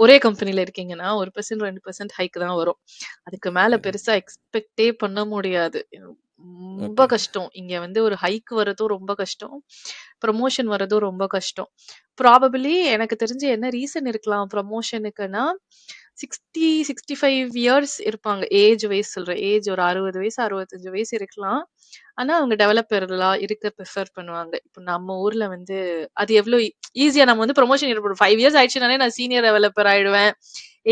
ஒரே கம்பெனியில் இருக்கீங்கன்னா 1% 2% ஹைக் தான் வரும். அதுக்கு மேலே பெருசாக எக்ஸ்பெக்டே பண்ண முடியாது. ரொம்ப கஷ்டம். இங்க வந்து ஒரு ஹைக் வரதும் ரொம்ப கஷ்டம், ப்ரமோஷன் வரதும் ரொம்ப கஷ்டம். ப்ராபபிலி எனக்கு தெரிஞ்சு என்ன ரீசன் இருக்கலாம் ப்ரமோஷனுக்குன்னா, 60-65 இயர்ஸ் இருப்பாங்க. ஏஜ் வைஸ் சொல்றேன். ஏஜ் ஒரு 60 வயசு 65 வயசு இருக்கலாம். ஆனா அவங்க டெவலப்பர்லாம் இருக்க ப்ரிஃபர் பண்ணுவாங்க. இப்போ நம்ம ஊர்ல வந்து அது எவ்வளோ ஈஸியா நம்ம வந்து ப்ரமோஷன் ஏற்படும். 5 இயர்ஸ் ஆயிடுச்சுனாலே நான் சீனியர் டெவலப்பர் ஆயிடுவேன்.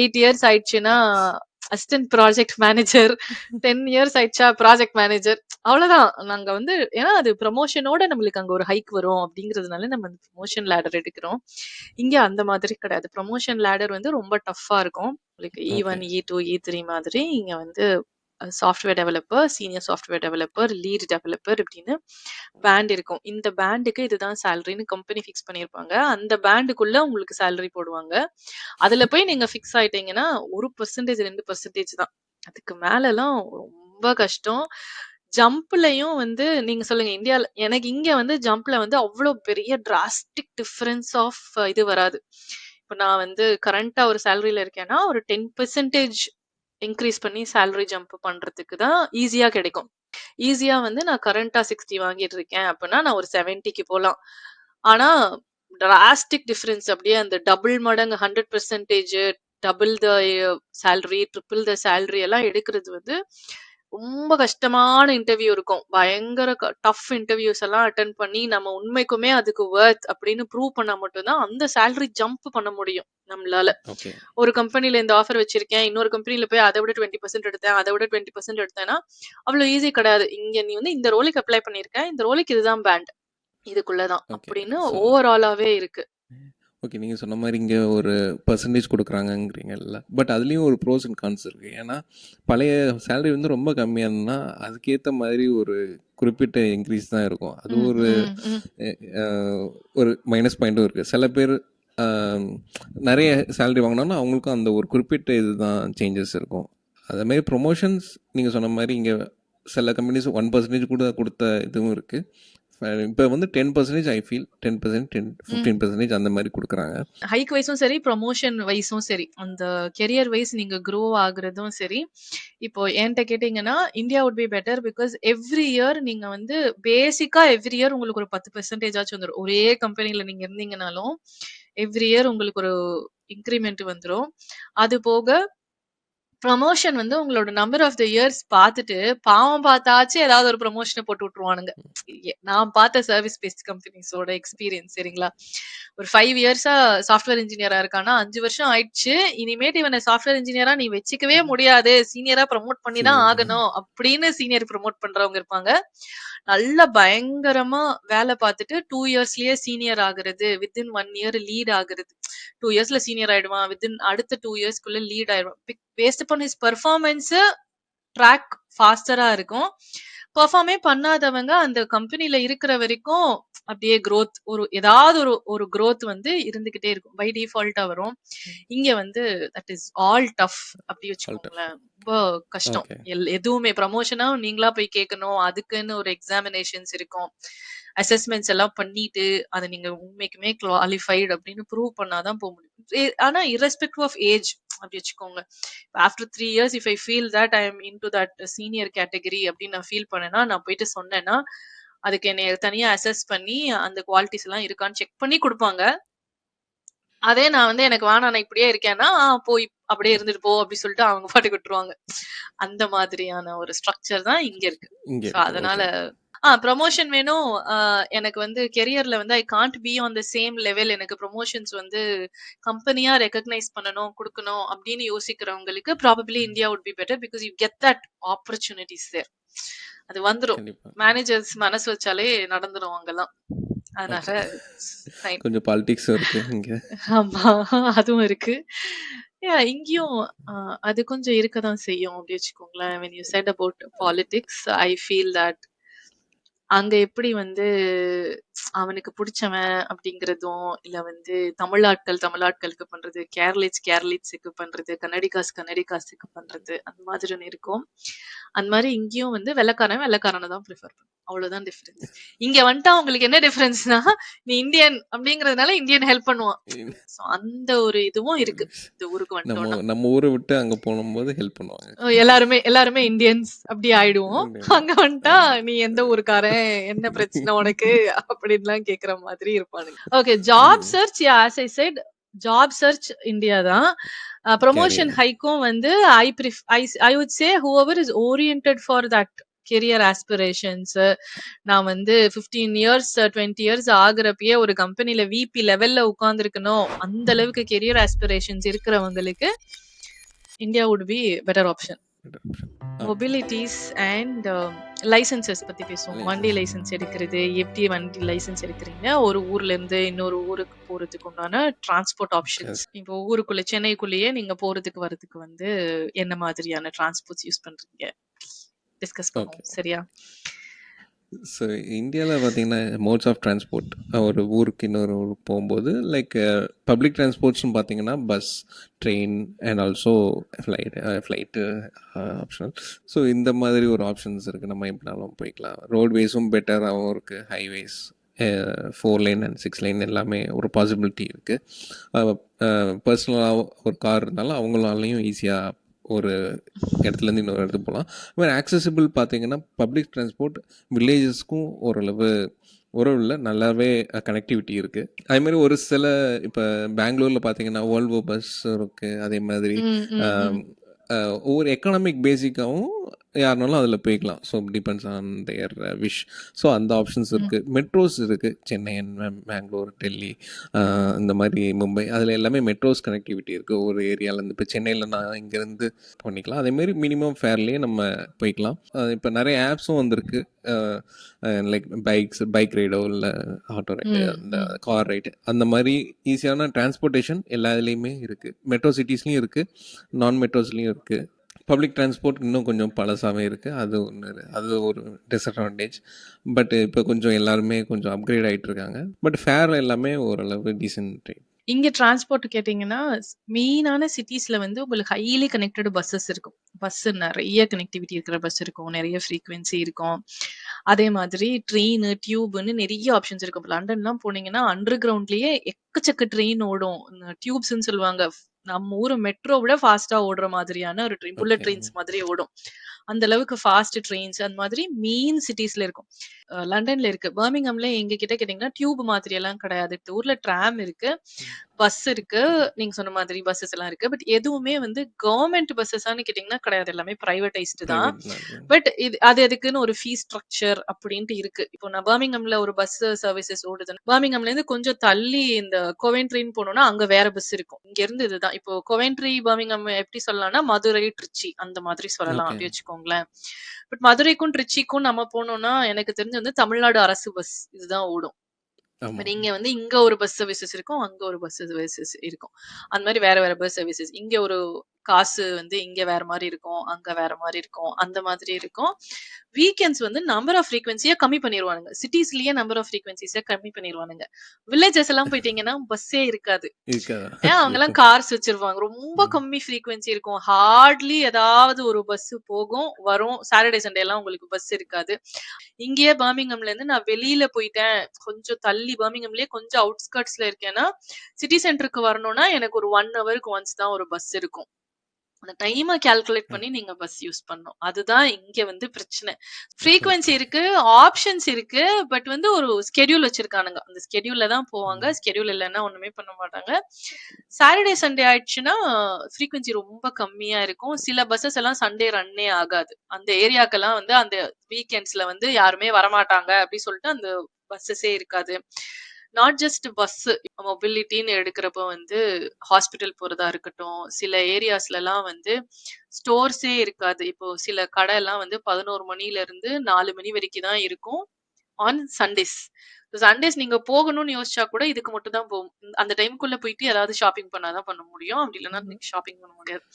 8 இயர்ஸ் ஆயிடுச்சுன்னா அசிஸ்டன்ட் ப்ராஜெக்ட் மேனேஜர், 10 இயர்ஸ் ஆயிடுச்சா ப்ராஜெக்ட் மேனேஜர், அவ்வளவுதான். நாங்க வந்து ஏன்னா அது ப்ரமோஷனோட நம்மளுக்கு அங்க ஒரு ஹைக் வரும் அப்படிங்கிறதுனால நம்ம ப்ரமோஷன் லேடர் எடுக்கிறோம். இங்க அந்த மாதிரி கிடையாது. ப்ரமோஷன் லேடர் வந்து ரொம்ப டஃப்பா இருக்கும். உங்களுக்கு E1, E2, E3 மாதிரி இங்க வந்து software developer, senior software developer, lead developer இப்படின்னு பேண்ட் இருக்கும். இந்த பேண்டுக்கு இதுதான் சேலரின்னு கம்பெனி ஃபிக்ஸ் பண்ணியிருப்பாங்க. அந்த பேண்டுக்குள்ள உங்களுக்கு சேலரி போடுவாங்க. அதுல போய் நீங்க ஃபிக்ஸ் ஆயிட்டீங்கன்னா 1% 2% தான். அதுக்கு மேலலாம் ரொம்ப கஷ்டம். ஜம்ப்லயும் வந்து நீங்க சொல்லுங்க இந்தியால, எனக்கு இங்க வந்து ஜம்ப்ல வந்து அவ்வளோ பெரிய டிராஸ்டிக் டிஃபரன்ஸ் ஆஃப் இது வராது. இப்போ நான் வந்து கரண்டா ஒரு சேலரியில இருக்கேன்னா ஒரு 10% இன்க்ரீஸ் பண்ணி சேலரி ஜம்ப் பண்றதுக்கு தான் ஈஸியா கிடைக்கும். ஈஸியா வந்து நான் கரண்டா 60 வாங்கிட்டு இருக்கேன் அப்படின்னா நான் ஒரு 70க்கு போலாம். ஆனா டிராஸ்டிக் டிஃபரன்ஸ் அப்படியே அந்த டபுள் மடங்கு 100%, double the salary, triple the salary எல்லாம் எடுக்கிறது வந்து ரொம்ப கஷ்டமான இன்டர்வியூ இருக்கும். பயங்கர டஃப் இன்டர்வியூஸ் எல்லாம் அட்டெண்ட் பண்ணி நம்ம உண்மைக்குமே அதுக்கு வொர்த் அப்படின்னு ப்ரூவ் பண்ணா மட்டும் தான் அந்த சேலரி ஜம்ப் பண்ண முடியும் நம்மளால. ஓகே. ஒரு கம்பெனில இந்த ஆஃபர் வச்சிருக்கேன், இன்னொரு கம்பெனில போய் அதை விட 20% எடுத்தேன், அதை விட 20% எடுத்தேன்னா அவ்வளவு ஈஸி கிடையாது. இங்க நீ வந்து இந்த ரோலுக்கு அப்ளை பண்ணிருக்க, இந்த ரோலுக்கு இதுதான் பேண்ட், இதுக்குள்ளதான் ஓகே. அப்படின்னு ஸோ ஓவராலாவே இருக்கு. ஓகே. நீங்கள் சொன்ன மாதிரி இங்கே ஒரு பர்சன்டேஜ் கொடுக்குறாங்கங்கிறீங்கல்ல, பட் அதுலேயும் ஒரு ப்ரோஸ் அண்ட் கான்ஸ் இருக்குது. ஏன்னா பழைய சேலரி வந்து ரொம்ப கம்மியாக இருந்ததுன்னா அதுக்கேற்ற மாதிரி ஒரு குறிப்பிட்ட இன்க்ரீஸ் தான் இருக்கும். அது ம், ஒரு ம், ம். ஒரு மைனஸ் பாயிண்ட்டும் இருக்குது. சில பேர் நிறைய சேலரி வாங்கினாலும் அவங்களுக்கும் அந்த ஒரு குறிப்பிட்ட இதுதான் சேஞ்சஸ் இருக்கும். அதேமாதிரி ப்ரொமோஷன்ஸ் நீங்கள் சொன்ன மாதிரி இங்கே சில கம்பெனிஸ் 1% கூட கொடுத்த இதுவும் இருக்குது. இப்போ வந்து 10% ஐ ஃபீல் 10% 15% அந்த மாதிரி கொடுக்குறாங்க. ஹைக் வைஸும் சரி, ப்ரொமோஷன் வைஸும் சரி, அந்த கெரியர் வைஸ் நீங்க க்ரோ ஆகுறதும் சரி. இப்போ என்கிட்ட கேட்டீங்கன்னா India would be better because every year நீங்க வந்து பேசிக்கா எவ்ரி இயர் உங்களுக்கு ஒரு 10% ஆச்சும் வந்துடும். ஒரே கம்பெனில நீங்க இருந்தீங்கனாலும் எவ்ரி இயர் உங்களுக்கு ஒரு இன்க்ரிமெண்ட் வந்துடும். அது போக ப்ரமோஷன் வந்து உங்களோட நம்பர் ஆஃப் த இயர்ஸ் பார்த்துட்டு பாவம் பார்த்தாச்சு ஏதாவது ஒரு ப்ரமோஷனை போட்டு விட்டுருவானுங்க. நான் பார்த்த சர்வீஸ் பேஸ்ட் கம்பெனிஸோட எக்ஸ்பீரியன்ஸ் சரிங்களா. ஒரு 5 இயர்ஸா சாஃப்ட்வேர் இன்ஜினியரா இருக்கானா 5 வருஷம் ஆயிடுச்சு, இனிமேட்டு இவனை சாஃப்ட்வேர் இன்ஜினியரா நீ வச்சுக்கவே முடியாது, சீனியரா ப்ரமோட் பண்ணி தான் சீனியர். ஆகணும் அப்படின்னு சீனியர் ப்ரமோட் பண்றவங்க இருப்பாங்க. நல்ல பயங்கரமா வேலை பார்த்துட்டு 2 இயர்ஸ்லயே சீனியர் ஆகுறது, வித்தின் 1 இயர் லீட் ஆகுறது. 2 இயர்ஸ்ல சீனியர் ஆயிடுவான், வித்தின் அடுத்த 2 இயர்ஸ்க்குள்ள லீட் ஆயிடுவான். Based upon his performance track ஃபாஸ்டரா இருக்கும். பெர்ஃபார்மே பண்ணாதவங்க அந்த கம்பெனில இருக்கிற வரைக்கும் அப்படியே growth ஒரு ஏதாவது ஒரு growth வந்து இருந்துகிட்டே இருக்கும். பை டிஃபால்ட்டா வரும். இங்க வந்து தட் இஸ் ஆல் டஃப் அப்படி வச்சுக்கோங்களேன். ரொம்ப கஷ்டம். ஓகே. எதுவுமே ப்ரமோஷனா நீங்களா போய் கேட்கணும். அதுக்குன்னு ஒரு எக்ஸாமினேஷன்ஸ் இருக்கும். அசஸ்மெண்ட்ஸ் எல்லாம் பண்ணிட்டு அதை நீங்க உண்மைக்குமே குவாலிஃபைடு அப்படின்னு ப்ரூவ் பண்ணாதான் போக முடியும். ஆனா irrespective ஆஃப் ஏஜ் அப்படி வச்சுக்கோங்க. After 3 years if I feel that I am into that senior category அப்படின்னு நான் ஃபீல் பண்ணேன்னா நான் போயிட்டு சொன்னேன்னா அதுக்கு என்னை தனியா அசஸ் பண்ணி அந்த குவாலிட்டிஸ் எல்லாம் இருக்கான்னு செக் பண்ணி கொடுப்பாங்க. அதே நான் வந்து எனக்கு வேணாம் நான் இப்படியே இருக்கேன்னா போய் அப்படியே இருந்துட்டு போ அப்படி சொல்லிட்டு அவங்க பாட்டுக்கு விட்டுருவாங்க. அந்த மாதிரியான ஒரு ஸ்ட்ரக்சர் தான் இங்க இருக்கு. இங்கே ஸோ இருக்குது. அதனால ஓகே. ப்ரமோஷன் வேணும். எனக்கு வந்து கெரியர்ல வந்து I can't be on the same level. எனக்கு ப்ரமோஷன்ஸ் வந்து கம்பெனியா ரெகக்னைஸ் பண்ணணும் கொடுக்கணும் அப்படின்னு யோசிக்கிறவங்களுக்கு probably India would be better because you get that opportunities there. அது வந்துரும். கண்டிப்பாக. மேனேஜர்ஸ் மனசு வச்சாலே நடந்துரும் அங்கெல்லாம். அதனால ஓகே. fine. கொஞ்சம் பாலிடிக்ஸும் இருக்குது இங்கே. ஆமா, அதுவும் இருக்கு. இங்கேயும் அது கொஞ்சம் இருக்கதான் செய்யும் அப்படி வச்சுக்கோங்களேன். when you said about politics I feel that அங்க எப்படி வந்து அவனுக்கு புடிச்சவன் அப்படிங்கிறதும் இல்ல வந்து தமிழாட்களுக்கு பண்றது, கேரளிட்ஸுக்கு பண்றது, கன்னடிகாஸுக்கு பண்றது அந்த மாதிரி ஒண்ணு இருக்கும். அந்த மாதிரி இங்கேயும் வந்து வெள்ளைக்காரனை தான் ப்ரிஃபர் பண்ணும். அவ்வளவுதான் டிஃபரன்ஸ். இங்க வந்துட்டா உங்களுக்கு என்ன டிஃபரன்ஸ்னா நீ இந்தியன் அப்படிங்கறதுனால இந்தியன் ஹெல்ப் பண்ணுவான். சோ அந்த ஒரு இதுவும் இருக்கு இந்த ஊருக்கு வந்துட்டோம்னா. நம்ம ஊரை விட்டு அங்கே போகும்போது ஹெல்ப் பண்ணுவாங்க. எல்லாருமே இந்தியன்ஸ் அப்படி ஆயிடுவோம். அங்க வந்துட்டா நீ எந்த ஊருக்காரன், என்ன பிரச்சனை உனக்கு அப்படின்லாம் கேக்குற மாதிரி இருப்பானுங்க. Okay, job search as I said job search India தான். Promotion career. ஹைக்கும் வந்து I would say whoever is oriented for that career aspirations. நான் வந்து 15 இயர்ஸ் 20 இயர்ஸ் ஆகுறப்பயே ஒரு கம்பெனில விபி லெவல்ல உட்கார்ந்துருக்கணும் அந்த அளவுக்கு கெரியர் ஆஸ்பிரேஷன்ஸ் இருக்கிறவங்களுக்கு India would be better option. Mobilities and licences பத்தி பேசுவோம். வண்டி லைசன்ஸ் எடுக்கிறது, எப்படி வண்டி லைசன்ஸ் எடுக்கிறீங்க, ஒரு ஊர்ல இருந்து இன்னொரு ஊருக்கு போறதுக்கு உண்டான டிரான்ஸ்போர்ட் ஆப்ஷன்ஸ். இப்போ ஊருக்குள்ள சென்னைக்குள்ளேயே நீங்க போறதுக்கு வரதுக்கு வந்து என்ன மாதிரியான டிரான்ஸ்போர்ட்ஸ் யூஸ் பண்றீங்க டிஸ்கஸ் பண்ணுவோம். சரியா? ஸோ இந்தியாவில் பார்த்தீங்கன்னா மோட்ஸ் ஆஃப் டிரான்ஸ்போர்ட் ஒரு ஊருக்கு இன்னொரு ஊருக்கு போகும்போது லைக் பப்ளிக் டிரான்ஸ்போர்ட்ஸ்னு பார்த்தீங்கன்னா bus, train and also flight optional. So இந்த மாதிரி ஒரு ஆப்ஷன்ஸ் இருக்குது. நம்ம எப்படினாலும் போய்க்கலாம். ரோட்வேஸும் பெட்டராகவும் இருக்குது. ஹைவேஸ் 4 லேன் அண்ட் 6 லேன் எல்லாமே ஒரு பாசிபிலிட்டி இருக்குது. பர்சனலாக ஒரு கார் இருந்தாலும் அவங்களாலையும் ஈஸியாக ஒரு இடத்துலேருந்து இன்னொரு இடத்துக்கு போகலாம். அது மாதிரி ஆக்சசிபிள் பார்த்தீங்கன்னா பப்ளிக் டிரான்ஸ்போர்ட் வில்லேஜஸ்க்கும் ஓரளவு இல்லை நல்லாவே கனெக்டிவிட்டி இருக்குது. அதேமாதிரி ஒரு சில இப்போ பெங்களூரில் பார்த்தீங்கன்னா வோல்வோ பஸ் இருக்குது. அதே மாதிரி ஒவ்வொரு எக்கனாமிக் பேசிக்காகவும் யாருனாலும் அதில் போய்க்கலாம். So depends on their wish. So அந்த ஆப்ஷன்ஸ் ம். இருக்குது. மெட்ரோஸ் இருக்குது. சென்னை அண்ட் பெங்களூர், டெல்லி, இந்த மாதிரி மும்பை, அதில் எல்லாமே மெட்ரோஸ் கனெக்டிவிட்டி இருக்குது. ஒரு ஏரியாவிலேருந்து இப்போ சென்னையில் நான் இங்கேருந்து பண்ணிக்கலாம். அதேமாரி மினிமம் ஃபேர்லேயே நம்ம போய்க்கலாம். இப்போ நிறைய ஆப்ஸும் வந்திருக்கு. லைக் பைக் ரைடோ இல்லை ஆட்டோ ரைடு, அந்த கார் ரைடு, அந்த மாதிரி ஈஸியான டிரான்ஸ்போர்ட்டேஷன் எல்லா இதுலேயுமே இருக்குது. மெட்ரோ சிட்டிஸ்லேயும் இருக்குது, நான் மெட்ரோஸ்லேயும் இருக்குது. பப்ளிக் டிரான்ஸ்போர்ட் இன்னும் கொஞ்சம் பழசாகவே இருக்குது. அது ஒன்று, அது ஒரு டிஸ்அட்வான்டேஜ். பட் இப்போ கொஞ்சம் எல்லாருமே கொஞ்சம் அப்கிரேட் ஆகிட்டு இருக்காங்க. பட் ஃபேர் எல்லாமே ஓரளவு டீசென்ட். இங்க டிரான்ஸ்போர்ட் கேட்டீங்கன்னா, மெயினான சிட்டீஸ்ல வந்து உங்களுக்கு ஹைலி கனெக்டட் பஸ்ஸஸ் இருக்கும். பஸ் நெறைய கனெக்டிவிட்டி இருக்கிற பஸ் இருக்கும். நெறைய ஃப்ரீக்வென்சி இருக்கும். அதே மாதிரி ட்ரெயின், டியூப்ன்னு நெறைய ஆப்ஷன்ஸ் இருக்கும். இப்ப லண்டன்லாம் போனீங்கன்னா, அண்டர் கிரவுண்ட்லயே எக்கச்சக்க ட்ரெயின் ஓடும். டியூப்ஸ்ன்னு சொல்லுவாங்க. நம்ம ஊரு மெட்ரோ விட ஃபாஸ்ட்டா ஓடுற மாதிரியான ஒரு ட்ரெயின். Bullet okay. ட்ரெயின்ஸ் மாதிரி ஓடும். அந்த அளவுக்கு ஃபாஸ்ட் ட்ரெயின்ஸ் அந்த மாதிரி மெயின் சிட்டீஸ்ல இருக்கும். லண்டன்ல இருக்கு. பர்மிங்ஹாம்ல எங்க கிட்ட கேட்டீங்கன்னா, டியூப் மாதிரி எல்லாம் கிடையாது. இந்த ஊர்ல ட்ராம் இருக்கு. பஸ் இருக்கு. நீங்க சொன்ன மாதிரி பஸ்ஸஸ் எல்லாம் இருக்கு. பட் எதுவுமே வந்து கவர்ன்மெண்ட் பஸ்ஸஸான்னு கேட்டீங்கன்னா கிடையாது. எல்லாமே பிரைவேடைஸ்டு தான். ப்ரைவேட் தான். பட் அது அதுக்குன்னு ஒரு ஃபீஸ் ஸ்ட்ரக்சர் அப்படின்ட்டு இருக்கு. இப்போ நான் பர்மிங்ஹாம்ல ஒரு பஸ் சர்வீசஸ் ஓடுதுன்னா, பர்மிங்ஹாம்ல இருந்து கொஞ்சம் தள்ளி இந்த கொவென்ட்ரின்னு போனோம்னா, அங்க வேற பஸ் இருக்கும். இங்க இருந்து இதுதான். இப்போ கொவென்ட்ரி, பர்மிங்ஹாம் எப்படி சொல்லலாம்னா, மதுரை, ட்ரிச்சி அந்த மாதிரி சொல்லலாம். ஓகே. அப்படி வச்சுக்கோங்களேன். பட் மதுரைக்கும், ட்ரிச்சிக்கும் நம்ம போனோம்னா, எனக்கு தெரிஞ்சு வந்து தமிழ்நாடு அரசு பஸ் இதுதான் ஓடும். பட் ஆமாம். இங்க வந்து இங்க ஒரு பஸ் சர்வீசஸ் இருக்கும். அங்க ஒரு பஸ் சர்வீசஸ் இருக்கும். அந்த மாரி வேற வேற பஸ் சர்வீசஸ். இங்க ஒரு காசு வந்து இங்க வேற மாரி இருக்கும். அங்க வேற மாரி இருக்கும். அந்த மாதிரி இருக்கும். வீக்கெண்ட்ஸ் வந்து நம்பர் ஆஃப் ஃப்ரீக்வென்சிய கம்மி பண்ணிருவானுங்க. சிட்டீஸ்லயே நம்பர் ஆஃப் ஃப்ரீக்வென்சிஸ கம்மி பண்ணிருவானுங்க. வில்லேஜஸ் எல்லாம் போயிட்டீங்கன்னா பஸ்ஸே இருக்காது. இருக்காதா? ஏன் ஓகே. அவங்கலாம் கார்ஸ் வச்சிருவாங்க. ரொம்ப கம்மி ஃப்ரீக்வென்சி இருக்கும். ஹார்ட்லி ஏதாவது ஒரு பஸ் போகும், வரும். சாட்டர்டே, சண்டே எல்லாம் உங்களுக்கு பஸ் இருக்காது. இங்கேயே பர்மிங்ஹாம்ல இருந்து நான் வெளியில போயிட்டேன். கொஞ்சம் தள்ளி பர்மிங்ஹாம்லயே கொஞ்சம் அவுட்ஸ்கர்ட்ஸ்ல இருக்கேன்னா, சிட்டி சென்டருக்கு வரணும்னா எனக்கு ஒரு 1 ஹவருக்கு ஒன்ஸ் தான் ஒரு பஸ் இருக்கும். அந்த டைம கால்குலேட் பண்ணி நீங்க பஸ் யூஸ் பண்ணணும். அதுதான் இங்க வந்து பிரச்சனை. Frequency okay. இருக்கு, ஆப்ஷன்ஸ் இருக்கு. பட் வந்து ஒரு ஸ்கெட்யூல் வச்சிருக்கானுங்க. அந்த ஸ்கெட்யூல்ல தான் போவாங்க. ஸ்கெட்யூல் இல்லன்னா ஒண்ணுமே பண்ண மாட்டாங்க. சாட்டர்டே, சண்டே ஆயிடுச்சுன்னா ஃப்ரீக்வென்சி ரொம்ப கம்மியா இருக்கும். சில பஸ்ஸஸ் எல்லாம் சண்டே ரன்னே ஆகாது. அந்த ஏரியாக்கெல்லாம் வந்து அந்த வீக்கெண்ட்ஸ்ல வந்து யாருமே வரமாட்டாங்க அப்படி சொல்லிட்டு அந்த பஸ்ஸஸே இருக்காது. நாட் ஜஸ்ட் பஸ் மொபிலிட்டின்னு எடுக்கிறப்ப வந்து ஹாஸ்பிட்டல் போறதா இருக்கட்டும், சில ஏரியாஸ்லலாம் வந்து ஸ்டோர்ஸே இருக்காது. இப்போ சில கடை எல்லாம் வந்து 11 மணில இருந்து 4 மணி வரைக்கும் தான் இருக்கும். On Sundays. சண்டேஸ் நீங்க போகணும்னு யோசிச்சா கூட இதுக்கு மட்டும் தான் போகும். அந்த டைம்க்குள்ள போயிட்டு ஏதாவது ஷாப்பிங் பண்ணா தான் பண்ண முடியும். அப்படி இல்லன்னா நீங்க ஷாப்பிங் பண்ண முடியாது.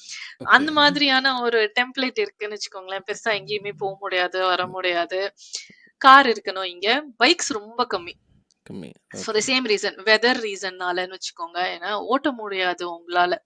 ஓகே. அந்த மாதிரியான ஒரு டெம்ப்ளேட் இருக்குன்னு வச்சுக்கோங்களேன். பெருசா எங்கேயுமே போ முடியாது, வர முடியாது. கார் இருக்கணும் இங்க. பைக்ஸ் ரொம்ப கம்மி. கம்மி. For the okay. Same reason. Weather ரீசன்னாலன்னு வச்சுக்கோங்க. ஏன்னா ஓட்ட முடியாது உங்களால.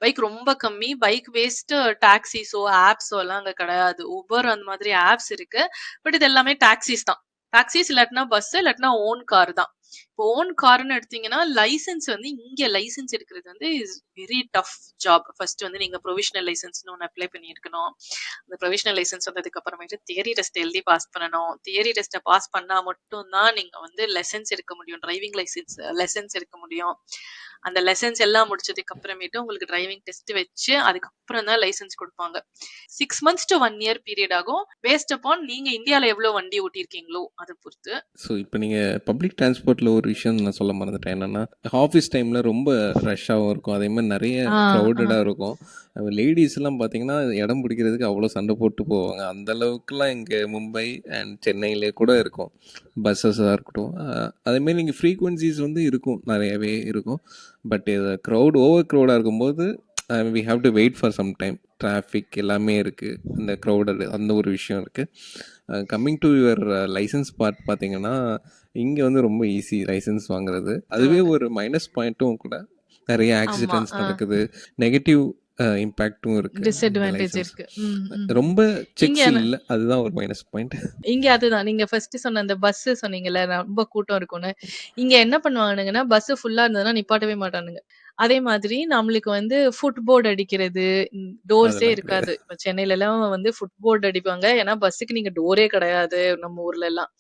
பைக் ரொம்ப கம்மி. பைக் வேஸ்ட் டாக்ஸிஸோ, ஆப்ஸோ எல்லாம் அங்க கிடையாது. ஊபர் அந்த மாதிரி ஆப்ஸ் இருக்கு. பட் இது எல்லாமே டாக்ஸிஸ் தான். டாக்ஸிஸ் இல்லாட்டினா பஸ், இல்லாட்டினா ஓன் கார் தான். இப்போ ஓன் கார்ன்னு எடுத்தீங்கன்னா, லைசென்ஸ் வந்து இங்க லைசென்ஸ் எடுக்கிறது வந்து is very tough job. First வந்து நீங்க ப்ரொவிஷனல் லைசென்ஸ்ன்னு ஒண்ணு அப்ளை பண்ணியிருக்கணும். அந்த ப்ரொவிஷனல் லைசென்ஸ் வந்ததுக்கு அப்புறமேட்டு தியரி டெஸ்ட் எழுதி பாஸ் பண்ணணும். தியரி டெஸ்ட்ட பாஸ் பண்ணா மட்டும் தான் நீங்க வந்து லெசன்ஸ் எடுக்க முடியும். டிரைவிங் லைசென்ஸ் லெசன்ஸ் எடுக்க முடியும். அந்த லெசன்ஸ் எல்லாம் முடிச்சதுக்கு அப்புறமேட்டு உங்களுக்கு டிரைவிங் டெஸ்ட் வச்சு அதுக்கப்புறம் தான் லைசென்ஸ் குடுப்பாங்க. 6 மந்த்ஸ் டூ 1 இயர் பீரியட் ஆகும். பேஸ்ட் அப்பான் நீங்க இந்தியால எவ்வளவு வண்டி ஓட்டியிருக்கீங்களோ அத பொறுத்து. ஸோ இப்போ நீங்கள் பப்ளிக் டிரான்ஸ்போர்ட்டில் ஒரு விஷயம் நான் சொல்ல மறந்துட்டேன். என்னென்னா, ஆஃபீஸ் டைமில் ரொம்ப ரஷ்ஷாகவும் இருக்கும். அதே மாதிரி நிறைய ஆ, ஆ. க்ரௌடடாக இருக்கும். லேடிஸ்லாம் பார்த்தீங்கன்னா இடம் பிடிக்கிறதுக்கு அவ்வளோ சண்டை போட்டு போவாங்க. அந்த அளவுக்குலாம் இங்கே மும்பை அண்ட் சென்னையிலே கூட இருக்கும். பஸ்ஸஸாக இருக்கட்டும். அதேமாரி நீங்கள் ஃப்ரீக்வன்சிஸ் வந்து இருக்கும், நிறையவே இருக்கும். பட் இது ஓவர் க்ரௌடாக இருக்கும்போது we have to wait for some time. Traffic எல்லாமே இருக்குது. அந்த க்ரௌடட் அந்த ஒரு விஷயம் இருக்குது. Coming to your license part பார்த்தீங்கன்னா, இங்கே வந்து ரொம்ப ஈஸி லைசன்ஸ் வாங்குறது. அதுவே ஒரு மைனஸ் பாயிண்ட்டும் கூட. நிறைய ஆமா. ஆக்சிடென்ட்ஸ் நடக்குது. நெகட்டிவ் இம்பேக்ட்டும் இருக்குது இந்த டிஸ்அட்வான்டேஜ் லைசன்ஸ். இருக்கு. ம், ம். ரொம்ப இங்க செக்ஸ் என்ன இல்ல. அதுதான் ஒரு மைனஸ் பாயிண்ட். இங்க அதுதான். நீங்க ஃபர்ஸ்ட் சொன்ன அந்த பஸ் சொன்னீங்கல்ல, ரொம்ப கூட்டம் இருக்கும்னு. இங்க என்ன பண்ணுவானுங்கன்னா, பஸ் ஃபுல்லா இருந்ததுன்னா நிப்பாட்டவே மாட்டானுங்க. அதே மாதிரி நம்மளுக்கு வந்து ஃபுட் போர்ட் அடிக்கிறது, டோர்ஸே அதெல்லாம் கிடையாது. இருக்காது. இப்ப சென்னையிலலாம் வந்து ஃபுட் போர்ட் அடிப்பாங்க. ஏன்னா பஸ்ஸுக்கு நீங்க டோரே கிடையாது நம்ம ஊர்லலாம்.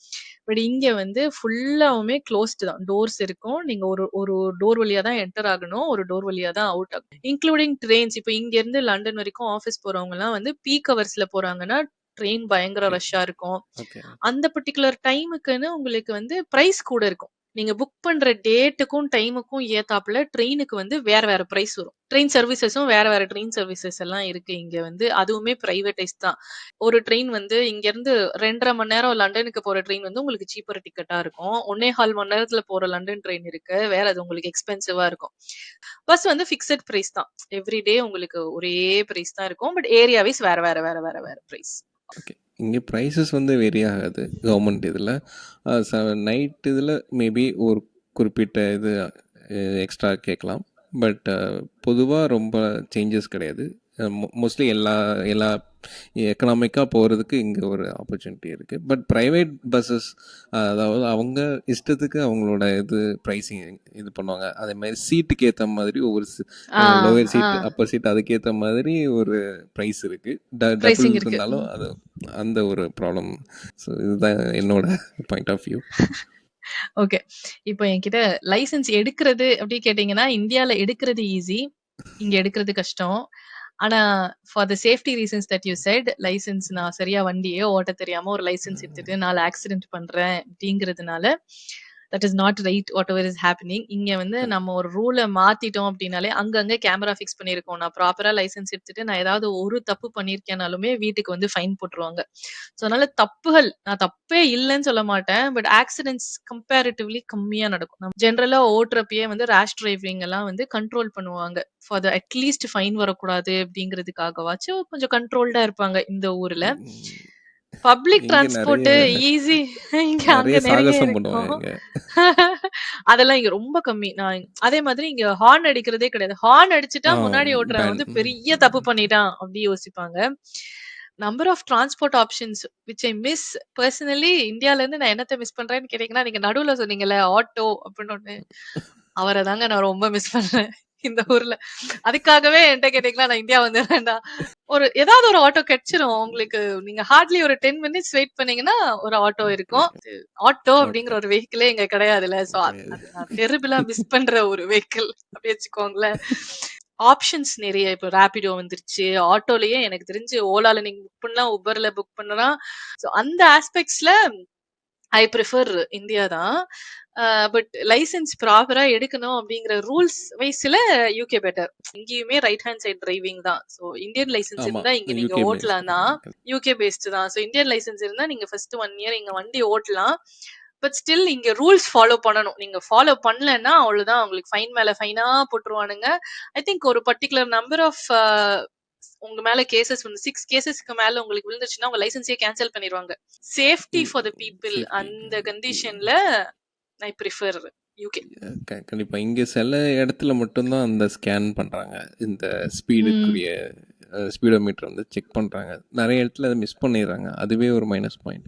பட் இங்க வந்து ஃபுல்லாவுமே க்ளோஸ்டு தான். டோர்ஸ் இருக்கும். நீங்க ஒரு ஒரு டோர் வழியா தான் என்டர் ஆகணும். ஒரு டோர் வழியா தான் அவுட் ஆகணும். Including trains. இப்ப இங்க இருந்து லண்டன் வரைக்கும் ஆஃபீஸ் போறவங்கலாம் வந்து பீக் ஹவர்ஸ்ல போறாங்கன்னா, ட்ரெயின் பயங்கர ஓகே, ரஷ்ஷா இருக்கும். ஓகே. அந்த பர்ட்டிகுலர் டைமுக்குன்னு உங்களுக்கு வந்து பிரைஸ் கூட இருக்கும். நீங்க புக் பண்ற டேட்டுக்கும், டைமுக்கும் ஏத்தாப்புல ட்ரெயினுக்கு வந்து வேற வேற பிரைஸ் வரும். ட்ரெயின் சர்வீசஸும் வேற வேற ட்ரெயின் சர்வீசஸ் எல்லாம் இருக்கு இங்க வந்து. அதுவுமே பிரைவேடைஸ் தான். ஒரு ட்ரெயின் வந்து இங்கருந்து 2 1/2 மணி நேரம் லண்டனுக்கு போற ட்ரெயின் வந்து உங்களுக்கு சீப்பர் டிக்கெட்டா இருக்கும். 1 1/4 மணி நேரத்துல போற லண்டன் ட்ரெயின் இருக்கு. வேற அது உங்களுக்கு எக்ஸ்பென்சிவா இருக்கும். பஸ் வந்து ஃபிக்ஸட் பிரைஸ் தான். எவ்ரி டே உங்களுக்கு ஒரே பிரைஸ் தான் இருக்கும். பட் ஏரியா வைஸ் வேற வேற வேற வேற வேற பிரைஸ். ஓகே. இங்கே ப்ரைஸஸ் வந்து வேரி ஆகாது கவர்மெண்ட் இதில். நைட் இதில் மேபி ஒரு குறிப்பிட்ட இது எக்ஸ்ட்ரா கேட்கலாம். பட் பொதுவாக ரொம்ப சேஞ்சஸ் கிடையாது. மோஸ்ட்லி எல்லா எல்லா எக்கனாமிக்காக போகிறதுக்கு இங்கே ஒரு ஆப்பர்ச்சுனிட்டி இருக்குது. பட் ப்ரைவேட் பஸ்ஸஸ் அதாவது அவங்க இஷ்டத்துக்கு அவங்களோட இது ப்ரைஸிங் இது பண்ணுவாங்க. அதே மாதிரி சீட்டுக்கு ஏற்ற மாதிரி ஒவ்வொரு ஆ, லோவர் ஆ. சீட் அப்பர் சீட் அதுக்கேற்ற மாதிரி ஒரு ப்ரைஸ் இருக்குது. டபுள் பிரைசிங் இருக்கு. இருந்தாலும் அது அந்த ஒரு ப்ராப்ளம். ஸோ இதுதான் என்னோட பாயிண்ட் ஆஃப் வியூ. ஓகே. இப்போ என்கிட்ட லைசென்ஸ் எடுக்கிறது அப்படி கேட்டீங்கன்னா, இந்தியால எடுக்கிறது ஈஸி. இங்க எடுக்கிறது கஷ்டம். ஆனா, for the safety reasons that you set license நான் சரியா வண்டியே ஓட்டத் தெரியாம ஒரு லைசென்ஸ் எடுத்துட்டு 4 ஆக்சிடென்ட் பண்றேன் அப்படிங்கிறதுனால, that is not right whatever is happening. இங்க வந்து நம்ம ஒரு ரூல மாத்திட்டோம் அப்படின்னாலே, அங்கங்க கேமரா ஃபிக்ஸ் பண்ணியிருக்கோம். நான் ப்ராப்பரா லைசென்ஸ் எடுத்துட்டு நான் ஏதாவது ஒரு தப்பு பண்ணியிருக்கேன்னாலுமே வீட்டுக்கு வந்து ஃபைன் போட்டுருவாங்க. ஸோ அதனால தப்புகள் நான் தப்பே இல்லன்னு சொல்ல மாட்டேன். பட் ஆக்சிடென்ட்ஸ் கம்பேரிட்டிவ்லி கம்மியா நடக்கும். நம்ம ஜெனரலா ஓட்டுறப்பயே வந்து ரேஷ் டிரைவிங் எல்லாம் வந்து கண்ட்ரோல் பண்ணுவாங்க. ஃபார் த அட்லீஸ்ட் ஃபைன் வரக்கூடாது அப்படிங்கிறதுக்காகவாச்சும் கொஞ்சம் கண்ட்ரோல்டா இருப்பாங்க இந்த ஊர்ல. பப்ளிக் இங்கே நிறைய டிரான்ஸ்போர்ட் ஈஸி. இங்க அங்க நிறைய நெறைய சாகசம் பண்ணுவாங்க இருக்கும். இங்கே. அதெல்லாம் இங்க ரொம்ப கம்மி. நான் அதே மாதிரி இங்க ஹார்ன் அடிக்கிறதே கிடையாது. ஹார்ன் அடிச்சுட்டா ஆ முன்னாடி ஓட்டுறவன் பேன். வந்து பெரிய தப்பு பண்ணிட்டான் அப்படி யோசிப்பாங்க. Number of transport options which I miss personally இந்தியால இருந்து நான் என்னத்த மிஸ் பண்றேன்னு கேட்டீங்கன்னா, நீங்க நடுவுல சொன்னீங்கல்ல ஆட்டோ அப்படின்னு ஒண்ணு. அவர தாங்க நான் ரொம்ப மிஸ் பண்றேன் இந்த ஊர்ல. அதுக்காகவே என்ட்ட கேட்டீங்கன்னா நான் இந்தியா வந்துர்றேன்டா. ஏதாவது ஒரு ஆட்டோ கிடைச்சிரும் உங்களுக்கு. நீங்க ஹார்ட்லி ஒரு 10 மினிட்ஸ் வெயிட் பண்ணீங்கன்னா ஒரு ஆட்டோ ஓகே. இருக்கும். Auto okay. அப்படிங்கிற ஒரு வெஹிக்கிளே இங்க கிடையாதுல்ல. சோ கிடையாது. அது நான் டெரிபிளா மிஸ் பண்ற ஒரு வெஹிக்கிள் அப்படி வச்சுக்கோங்களேன். ஆப்ஷன்ஸ் நெறைய இப்ப ரேபிடோ வந்துருச்சு. ஆட்டோலயே எனக்கு தெரிஞ்சு ஓலால நீங்க புக் பண்ணலாம், உபர்ல புக் பண்ணலாம். சோ அந்த ஆஸ்பெக்ட்ஸ்ல ஐ பிரிஃபர் இந்தியா தான். பட் லைசென்ஸ் ப்ராப்பரா எடுக்கணும் அப்படிங்கிற ரூல்ஸ் வைஸ்ல யூகே பெட்டர். இங்கேயுமே ரைட் ஹேண்ட் சைடு டிரைவிங் தான். சோ இந்தியன் லைசென்ஸ் ஆமா. இருந்தா இங்க நீங்க யுகே பேஸ்டு. ஓட்டலாம் தான். யூகே பேஸ்டு தான். சோ இந்தியன் லைசென்ஸ் இருந்தா நீங்க ஃபர்ஸ்ட் 1 இயர் இங்க வண்டி ஓட்டலாம். பட் ஸ்டில் இங்க ரூல்ஸ் ஃபாலோ பண்ணணும். நீங்க ஃபாலோ பண்ணலன்னா அவ்வளவுதான். உங்களுக்கு ஃபைன் மேல ஃபைனா போட்டுருவானுங்க. ஐ திங்க் ஒரு பர்ட்டிகுலர் நம்பர் ஆஃப் உங்க மேல கேசஸ் வந்து 6 கேசஸ்க்கு மேல உங்களுக்கு விழுந்துச்சுன்னா உங்க லைசென்ஸே கேன்சல் பண்ணிடுவாங்க. Safety for the people safety. அந்த கண்டிஷன்ல ஐ பிரிஃபர் யூகே. கண்டிப்பா. இங்க சில இடத்துல மட்டும் தான் அந்த ஸ்கேன் பண்றாங்க. இந்த ம். ஸ்பீடுக்குரிய ஸ்பீடோமீட்டர் வந்து செக் பண்றாங்க. நெறைய இடத்துல அத மிஸ் பண்ணிர்றாங்க. அதுவே ஒரு மைனஸ் பாயிண்ட்.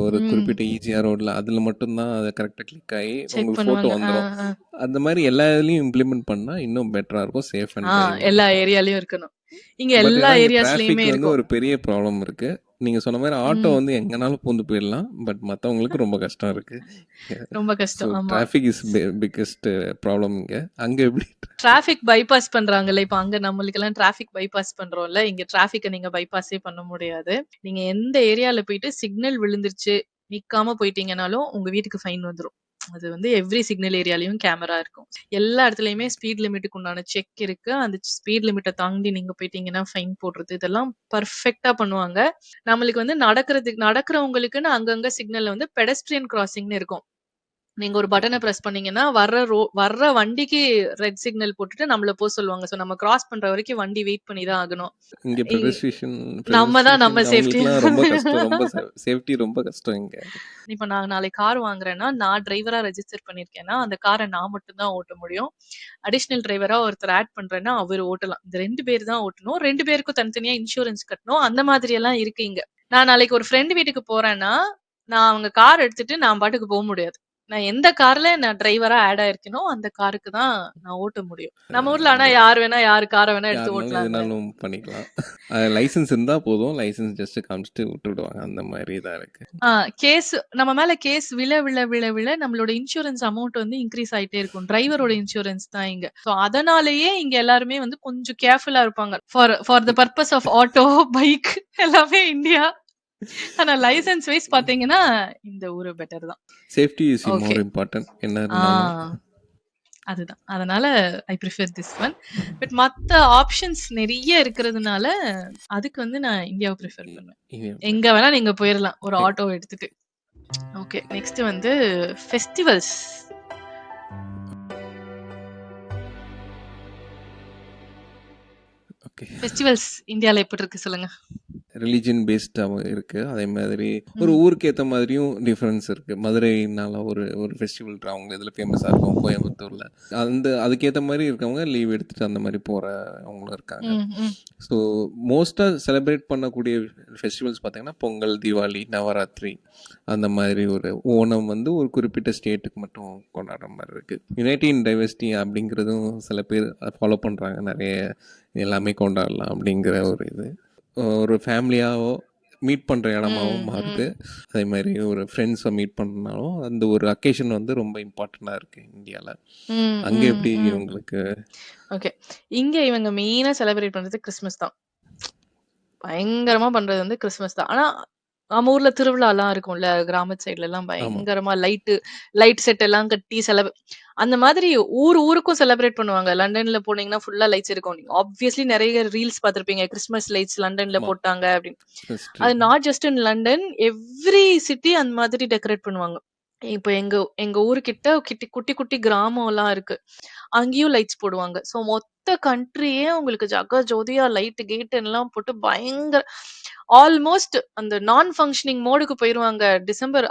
ஒரு ம். குறிப்பிட்ட ஈஸியா ரோட்ல அதுல மட்டும் தான் அத கரெக்ட்டா கிளிக் ஆகி செக் உங்களுக்கு ஃபோட்டோ பண்ணுவாங்க. வந்துரும். ஆ. அந்த மாரி எல்லா இதுலயும் இம்ப்ளிமெண்ட் பண்ணா இன்னும் பெட்டரா இருக்கும். சேஃப் அண்ட் டிரைவிங்கா எல்லா இருக்கும். ஏரியாலயும் இருக்கணும். இங்க பட் எல்லா ஆனா இங்க ஏரியாஸ்லயுமே டிராஃபிக் வந்து இருக்கும். ஒரு பெரிய ப்ராப்ளம் இருக்கு. நீங்க சொன்ன மாரி ஆட்டோ ம். வந்து எங்கனாலும் பூந்து போயிடலாம். பட் மத்தவங்களுக்கு ரொம்ப கஷ்டம் இருக்கு. ரொம்ப ஸோ கஷ்டம். ஆமா. டிராஃபிக் இஸ் பிக்கெஸ்ட் ப்ராப்ளம் இங்க. அங்க எப்படி? டிராபிக் பைபாஸ் பண்றாங்கல்ல. இப்ப அங்க நம்மளுக்கெல்லாம் டிராபிக் பைபாஸ் பண்றோம்ல. இங்க டிராபிக்க நீங்க பைபாஸே பண்ண முடியாது. நீங்க எந்த ஏரியால போயிட்டு சிக்னல் விழுந்துருச்சு, நிக்காம போயிட்டீங்கனாலும் உங்க வீட்டுக்கு ஃபைன் வந்துரும். அது வந்து எவ்ரி சிக்னல் ஏரியாலயும் கேமரா இருக்கும். எல்லா இடத்துலயுமே ஸ்பீட் லிமிட்டுக்கு உண்டான செக் இருக்கு. அந்த ஸ்பீட் லிமிட்ட தாண்டி நீங்க போயிட்டீங்கன்னா ஃபைன் போடுறது இதெல்லாம் பெர்ஃபெக்ட்டா பண்ணுவாங்க. நம்மளுக்கு வந்து நடக்கிறவங்களுக்குன்னு அங்கங்க சிக்னல்ல வந்து பெடஸ்ட்ரியன் கிராசிங்ன்னு இருக்கும். நீங்க ஒரு ஓகே. பட்டன பிரஸ் பண்ணீங்கன்னா, வர்ற வண்டிக்கு ரெட் சிக்னல் போட்டுட்டு நம்மள சொல்லுவாங்க. சோ நம்ம கிராஸ் பண்ற வரைக்கும் வண்டி வெயிட் பண்ணி தான் ஆகணும். இங்க இ பெடஸ்ட்ரியேஷன் நம்ம தான் பெடஸ்ட்ரியேஷன் நம்ம சேஃப்டி. அவங்களுக்குலாம் ரொம்ப கஷ்டம். ரொம்ப சேஃப்டி ரொம்ப கஷ்டம் இங்க. இப்ப நான் நாளைக்கு கார் வாங்குறேன்னா, நான் டிரைவரா ரெஜிஸ்டர் பண்ணியிருக்கேன்னா, அந்த கார நான் மட்டும் தான் ஓட்ட முடியும். அடிஷனல் டிரைவரா ஒருத்தர் ஆட் பண்றேன்னா, அவரு ஓட்டலாம். இந்த 2 பேர் தான் ஓட்டணும். 2 பேருக்கும் தனித்தனியா இன்சூரன்ஸ் கட்டணும். அந்த மாதிரி எல்லாம் இருக்கு இங்க. நான் நாளைக்கு ஒரு ஃப்ரெண்ட் வீட்டுக்கு போறேன்னா, நான் அவங்க கார் எடுத்துட்டு நான் பாட்டுக்கு முடியாது. நான் எந்த கார்ல நான் டிரைவரா ஆட் ஆயிருக்கேனோ, அந்த காருக்கு தான் நான் ஓட்ட முடியும். நம்ம ஊர்ல ஆனா இந்த யார் வேணா யாரு கார வேணா எடுத்து யாருனாலும் ஓட்டலாங்க. எதுனாலும் பண்ணிக்கலாம். லைசென்ஸ் இருந்தா போதும். லைசென்ஸ் ஜஸ்ட் காமிச்சிட்டு விட்டுடுவாங்க. அந்த மாரி தான் இருக்கு. ஆ கேஸ் நம்ம மேல கேஸ் விழ நம்மளோட இன்சூரன்ஸ் அமௌண்ட் வந்து இன்கிரீஸ் ஆயிட்டே இருக்கும். டிரைவரோட இன்சூரன்ஸ் தான் இங்க. சோ அதனாலேயே இங்க எல்லாருமே வந்து கொஞ்சம் கேர்ஃபுல்லா இருப்பாங்க. For the purpose of auto, bike எல்லாமே இந்தியா. ஆனா லைசென்ஸ் வைஸ் பாத்தீங்கன்னா இந்த ஊரு பெட்டர் தான். Safety is okay. More important என்ன ஆ இருந்தாலும். அதுதான். அதனால I prefer this one. But மத்த ஆப்ஷன்ஸ் நெறைய இருக்கிறதுனால, அதுக்கு வந்து நான் இந்தியாவ பிரிஃபர் பண்ணுவேன். இ- எங்க வேணா நீங்க போயிரலாம். ஒரு ஆட்டோ எடுத்துட்டு. ஓகே. நெக்ஸ்ட் வந்து ஃபெஸ்டிவல்ஸ். ஓகே. ஃபெஸ்டிவல்ஸ் இந்தியால எப்படி இருக்கு சொல்லுங்க? ரிலிஜன் பேஸ்டாகவும் இருக்குது. அதே மாதிரி ஒரு ம். ஊருக்கு ஏற்ற மாதிரியும் டிஃப்ரென்ஸ் இருக்குது. மதுரைனால ஒரு ஒரு ஃபெஸ்டிவல் அவங்க இதில் ஃபேமஸாக இருக்கும் கோயம்புத்தூரில். அதுக்கேற்ற மாதிரி இருக்கவங்க லீவ் எடுத்துகிட்டு அந்த மாதிரி போகிறவங்களும் இருக்காங்க. ம். ம். ஸோ மோஸ்ட்டாக செலிப்ரேட் பண்ணக்கூடிய ஃபெஸ்டிவல்ஸ் பார்த்திங்கன்னா பொங்கல், தீபாவளி, நவராத்திரி, அந்த மாதிரி ஒரு ஓணம் வந்து ஒரு குறிப்பிட்ட ஸ்டேட்டுக்கு மட்டும் கொண்டாடுற மாதிரி இருக்குது. யுனைட்டி இன் டைவர்சிட்டி அப்படிங்கிறதும் சில பேர் ஃபாலோ பண்ணுறாங்க. நிறைய எல்லாமே கொண்டாடலாம் அப்படிங்கிற ஒரு இது ஒரு ஃபேமிலியாவோ மீட் பண்ணுற இடமாவும் ம். மாறுது. ம். அதே மாதிரி ஒரு ஃப்ரெண்ட்ஸை மீட் பண்ணாலும் அந்த ஒரு அக்கேஷன் வந்து ரொம்ப இம்பார்ட்டண்ட்டாக இருக்குது இந்தியாவில். ம். அங்கே ம். எப்படி ம். உங்களுக்கு? ஓகே. இங்க இவங்க மெயினா செலிப்ரேட் பண்றது கிறிஸ்மஸ் தான். பயங்கரமா பண்றது வந்து கிறிஸ்மஸ் தான். ஆனா, நம்ம ஊர்ல திருவிழாலாம் இருக்கும்ல, கிராமத்து சைட்லலாம் ஆமாம். பயங்கரமா லைட் செட் எல்லாம் கட்டி அந்த மாதிரி ஊருக்கும் செலிப்ரேட் பண்ணுவாங்க. லண்டன்ல போனீங்கன்னா ஃபுல்லா லைட்ஸ் இருக்கும். நீங்க ஆப்வியஸ்லி நெறைய ரீல்ஸ் பார்த்திருப்பீங்க. கிறிஸ்மஸ் லைட்ஸ் லண்டன்ல ஆமாம். போட்டாங்க அப்படின்னு. Christmas tree. அது not just in London. Every city அந்த மாதிரி டெக்கரேட் பண்ணுவாங்க. இப்ப எங்க எங்க ஊருகிட்ட குட்டி குட்டி கிராமம்லாம் இருக்கு. அங்கேயும் லைட்ஸ் போடுவாங்க. ஸோ மொத்த கண்ட்ரியே உங்களுக்கு ஜகஜோதியா லைட் கேட் எல்லாம் போட்டு ஆல்மோஸ்ட் அந்த நான் ஃபங்ஷனிங் மோடுக்கு போயிருவாங்க.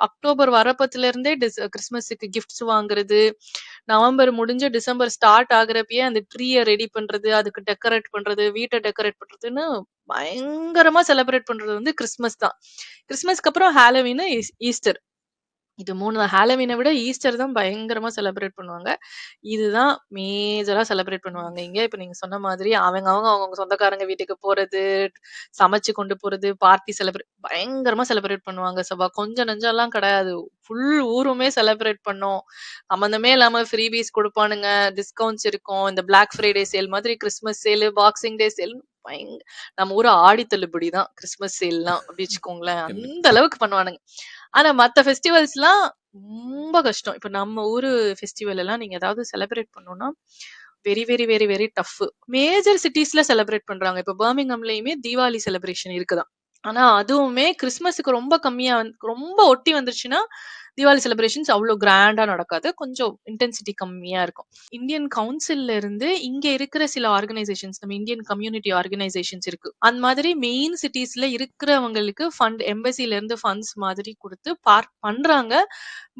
அக்டோபர் வரப்பத்துல இருந்தே கிறிஸ்மஸுக்கு கிஃப்ட்ஸ் வாங்குறது. நவம்பர் முடிஞ்சு டிசம்பர் ஸ்டார்ட் ஆகுறப்பயே அந்த ட்ரீய ரெடி பண்றது, அதுக்கு டெக்கரேட் பண்றது, வீட்ட டெக்கரேட் பண்றதுன்னு பயங்கரமா செலிப்ரேட் பண்றது வந்து கிறிஸ்மஸ் தான். கிறிஸ்மஸ்க்கு அப்புறம் ஹாலோவீன், ஈஸ்டர். இது 3 தான். ஹாலோவீன விட ஈஸ்டர் தான் பயங்கரமா செலிப்ரேட் பண்ணுவாங்க. இதுதான் மேஜரா செலிப்ரேட் பண்ணுவாங்க இங்க. இப்ப நீங்க சொன்ன மாதிரி அவங்கவங்க சொந்தக்காரங்க வீட்டுக்கு போறது, சமைச்சு கொண்டு போறது, பார்ட்டி பயங்கரமா செலிப்ரேட் பண்ணுவாங்க சபா. கொஞ்சம் நெஞ்சம்லாம் கிடையாது. ஃபுல் ஊருமே செலிப்ரேட் பண்ணோம். சம்மந்தமே இல்லாம ஃப்ரீபீஸ் குடுப்பானுங்க. டிஸ்கவுண்ட்ஸ் இருக்கும். இந்த பிளாக் ஃப்ரைடே சேல் மாதிரி கிறிஸ்மஸ் சேலு, பாக்ஸிங் டே சேல் பயங் நம்ம ஊரு ஆடி தள்ளுபடி தான் கிறிஸ்மஸ் சேல்லாம் அப்படி வச்சுக்கோங்களேன். அந்த கண்டிப்பாக. அளவுக்கு பண்ணுவானுங்க. ஆனா மத்த ஃபெஸ்டிவல்ஸ்லாம் ரொம்ப கஷ்டம். இப்ப நம்ம ஊரு ஃபெஸ்டிவல் எல்லாம் நீங்க ஏதாவது செலிப்ரேட் பண்ணணும்னா, very, very, very, very tough. Major சிட்டீஸ்ல செலிப்ரேட் பண்றாங்க. இப்ப பர்மிங்ஹாம்லயுமே தீபாவளி செலிப்ரேஷன் இருக்குதாம். ஆனா அதுவுமே கிறிஸ்மஸ்க்கு ரொம்ப கம்மியா ரொம்ப ஒட்டி வந்துருச்சுன்னா, தீபாவளி செலிப்ரேஷன்ஸ் அவ்ளோ கிராண்டா நடக்காது. கொஞ்சம் இன்டென்சிட்டி கம்மியா இருக்கும். இந்தியன் கவுன்சில்ல இருந்து இங்க இருக்கிற சில ஆர்கனைசேஷன்ஸ், நம்ம இந்தியன் கம்யூனிட்டி ஆர்கனைசேஷன்ஸ் இருக்கு. அந்த மாதிரி மெயின் சிட்டீஸ்ல இருக்கிறவங்களுக்கு எம்பசில இருந்து ஃபண்ட்ஸ் மாதிரி குடுத்து பண்றாங்க.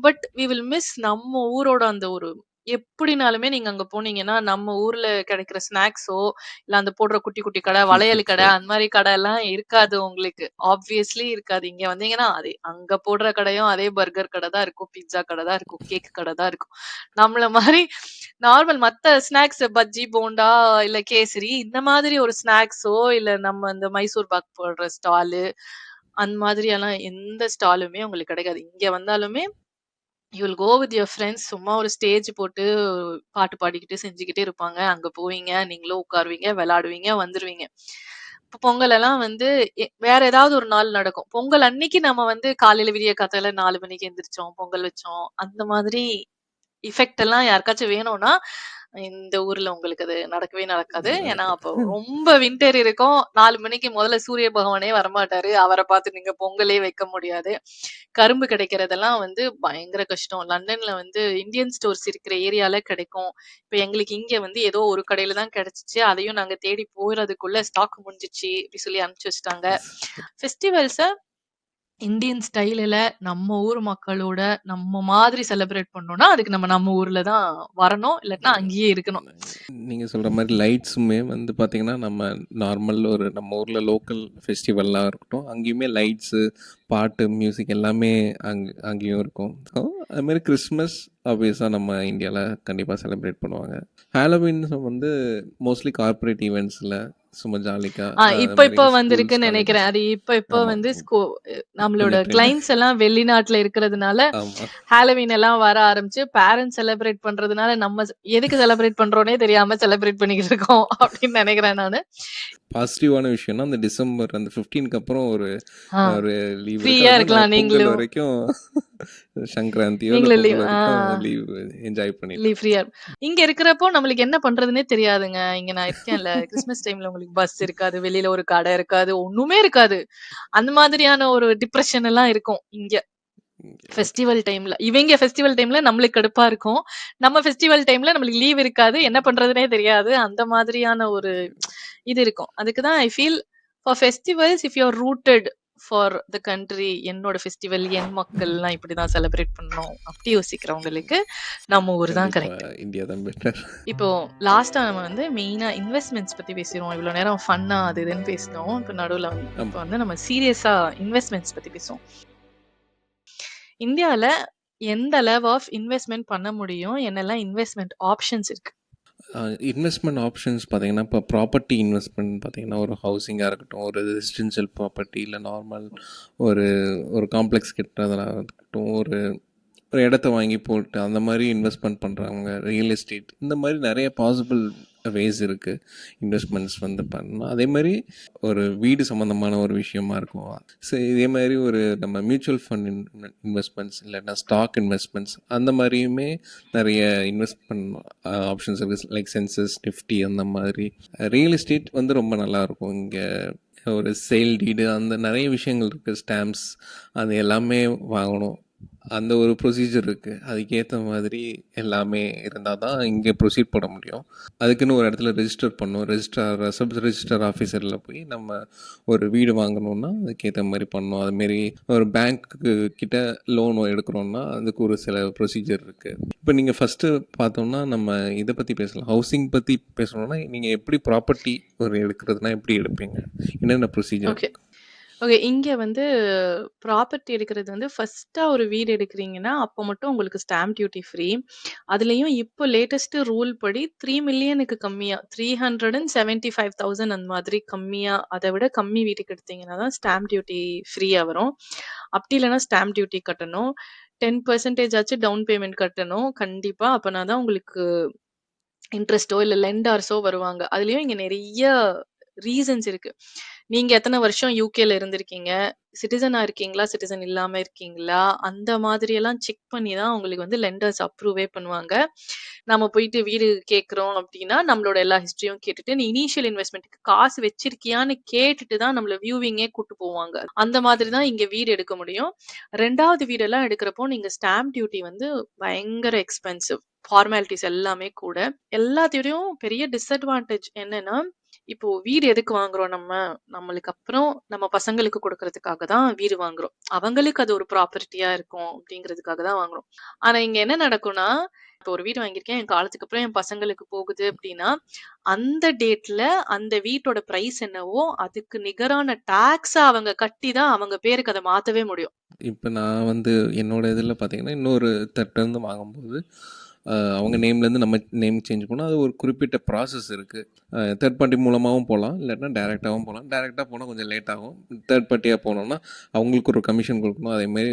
பட் வி வில் மிஸ் நம்ம ஊரோட அந்த ஒரு எப்படினாலுமே நீங்க அங்க போனீங்கன்னா, நம்ம ஊர்ல கிடைக்கிற ஸ்நாக்ஸோ, இல்ல அந்த போடுற குட்டி குட்டி கடை, சீ வளையல் கடை, ஃபுட்ஸு. அந்த மாரி கடைலாம் இருக்காது உங்களுக்கு. ஆப்வியஸ்லி இருக்காது. இங்க வந்தீங்கன்னா, அதே அங்க போடுற கடையும் அதே பர்கர் கடை தான் இருக்கும், பீட்ஸா கடை தான் இருக்கும், கேக் கடை தான் இருக்கும். நம்மள மாரி நார்மல் மத்த ஸ்நாக்ஸ் பஜ்ஜி, போண்டா, இல்ல கேசரி இந்த மாதிரி ஒரு ஸ்நாக்ஸோ, இல்ல நம்ம இந்த மைசூர் பாக் போடுற ஸ்டாலு, அந்த மாதிரியெல்லாம் எந்த ஸ்டாலுமே உங்களுக்கு கிடைக்காது. இங்க வந்தாலுமே you will go with your friends. சும்மா ஒரு ஸ்டேஜ் போட்டு பாட்டு பாடிக்கிட்டு செஞ்சுக்கிட்டே இருப்பாங்க. அங்க போவீங்க, நீங்களும் உட்காருவீங்க, விளையாடுவீங்க, வந்துருவீங்க. இப்ப பொங்கல் எல்லாம் வந்து வேற ஏதாவது ஒரு நாள் நடக்கும். பொங்கல் அன்னைக்கு நம்ம வந்து காலையில விடிய காத்தால 4 மணிக்கு எந்திரிச்சோம், பொங்கல் வச்சோம். அந்த மாதிரி எஃபெக்ட் எல்லாம் யாருக்காச்சும் வேணும்னா, இந்த ஊர்ல உங்களுக்கு அது நடக்கவே நடக்காது. ஏன்னா, அப்போ ரொம்ப வின்டர் இருக்கும். 4 மணிக்கு முதல்ல சூரிய பகவானே வரமாட்டாரு. அவர பார்த்து நீங்க பொங்கலே வைக்க முடியாது. கரும்பு கிடைக்கிறதெல்லாம் வந்து பயங்கர கஷ்டம். லண்டன்ல வந்து இந்தியன் ஸ்டோர்ஸ் இருக்கிற ஏரியால கிடைக்கும். இப்ப எங்களுக்கு இங்க வந்து ஏதோ ஒரு கடையில தான் கிடைச்சுச்சு. அதையும் நாங்க தேடி போறதுக்குள்ள ஸ்டாக் முடிஞ்சுச்சு. அப்படி சொல்லி அனுப்பிச்சு வச்சுட்டாங்க. ஃபெஸ்டிவல்ஸ இந்தியன் ஸ்டைல்ல நம்ம ஊர் மக்களோட நம்ம மாதிரி செலிப்ரேட் பண்ணணும்னா, அதுக்கு நம்ம ஊர்ல தான் வரணும். இல்லாட்டினா அங்கேயே இருக்கணும். நீங்கள் சொல்கிற மாதிரி லைட்ஸுமே வந்து பார்த்திங்கன்னா நம்ம நார்மல் ஒரு நம்ம ஊரில் லோக்கல் ஃபெஸ்டிவல்லாம் இருக்கட்டும், அங்கேயுமே லைட்ஸு, பாட்டு, மியூசிக் எல்லாமே அங்கேயும் இருக்கும். ஸோ அதுமாதிரி கிறிஸ்மஸ் ஆப்வியஸாக நம்ம இந்தியாவில் கண்டிப்பாக செலிப்ரேட் பண்ணுவாங்க. ஹாலோவீன்ஸ் வந்து மோஸ்ட்லி கார்ப்பரேட் ஈவெண்ட்ஸில் சும்மா ஜாலிக்கா அது இப்ப மாதிரி இப்ப ஸ்கூல்ஸ், வந்திருக்குன்னு காலேஜஸ். நெனைக்கிறேன். அது இப்ப ஆமாம். வந்து நம்மளோட கொஞ்சம் ட்ரெண்ட். கிளையண்ட்ஸ் எல்லாம் வெளிநாட்டுல இருக்கிறதுனால, ஆமாம். ஹாலோவீன் எல்லாம் வர ஆரம்பிச்சு, பேரண்ட்ஸ் செலிப்ரேட் பண்றதுனால, நம்ம எதுக்கு செலிப்ரேட் பண்றோம்னே தெரியாம செலிப்ரேட் பண்ணிக்கிட்டு இருக்கோம் அப்படின்னு நெனைக்கிறேன் நானு. பாசிட்டிவான விஷயம்னா அந்த டிசம்பர் அந்த 15க்கு அப்புறம் ஒரு ஆ. ஒரு லீவ் இருக்கு. ஃப்ரீயா அதுக்கப்புறம் நாங்கள் இருக்கலாம் பொங்கல் நீங்களும். வரைக்கும் சங்கராந்தியோ இல்லை நீங்களும் லீவ் பொங்கல் வரைக்கும் லீவ் என்ஜாய் பண்ணிட்டு லீவ் இருப்போம். ஃப்ரீயா இங்க இருக்கிறப்போ நம்மளுக்கு என்ன பண்றதுன்னே தெரியாதுங்க. இங்க நான் இருக்கேன்ல, கிறிஸ்மஸ் டைம்ல உங்களுக்கு பஸ் இருக்காது, வெளியில ஒரு கடை இருக்காது, ஒண்ணுமே இருக்காது. அந்த மாதிரியான ஒரு டிப்ரஷன் எல்லாம் இருக்கும் இங்க. ஓகே. ஃபெஸ்டிவல் டைம்ல. இவைங்க ஃபெஸ்டிவல் டைம்ல நம்மளுக்கு கடுப்பா இருக்கும். நம்ம ஃபெஸ்டிவல் டைம்ல நம்மளுக்கு லீவ் இருக்காது. என்ன பண்றதுன்னே தெரியாது. அந்த மாதிரியான ஒரு இது இருக்கும். அதுக்கு தான் I feel for festivals if you are rooted for the country என்னோட ஃபெஸ்டிவல் என் மக்கள்லாம் இப்படிதான் செலிப்ரேட் பண்ணணும் அப்படி யோசிக்கிறவங்களுக்கு நம்ம ஊர் தான் கண்டிப்பா கரெக்ட். இந்தியா தான் பெட்டர். இப்போ லாஸ்டா நம்ம வந்து மெயினா இன்வெஸ்ட்மெண்ட்ஸ் பத்தி பேசிடுவோம். இவ்வளவு நேரம் ஃபன்னா அது இதுன்னு பேசினோம். இப்போ நடுவுல இப்போ ஆமாம். வந்து நம்ம சீரியஸா இன்வெஸ்ட்மெண்ட்ஸ் பத்தி பேசுவோம். இந்தியால எந்த அளவு ஆஃப் இன்வெஸ்ட்மென்ட் பண்ண முடியும்? என்னெல்லாம் இன்வெஸ்ட்மென்ட் ஆப்ஷன்ஸ் இருக்கு? இன்வெஸ்ட்மெண்ட் ஆப்ஷன்ஸ் பார்த்தீங்கன்னா இப்போ ப்ராப்பர்ட்டி இன்வெஸ்ட்மெண்ட் பார்த்தீங்கன்னா ஒரு ஹவுசிங்காக இருக்கட்டும், ஒரு ரெசிடென்ஷியல் ப்ராப்பர்ட்டி, இல்லை நார்மல் ஒரு ஒரு காம்ப்ளெக்ஸ் கட்டுறதுனாக இருக்கட்டும், ஒரு ஒரு இடத்த வாங்கி போட்டு அந்த மாதிரி இன்வெஸ்ட்மெண்ட் பண்ணுறவங்க, ரியல் எஸ்டேட், இந்த மாதிரி நிறைய பாசிபிள் வேஸ் இருக்குது இன்வெஸ்ட்மெண்ட்ஸ் வந்து பண்ணலாம். அதே மாதிரி ஒரு வீடு சம்மந்தமான ஒரு விஷயமா இருக்கும். ஸோ இதே மாதிரி ஒரு நம்ம மியூச்சுவல் ஃபண்ட் இன்வெஸ்ட்மெண்ட்ஸ் இல்லைன்னா ஸ்டாக் இன்வெஸ்ட்மெண்ட்ஸ் அந்த மாதிரியுமே நிறைய இன்வெஸ்ட்மெண்ட் ஆப்ஷன்ஸ் இருக்குது. லைக் சென்சஸ், நிஃப்டி அந்த மாதிரி. ரியல் எஸ்டேட் வந்து ரொம்ப நல்லாயிருக்கும். இங்கே ஒரு சேல் டீடு அந்த நிறைய விஷயங்கள் இருக்குது. ஸ்டாம்ப்ஸ் அது எல்லாமே வாங்கணும். அந்த ஒரு ப்ரொசீஜர் இருக்குது. அதுக்கேற்ற மாதிரி எல்லாமே இருந்தால் தான் இங்கே ப்ரொசீட் பண்ண முடியும். அதுக்குன்னு ஒரு இடத்துல ரெஜிஸ்டர் பண்ணணும். சப் ரெஜிஸ்டர் ஆஃபீஸரில் போய் நம்ம ஒரு வீடு வாங்கணுன்னா அதுக்கேற்ற மாதிரி பண்ணணும். அதுமாரி ஒரு பேங்க்கு கிட்ட லோன் எடுக்கிறோன்னா அதுக்கு ஒரு சில ப்ரொசீஜர் இருக்குது. இப்போ நீங்கள் ஃபஸ்ட்டு பார்த்தோம்னா நம்ம இதை பற்றி பேசலாம். ஹவுசிங் பற்றி பேசணுன்னா நீங்கள் எப்படி ப்ராப்பர்ட்டி ஒரு எடுக்கிறதுனா எப்படி எடுப்பீங்க? என்னென்ன ப்ரொசீஜர் ஓகே. இருக்குது? ஓகே. இங்க வந்து ப்ராப்பர்ட்டி எடுக்கிறது வந்து ஃபர்ஸ்ட்டா ஒரு வீடு எடுக்கிறீங்கன்னா, அப்போ மட்டும் உங்களுக்கு ஸ்டாம்ப் டியூட்டி ஃப்ரீ. அதுலயும் இப்போ லேட்டஸ்ட் ரூல் படி 3,000,000க்கு கம்மியா 375,000 அந்த மாதிரி கம்மியா, அத விட கம்மி வீட்டுக்கு எடுத்தீங்கன்னா தான் ஸ்டாம்ப் டியூட்டி ஃப்ரீயா வரும். அப்படி இல்லன்னா ஸ்டாம்ப் டியூட்டி கட்டணும். 10% ஆச்சு டவுன் பேமெண்ட் கட்டணும். கண்டிப்பா. அப்பனா தான் உங்களுக்கு இன்ட்ரெஸ்ட்டோ இல்ல லெண்டார்ஸோ வருவாங்க. அதுலயும் இங்க நெறைய ரீசன்ஸ் இருக்கு. நீங்க எத்தன வருஷம் யுகேல இருந்திருக்கீங்க? சிட்டிசனா இருக்கீங்களா? சிட்டிசன் இல்லாம இருக்கீங்களா? அந்த மாதிரி எல்லாம் செக் பண்ணி தான் உங்களுக்கு வந்து லெண்டர்ஸ் அப்ரூவே பண்ணுவாங்க. நம்ம போயிட்டு வீடு கேட்கிறோம் அப்டின்னா, நம்மளோட எல்லா ஹிஸ்டரியும் கேட்டுட்டு, நீ இனிஷியல் இன்வெஸ்ட்மென்ட்க்கு காசு வச்சிருக்கியான்னு கேட்டுட்டு தான் நம்மள வியூவிங்கே கூட்டு போவாங்க. அந்த ஓகே. மாதிரி தான் இங்க வீடு எடுக்க முடியும். 2வது வீடெல்லாம் எடுக்கிறப்போ நீங்க ஸ்டாம்ப் டியூட்டி வந்து பயங்கர எக்ஸ்பென்சிவ். ஃபார்மாலிட்டீஸ் எல்லாமே கூட. எல்லாத்தையும் பெரிய டிஸ்அட்வான்டேஜ் என்னன்னா, இப்போ வீடு எதுக்கு வாங்குறோம் நம்ம? நம்மளுக்கு அப்புறம் நம்ம பசங்களுக்கு குடுக்குறதுக்காக தான் வீடு வாங்குறோம். அவங்களுக்கு அது ஒரு ப்ராப்பர்ட்டியா இருக்கும் அப்படிங்கிறதுக்காக தான் வாங்குறோம். ஆனா இங்க என்ன நடக்கும்னா, இப்போ ஒரு வீடு வாங்கியிருக்கேன். என் காலத்துக்கு அப்புறம் என் பசங்களுக்கு போகுது அப்படின்னா, அந்த டேட்ல அந்த வீட்டோட பிரைஸ் என்னவோ, அதுக்கு நிகரான டாக்ஸ அவங்க கட்டி தான் அவங்க பேருக்கு அத மாத்தவே முடியும். இப்போ நான் வந்து என்னோட இதில் பார்த்தீங்கன்னா இன்னொரு தட்டிலேருந்து வாங்கும்போது அவங்க நேம்லேருந்து நம்ம நேம் சேஞ்ச் பண்ணால் அது ஒரு குறிப்பிட்ட ப்ராசஸ் இருக்குது. தேர்ட் பார்ட்டி மூலமாகவும் போகலாம், இல்லாட்டினா டேரெக்டாகவும் போகலாம். டேரெக்டாக போனால் கொஞ்சம் லேட் ஆகும். தேர்ட் பார்ட்டியாக போனோம்னா அவங்களுக்கு ஒரு கமிஷன் கொடுக்கணும். அதேமாரி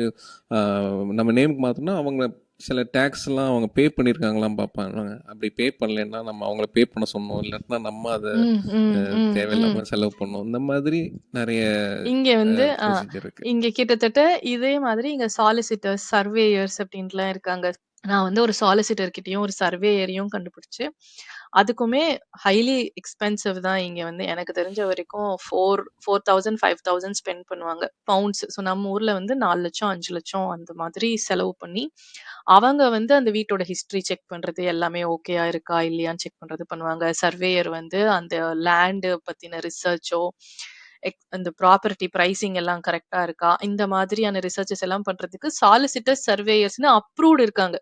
நம்ம நேமுக்கு மாற்றோம்னா அவங்க சில டேக்ஸ்லாம் அவங்க பே பண்ணியிருக்காங்களாம் பார்ப்பாங்க. அப்படி பே பண்ணலைன்னா நம்ம அவங்கள பே பண்ண சொன்னோம், இல்லாட்டினா நம்ம அதை ம், ம், ம், ம். தேவையில்லாமல் செலவு பண்ணோம். இந்த மாதிரி நிறைய இங்க வந்து ப்ரொசீஜர் இருக்குது. இங்க கிட்டத்தட்ட இதே மாதிரி இங்க சாலிசிட்டர்ஸ், சர்வேயர்ஸ் அப்படின்ட்டுலாம் இருக்காங்க. நான் வந்து ஒரு சாலிசிட்டர் கிட்டயும், ஒரு சர்வேயரையும் கண்டுபிடிச்சு, அதுக்குமே ஹைலி எக்ஸ்பென்சிவ் தான் இங்க வந்து எனக்கு தெரிஞ்ச வரைக்கும் 4,000 5,000 ஸ்பெண்ட் பண்ணுவாங்க. பவுண்ட்ஸ். ஸோ நம்ம ஊர்ல வந்து 4,00,000 5,00,000 அந்த மாதிரி செலவு பண்ணி, அவங்க வந்து அந்த வீட்டோட ஹிஸ்டரி செக் பண்றது, எல்லாமே ஓகேயா இருக்கா? இல்லையான்னு செக் பண்றது பண்ணுவாங்க. சர்வேயர் வந்து அந்த லேண்ட் பத்தின ரிசர்ச்சோ, அந்த ப்ராப்பர்ட்டி பிரைசிங் எல்லாம் கரெக்ட்டா இருக்கா? இந்த மாதிரியான ரிசர்ச்சஸ் எல்லாம் பண்றதுக்கு சாலிசிட்டர்ஸ், சர்வேயர்ஸ்ன்னு அப்ரூவ்ட் இருக்காங்க.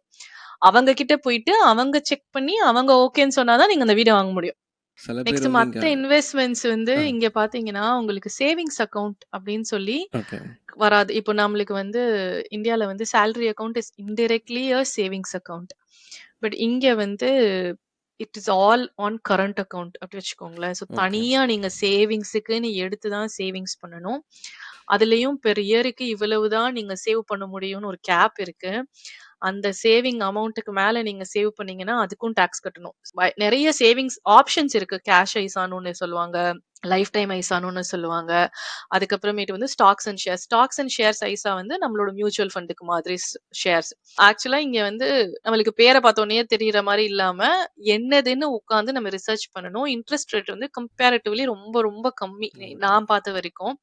அவங்க கிட்ட போயிட்டு அவங்க செக் பண்ணி அவங்க ஓகேன்னு சொன்னா தான் நீங்க அந்த வீட வாங்க முடியும். சில பேர் நெக்ஸ்ட் வந்து மத்த இங்கே இன்வெஸ்ட்மென்ட்ஸ் வந்து இங்க பார்த்தீங்கன்னா, உங்களுக்கு சேவிங்ஸ் அக்கவுண்ட் அப்படின்னு சொல்லி ஓகே. வராது. இப்போ நம்மளுக்கு வந்து இந்தியால வந்து salary account is indirectly a savings account. But இங்க வந்து it is all on current account அப்படி வச்சுக்கோங்களேன். So okay. தனியா நீங்க சேவிங்ஸுக்குன்னு எடுத்து தான் சேவிங்ஸ் பண்ணணும். அதுலயும் பெர் இயருக்கு இவ்வளவு தான் நீங்க சேவ் பண்ண முடியும்னு ஒரு கேப் இருக்கு. அந்த சேவிங் அமௌண்ட்டுக்கு மேல நீங்க சேவ் பண்ணீங்கன்னா, அதுக்கும் டாக்ஸ் கட்டணும். நெறைய சேவிங்ஸ் ஆப்ஷன்ஸ் இருக்கு. கேஷ் ஐஸான்னு ஒண்ணு சொல்லுவாங்க. லைஃப் டைம் ஐசான்னு ஒண்ணு சொல்லுவாங்க. அதுக்கப்புறமேட்டு வந்து stocks and shares. Stocks and shares ஐசா வந்து நம்மளோட மியூச்சுவல் ஃபண்டுக்கு மாதிரி ஷேர்ஸ். ஆக்சுவலா இங்க வந்து நம்மளுக்கு பேர பார்த்தோனயே தெரியிற மாரி இல்லாம, என்னதுன்னு உட்கார்ந்து நம்ம ரிசர்ச் பண்ணணும். இன்ட்ரெஸ்ட் ரேட் வந்து கம்பேரிட்டிவ்லி ரொம்ப ரொம்ப கம்மி. நான் பார்த்த வரைக்கும்.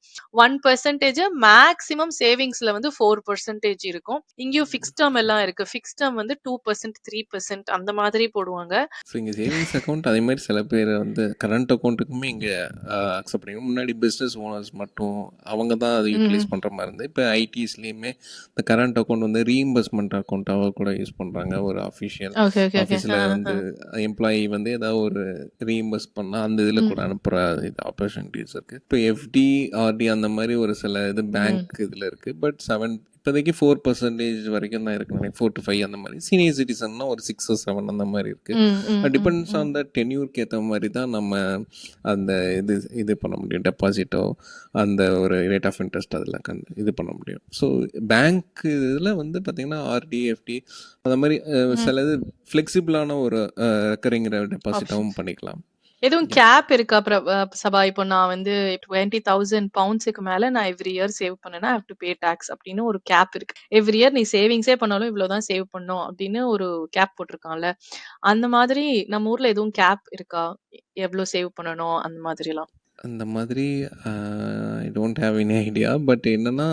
1% மேக்ஸிமம் சேவிங்ஸ்ல வந்து 4% இருக்கும். இங்கேயும் ஃபிக்ஸ்ட் டெர்ம் எல்லாம் இருக்கு. ஃபிக்ஸ்ட் டெர்ம் வந்து 2%, 3% அந்த மாதிரி போடுவாங்க. ஸோ இங்கே சேவிங்ஸ் அக்கௌண்ட் அதே மாதிரி சில பேர் வந்து கரண்ட் அக்கௌண்ட்டுக்குமே இங்கே அக்செப்ட் பண்ணிக்கணும். முன்னாடி பிஸ்னஸ் ஓனர்ஸ் மட்டும் அவங்க தான் அதை யூட்டிலைஸ் ம். பண்ணுற மாதிரி இருந்து இப்போ ஐடிஸ்லேயுமே இந்த கரண்ட் அக்கௌண்ட் வந்து ரீஇம்பர்ஸ்மெண்ட் அக்கௌண்ட்டாக கூட யூஸ் பண்ணுறாங்க. ஒரு அஃபிஷியல் ஓகே, ஓகே, ஓகே. ஆஃபீஸில் வந்து எம்ப்ளாயி வந்து ஏதாவது ஒரு ரீஇம்பர்ஸ் பண்ணால் அந்த இதில் கூட ம். அனுப்புகிற இது ஆப்பர்ச்சுனிட்டிஸ் இருக்குது. இப்போ எஃப்டி ஆர்டி அந்த மாதிரி ஒரு சில இது ம். பேங்க் இதில் இருக்குது. பட் இப்போதைக்கு 4% வரைக்கும் தான் இருக்கு. 4 to 5 அந்த மாதிரி. சீனியர் சிட்டிசன்னா ஒரு 6 or 7 அந்த மாதிரி இருக்குது. ம், ம், ம், டிபெண்ட்ஸ் ஆன் ம். த டென்யூருக்கு ஏற்ற மாதிரி தான் நம்ம அந்த இது பண்ண முடியும். டெபாசிட்டோ அந்த ஒரு ரேட் ஆஃப் இன்ட்ரெஸ்ட் அதில் இது பண்ண முடியும். ஸோ பேங்க் இதில் வந்து பார்த்திங்கன்னா ஆர்டி எஃப்டி அந்த மாதிரி சில இது ஃப்ளெக்சிபிளான ஒரு ரெக்கரிங் டெபாசிட்டாகவும் ஆப்ஷன்ஸ். பண்ணிக்கலாம். எதுவும் கேப் இருக்கா? சபா இப்போ நான் வந்து 20,000 பவுண்ட்ஸுக்கு மேல நான் எவ்ரி இயர் சேவ் பண்ணேன்னா, I have to pay tax அப்படின்னு ஒரு கேப் இருக்கு. எவ்ரி இயர் நீ சேவிங்ஸே பண்ணாலும் இவ்ளோ தான் சேவ் பண்ணணும் அப்படின்னு ஒரு கேப் போட்டுருக்கான்ல. அந்த மாதிரி நம்ம ஊர்ல எதுவும் கேப் இருக்கா? எவ்ளோ சேவ் பண்ணணும் அந்த மாதிரிலாம்? அந்த மாதிரி I don't have any idea. But என்னன்னா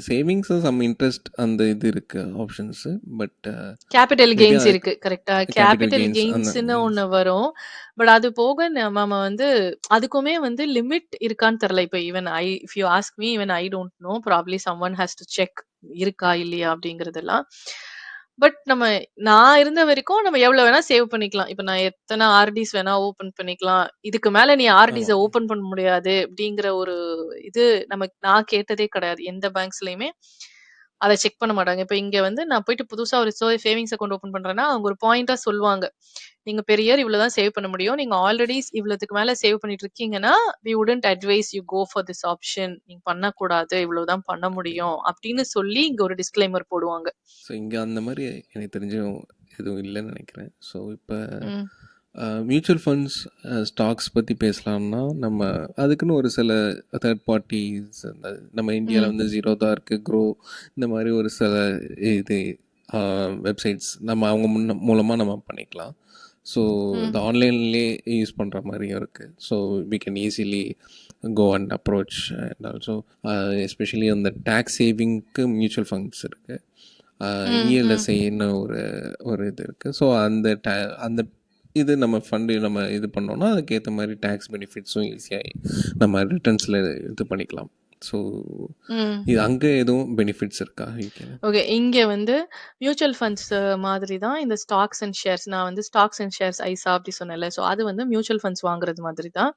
சேவிங்ஸ் சம் இன்ட்ரெஸ்ட் அந்த இது இருக்கு options. But capital maybe gains இருக்கு. கரெக்ட்டா? கேபிட்டல் கேபிட்டல் கெயின்ஸ் அந்த கெயின்ஸ்ன்னு ஒண்ணு வரும். பட் அது போக நம்ம வந்து அதுக்குமே வந்து லிமிட் இருக்கான்னு தெரியல. இப்ப even if you ask me even I don't know. Probably someone has to check இருக்கா? இல்லையா? அப்படிங்கிறதெல்லாம். பட் நான் இருந்த வரைக்கும் நம்ம எவ்வளவு வேணா சேவ் பண்ணிக்கலாம். இப்ப நான் எத்தன ஆர்டிஸ் வேணா ஓப்பன் பண்ணிக்கலாம். இதுக்கு மேல நீ ஆர்டிஸ ஆமாம். ஓப்பன் பண்ண முடியாது அப்படிங்கிற ஒரு இது நான் கேட்டதே கிடையாது. எந்த பேங்க்ஸ்லயுமே அத செக் பண்ண மாட்டாங்க. இப்ப இங்க வந்து நான் போயிட்டு புதுசா ஒரு சேவிங்ஸ் அக்கவுண்ட் ஓப்பன் பண்றேன்னா, அவங்க ஒரு பாயிண்ட்டா சொல்லுவாங்க. நீங்க பெர் இயர் இவ்வளவு தான் சேவ் பண்ண முடியும். நீங்க ஆல்ரெடி இவ்வளதுக்கு மேல சேவ் பண்ணிட்டு இருக்கீங்கன்னா, we wouldn't advise you go for this option. நீங்க பண்ணக்கூடாது. இவ்வளவு தான் பண்ண ஓகே. முடியும். அப்படின்னு சொல்லி இங்க ஒரு டிஸ்க்ளைமர் போடுவாங்க. ஸோ இங்கே அந்த மாதிரி எனக்கு தெரிஞ்சும் எதுவும் இல்லைன்னு நினைக்கிறேன். ஸோ இப்போ ம். மியூச்சுவல் ஃபண்ட்ஸ் ஸ்டாக்ஸ் பற்றி பேசலாம்னா நம்ம அதுக்குன்னு ஒரு சில தேர்ட் பார்ட்டிஸ் நம்ம இந்தியாவில் ம். வந்து ஜீரோதா இருக்குது, க்ரோ இந்த மாதிரி ஒரு சில இது வெப்சைட்ஸ் நம்ம அவங்க மூலமாக நம்ம பண்ணிக்கலாம். ஸோ இந்த ம். ஆன்லைன்லேயே யூஸ் பண்ணுற மாதிரியும் இருக்குது. So we can easily go and approach and also especially அந்த டேக்ஸ் சேவிங்க்கு மியூச்சுவல் ஃபண்ட்ஸ் இருக்குது. ம். ம். இஎல்எஸ்ஐன்னு ஒரு ஒரு இது இருக்குது. ஸோ அந்த இது நம்ம ஃபண்டு நம்ம இது பண்ணோம்னா அதுக்கேற்ற மாதிரி டேக்ஸ் பெனிஃபிட்ஸும் ஈஸியாக நம்ம ரிட்டர்ன்ஸில் இது பண்ணிக்கலாம். ஸோ ம். இது அங்கே எதுவும் பெனிஃபிட்ஸ் இருக்கா யூகேல? ஓகே. இங்க வந்து மியூச்சுவல் ஃபண்ட்ஸ் மாதிரி தான் இந்த ஸ்டாக்ஸ் அண்ட் ஷேர்ஸ். நான் வந்து ஸ்டாக்ஸ் அண்ட் ஷேர்ஸ் ஐசா அப்படி சொன்னேன்ல. ஸோ அது வந்து மியூச்சுவல் ஃபண்ட்ஸ் வாங்குறது மாதிரி தான்.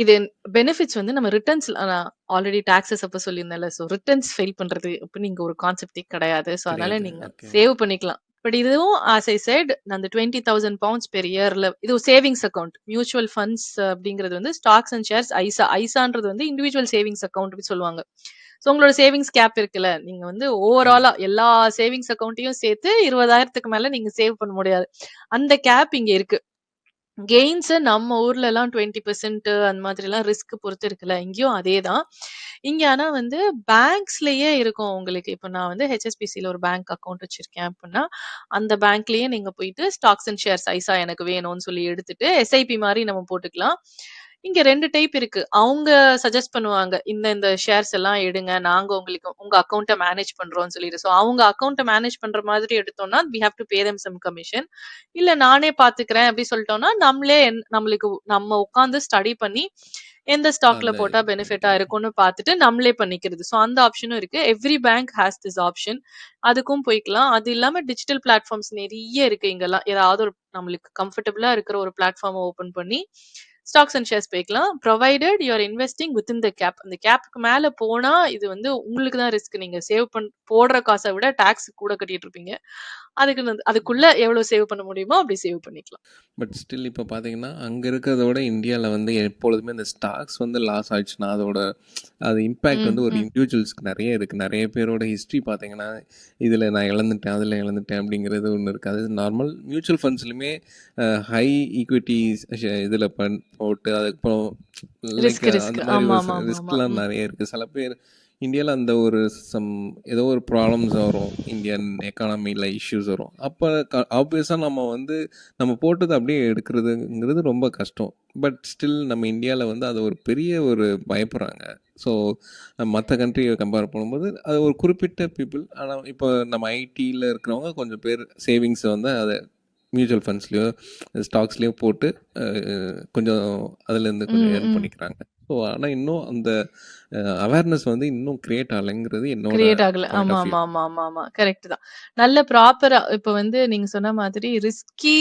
இது பெனிஃபிட்ஸ் வந்து நம்ம ரிட்டர்ன்ஸ்ல நான் ஆல்ரெடி டாக்ஸஸ் அப்ப சொல்லியிருந்தேன்ல. ஸோ ரிட்டர்ன்ஸ் ஃபைல் பண்றது அப்படின்னு இங்க ஒரு கான்செப்டே கிடையாது. ஸோ அதனால கிடையாது. நீங்க ஓகே. சேவ் பண்ணிக்கலாம். பட் இதுவும் ஆஸ் ஐ செட் அந்த 20,000 பவுண்ட்ஸ் பெர் இயர்ல இது ஒரு சேவிங்ஸ் அக்கவுண்ட். மியூச்சுவல் ஃபண்ட்ஸ் அப்படிங்கிறது வந்து ஸ்டாக்ஸ் அண்ட் ஷேர்ஸ் ஐசா. ஐசான்றது வந்து இண்டிவிஜுவல் சேவிங்ஸ் அக்கவுண்ட் அப்படி சொல்லுவாங்க. ஸோ உங்களோட சேவிங்ஸ் கேப் இருக்குல்ல. நீங்க வந்து ஓவராலா ஆமாம். எல்லா சேவிங்ஸ் அக்கவுண்ட்டையும் சேர்த்து 20,000க்கு மேல நீங்க சேவ் பண்ண முடியாது. அந்த கேப் இங்க இருக்கு. கெயின்ஸ் நம்ம ஊர்லலாம் 20% அந்த மாதிரிலாம் ரிஸ்க் பொறுத்து இருக்குல்ல. இங்கேயும் அதேதான். இங்க ஆனா வந்து பேங்க்ஸ்லயே இருக்கும் உங்களுக்கு. இப்ப நான் வந்து ஹெச்எஸ்பிசில ஒரு பேங்க் அக்கவுண்ட் வச்சிருக்கேன் அப்டின்னா, அந்த பேங்க்லயே நீங்க போயிட்டு ஸ்டாக்ஸ் அண்ட் ஷேர்ஸ் ஐசா எனக்கு வேணும்னு சொல்லி எடுத்துட்டு எஸ்ஐபி மாரி நம்ம போட்டுக்கலாம். இங்க 2 டைப் இருக்கு. அவங்க சஜெஸ்ட் பண்ணுவாங்க. இந்த ஷேர்ஸ் எல்லாம் எடுங்க. நாங்க உங்களுக்கு உங்க அக்கவுண்ட்ட மேனேஜ் பண்றோம்னு சொல்லிட்டு. சோ அவங்க அக்கவுண்ட்ட மேனேஜ் பண்ற மாதிரி எடுத்தோம்னா, we have to pay them some commission. இல்ல நானே பாத்துக்கிறேன் அப்படி சொல்லிட்டோம்னா, நம்மளே நம்மளுக்கு நம்ம உட்கார்ந்து ஸ்டடி பண்ணி எந்த ஸ்டாக்ல அதில் போட்டா இது பெனிஃபிட்டா பண்ணிக்கலாம். இருக்கும்னு பார்த்துட்டு நம்மளே பண்ணிக்கிறது. சோ அந்த ஆப்ஷனும் இருக்கு. Every bank has this option. அதுக்கும் போய்க்கலாம். அது இல்லாம டிஜிட்டல் பிளாட்ஃபார்ம்ஸ் நெறைய இருக்கு இங்கலாம். ஏதாவது ஒரு நம்மளுக்கு கம்ஃபர்டபுளா இருக்கிற ஒரு பிளாட்ஃபார்ம ஓப்பன் பண்ணி ஸ்டாக்ஸ் அண்ட் ஷேர்ஸ் போய்க்கலாம். Provided you are investing within the cap. அந்த கேப்க்கு மேல போனா இது வந்து உங்களுக்கு தான் ரிஸ்க். நீங்க போடுற காச விட டாக்ஸ் கூட கட்டிட்டு இருப்பீங்க. அதுக்குள்ள எவ்வளவு சேவ் பண்ண முடியுமோ அப்படி சேவ் பண்ணிக்கலாம். பட் ஸ்டில் இப்போ பார்த்தீங்கன்னா அங்கே இருக்கிறத விட இந்தியாவில் வந்து எப்பொழுதுமே இந்த ஸ்டாக்ஸ் வந்து லாஸ் ஆயிடுச்சுன்னா அதோட அது இம்பேக்ட் ம், வந்து ஒரு ம். இண்டிவிஜுவல்ஸ்க்கு நிறைய இருக்குது. நிறைய பேரோட ஹிஸ்ட்ரி பார்த்தீங்கன்னா இதில் நான் இழந்துட்டேன் அதில் இழந்துட்டேன் அப்படிங்கிறது ஒன்று இருக்குது. அது நார்மல் மியூச்சுவல் ஃபண்ட்ஸ்லையுமே ஹை ஈக்விட்டிஸ் இதில் போட்டு அதுக்கப்புறம் லைக் ரிஸ்க். அந்த மாதிரி ஆமா, ஒரு ஆமா, ஆமா, ஆமா. ரிஸ்க்லாம் நிறைய இருக்குது. சில பேர் இந்தியாவில் அந்த ஒரு ஏதோ ஒரு ப்ராப்ளம்ஸ் வரும், இந்தியன் எக்கானமியில் இஷ்யூஸ் வரும். அப்போ ஆப்வியஸாக நம்ம வந்து நம்ம போட்டது அப்படியே எடுக்கிறதுங்கிறது ரொம்ப கஷ்டம். பட் ஸ்டில் நம்ம இந்தியாவில் வந்து அது ஒரு பெரிய ஒரு பயப்படுறாங்க. ஸோ மற்ற கண்ட்ரியை கம்பேர் பண்ணும்போது அது ஒரு குறிப்பிட்ட பீப்புள். ஆனால் இப்போ நம்ம ஐடியில் இருக்கிறவங்க கொஞ்சம் பேர் சேவிங்ஸை வந்து அதை மியூச்சுவல் ஃபண்ட்ஸ்லேயோ ஸ்டாக்ஸ்லேயோ போட்டு கொஞ்சம் அதுலேருந்து கொஞ்சம் ஏர்ன் பண்ணிக்கிறாங்க. ஸோ ஆனால் இன்னும் அந்த அவேர்னஸ் வந்து இன்னும் கிரியேட் ஆகலைங்கிறது என்னோட கிரியேட் ஆகல. பாயிண்ட் ஆமா, ஆஃப் வியூ. ஆமா, ஆமா, ஆமா, ஆமா. கரெக்ட் தான். நல்ல ப்ராப்பரா இப்ப வந்து நீங்க சொன்ன மாதிரி ரிஸ்கி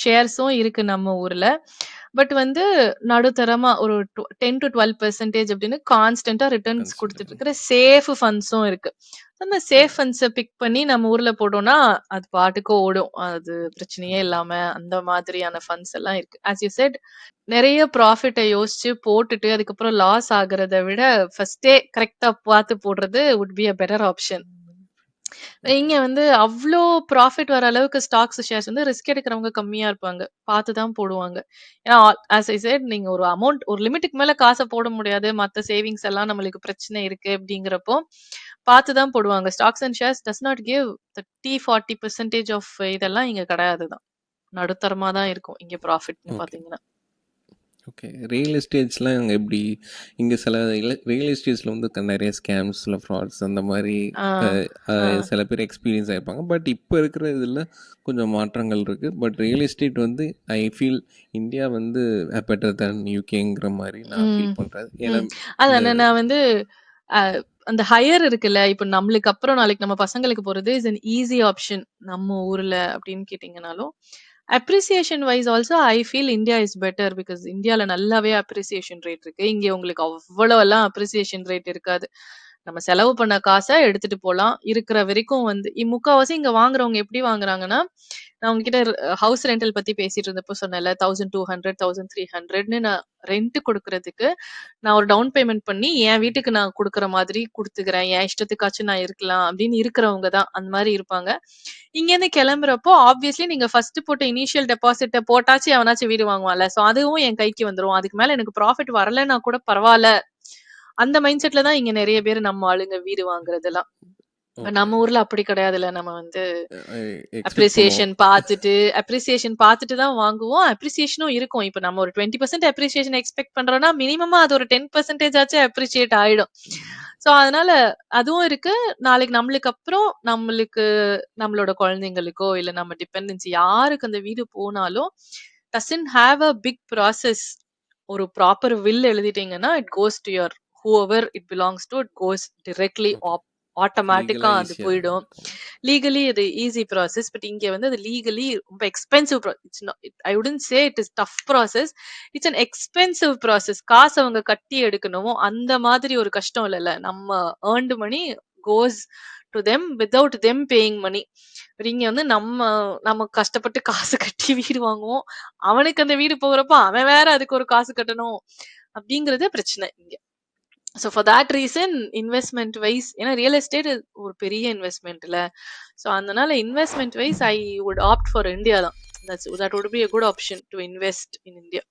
ஷேர்ஸும் இருக்கு நம்ம ஊர்ல. பட் வந்து நடுத்தரமா ஒரு 10-12% அப்படின்னு கான்ஸ்டன்ட்டா ரிட்டர்ன்ஸ் குடுத்துட்டு இருக்கிற சேஃப் ஃபண்ட்ஸும் இருக்கு. அந்த சேஃப் ஃபண்ட்ஸ பிக் பண்ணி நம்ம ஊர்ல போட்டோம்னா, அது பாட்டுக்கு ஓடும். அது பிரச்சனையே இல்லாம அந்த மாதிரியான ஃபண்ட்ஸ் எல்லாம் இருக்கு. ஆஸ் யூ செட் நெறைய ப்ராஃபிட்ட யோசிச்சு போட்டுட்டு, அதுக்கப்புறம் லாஸ் ஆகுறத விட, ஃபர்ஸ்ட்டே கரெக்ட்டா பார்த்து போடுறது would be a better option. Okay. இங்க வந்து அவ்ளோ ப்ராஃபிட் வர அளவுக்கு ஸ்டாக்ஸ், ஷேர்ஸ் வந்து ரிஸ்க் எடுக்கிறவங்க கம்மியா இருப்பாங்க. பார்த்து தான் போடுவாங்க. ஏன்னா, ஆஸ் ஐ செட் நீங்க ஒரு அமௌண்ட் ஒரு லிமிட்டுக்கு மேல காச போட முடியாது. மத்த சேவிங்ஸ் எல்லாம் நம்மளுக்கு பிரச்சனை இருக்கு அப்படிங்கிறப்போ, பார்த்து தான் போடுவாங்க. Stocks and shares does not give 30, 40% of இதெல்லாம் இங்க கிடையாது தான். நடுத்தரமா தான் இருக்கும் இங்க ப்ராஃபிட்ன்னு ஓகே. பார்த்தீங்கன்னா. ஓகே. ரியல் எஸ்டேட்ஸ்லாம் அங்கே எப்படி? இங்கே சில ரியல் எஸ்டேட்ஸில் வந்து நிறைய ஸ்கேம்ஸில் ஃப்ராட்ஸ் அந்த மாதிரி ஆ, ஆ. சில பேர் எக்ஸ்பீரியன்ஸ் ஆகிருப்பாங்க. பட் இப்போ இருக்கிற இதில் கொஞ்சம் மாற்றங்கள் இருக்குது. பட் ரியல் எஸ்டேட் வந்து ஐ ஃபீல் இந்தியா வந்து பெட்டர் தேன் யூகேங்கிற மாதிரி நான் ம். ஃபீல் பண்ணுறேன். ஏன்னா ம். இந்த அதான் நான் வந்து அ அந்த ஹையர் இருக்குல்ல, இப்ப நம்மளுக்கு அப்புறம் நாளைக்கு நம்ம பசங்களுக்கு போறது இஸ் அன் ஈஸி ஆப்ஷன் நம்ம ஊர்ல அப்படின்னு கேட்டீங்கனாலும், appreciation wise also I feel India is better because இந்தியால நல்லாவே அப்ரிசியேஷன் ரேட் இருக்கு. இங்க உங்களுக்கு அவ்வளவெல்லாம் அப்ரிசியேஷன் ரேட் இருக்காது. நம்ம செலவு பண்ண காச எடுத்துட்டு போலாம். இருக்கிற வரைக்கும் வந்து முக்காவாசி இங்க வாங்குறவங்க எப்படி வாங்குறாங்கன்னா, நான் உங்ககிட்ட ஹவுஸ் ரெண்டல் பத்தி பேசிட்டு இருந்தப்போ சொன்னேன்ல 1200, 1300ன்னு நான் ரெண்ட் குடுக்குறதுக்கு நான் ஒரு டவுன் பேமெண்ட் பண்ணி என் வீட்டுக்கு நான் குடுக்குற மாதிரி குடுத்துக்கிறேன். என் இஷ்டத்துக்காச்சும் நான் இருக்கலாம் அப்படின்னு இருக்கிறவங்க தான் அந்த மாரி இருப்பாங்க. இங்கேருந்து கிளம்புறப்போ ஆப்வியஸ்லி நீங்க ஃபர்ஸ்ட் போட்ட இனிஷியல் டெபாசிட்ட போட்டாச்சு எவனாச்சும் வீடு வாங்குவான்ல. சோ அதுவும் என் கைக்கு வந்துரும். அதுக்கு மேல எனக்கு ப்ராஃபிட் வரலன்னா கூட பரவால்ல. அந்த மைண்ட் செட்ல தான் இங்க நெறைய பேரு நம்ம ஆளுங்க வீடு வாங்குறதெல்லாம். ஓகே. நம்ம ஊர்ல அப்படி கிடையாதுல்ல. நம்ம வந்து எக்ஸ்பெக்ட் பண்ணுவோம். அப்ரிசியேஷன் பார்த்துட்டு தான் வாங்குவோம். அப்ரிசியேஷனும் இருக்கும். இப்ப நம்ம ஒரு 20% அப்ரிசியேஷன் எக்ஸ்பெக்ட் பண்றோம்னா, மினிமமா அது ஒரு 10% ஆச்சும் அப்ரிசியேட் ஆயிடும். சோ, அதனால அதுவும் இருக்கு. நாளைக்கு நம்மளுக்கு அப்புறம் நம்மளோட குழந்தைங்களுக்கோ, இல்ல நம்ம டிபெண்டன்சி யாருக்கு அந்த வீடு போனாலும், doesn't have a big process. ஒரு ப்ராப்பர் வில் எழுதிட்டீங்கன்னா, it goes to your whoever it belongs to it goes directly okay. ஆட்டோமேட்டிக்கா லீகலாக அது ஈஸியாக போயிடும். இருக்கும். லீகலி அது ஈஸி ப்ராசஸ். பட் இங்க வந்து அது லீகலி ரொம்ப expensive it's I wouldn't say it is tough process. It's an expensive process. காசு அவங்க கட்டி எடுக்கணும். அந்த மாதிரி ஒரு கஷ்டம் இல்லல்ல. நம்ம earned money goes to them without them paying money. இங்க வந்து நம்ம நம்ம கஷ்டப்பட்டு காசு கட்டி வீடு வாங்குவோம். அவனுக்கு அந்த வீடு போகுறப்போ அவன் வேற அதுக்கு ஒரு காசு கட்டணும். அப்படிங்கிறது பிரச்சனை இங்க. So for that reason investment wise ஏன்னா ரியல் எஸ்டேட் ஒரு பெரிய இன்வெஸ்ட்மெண்ட்ல. ஸோ அதனால investment wise I would opt for India தான். That would be a good option to invest in India.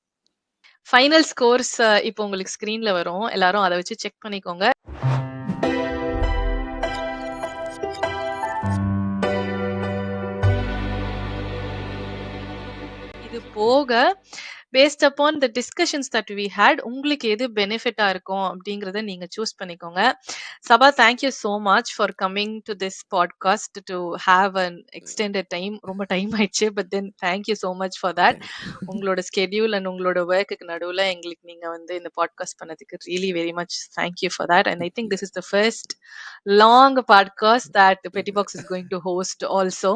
Final scores இப்போ உங்களுக்கு ஸ்கிரீன்ல வரும். எல்லாரும் அத வச்சு செக் பண்ணிக்கோங்க. இது போக based upon the discussions that we had உங்களுக்கு எது பெனிஃபிட்டா இருக்கும் அப்படிங்கறத நீங்க சூஸ் பண்ணிக்கோங்க. Saba thank you so much for coming to this podcast to have an extended time. ரொம்ப டைம் ஆயிடுச்சு. But then thank you so much for that. Thank you. உங்களோட ஸ்கெடியூல் அண்ட் உங்களோட ஒர்க்குக்கு நடுவுல எங்களுக்கு நீங்க வந்து இந்த பாட்காஸ்ட் பண்ணதுக்கு really very much thank you for that. And I think this is the first long podcast that Pettybox is going to host also.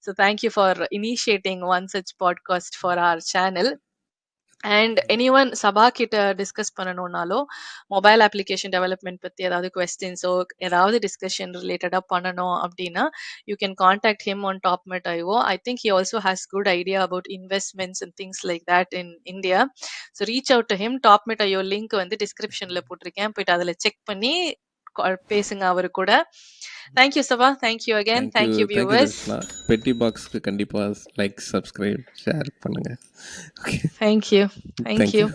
So thank you for initiating one such podcast for our channel. And anyone Saba கிட்ட discuss பண்ணணும்னாலோ mobile application development பத்தி ஏதாவது கொஸ்டின்ஸோ ஏதாவது discussion ரிலேட்டடா பண்ணணும் அப்படின்னா you can contact him on topmed io. I think he also has good idea about investments and things like that in India. So reach out to him. Topmed io link வந்து டிஸ்கிரிப்ஷன்ல போட்டிருக்கேன். போயிட்டு அதில் check பண்ணி பேசுங்க அவரு கூட. Thank you Saba. Thank you again. Thank you thank you thank you viewers. Darshana. பெட்டி பாக்ஸ்க்கு கண்டிப்பாக லைக், சப்ஸ்கிரைப், ஷேர் பண்ணுங்கள். Okay, thank you. தேங்க்யூ. தேங்க்யூ.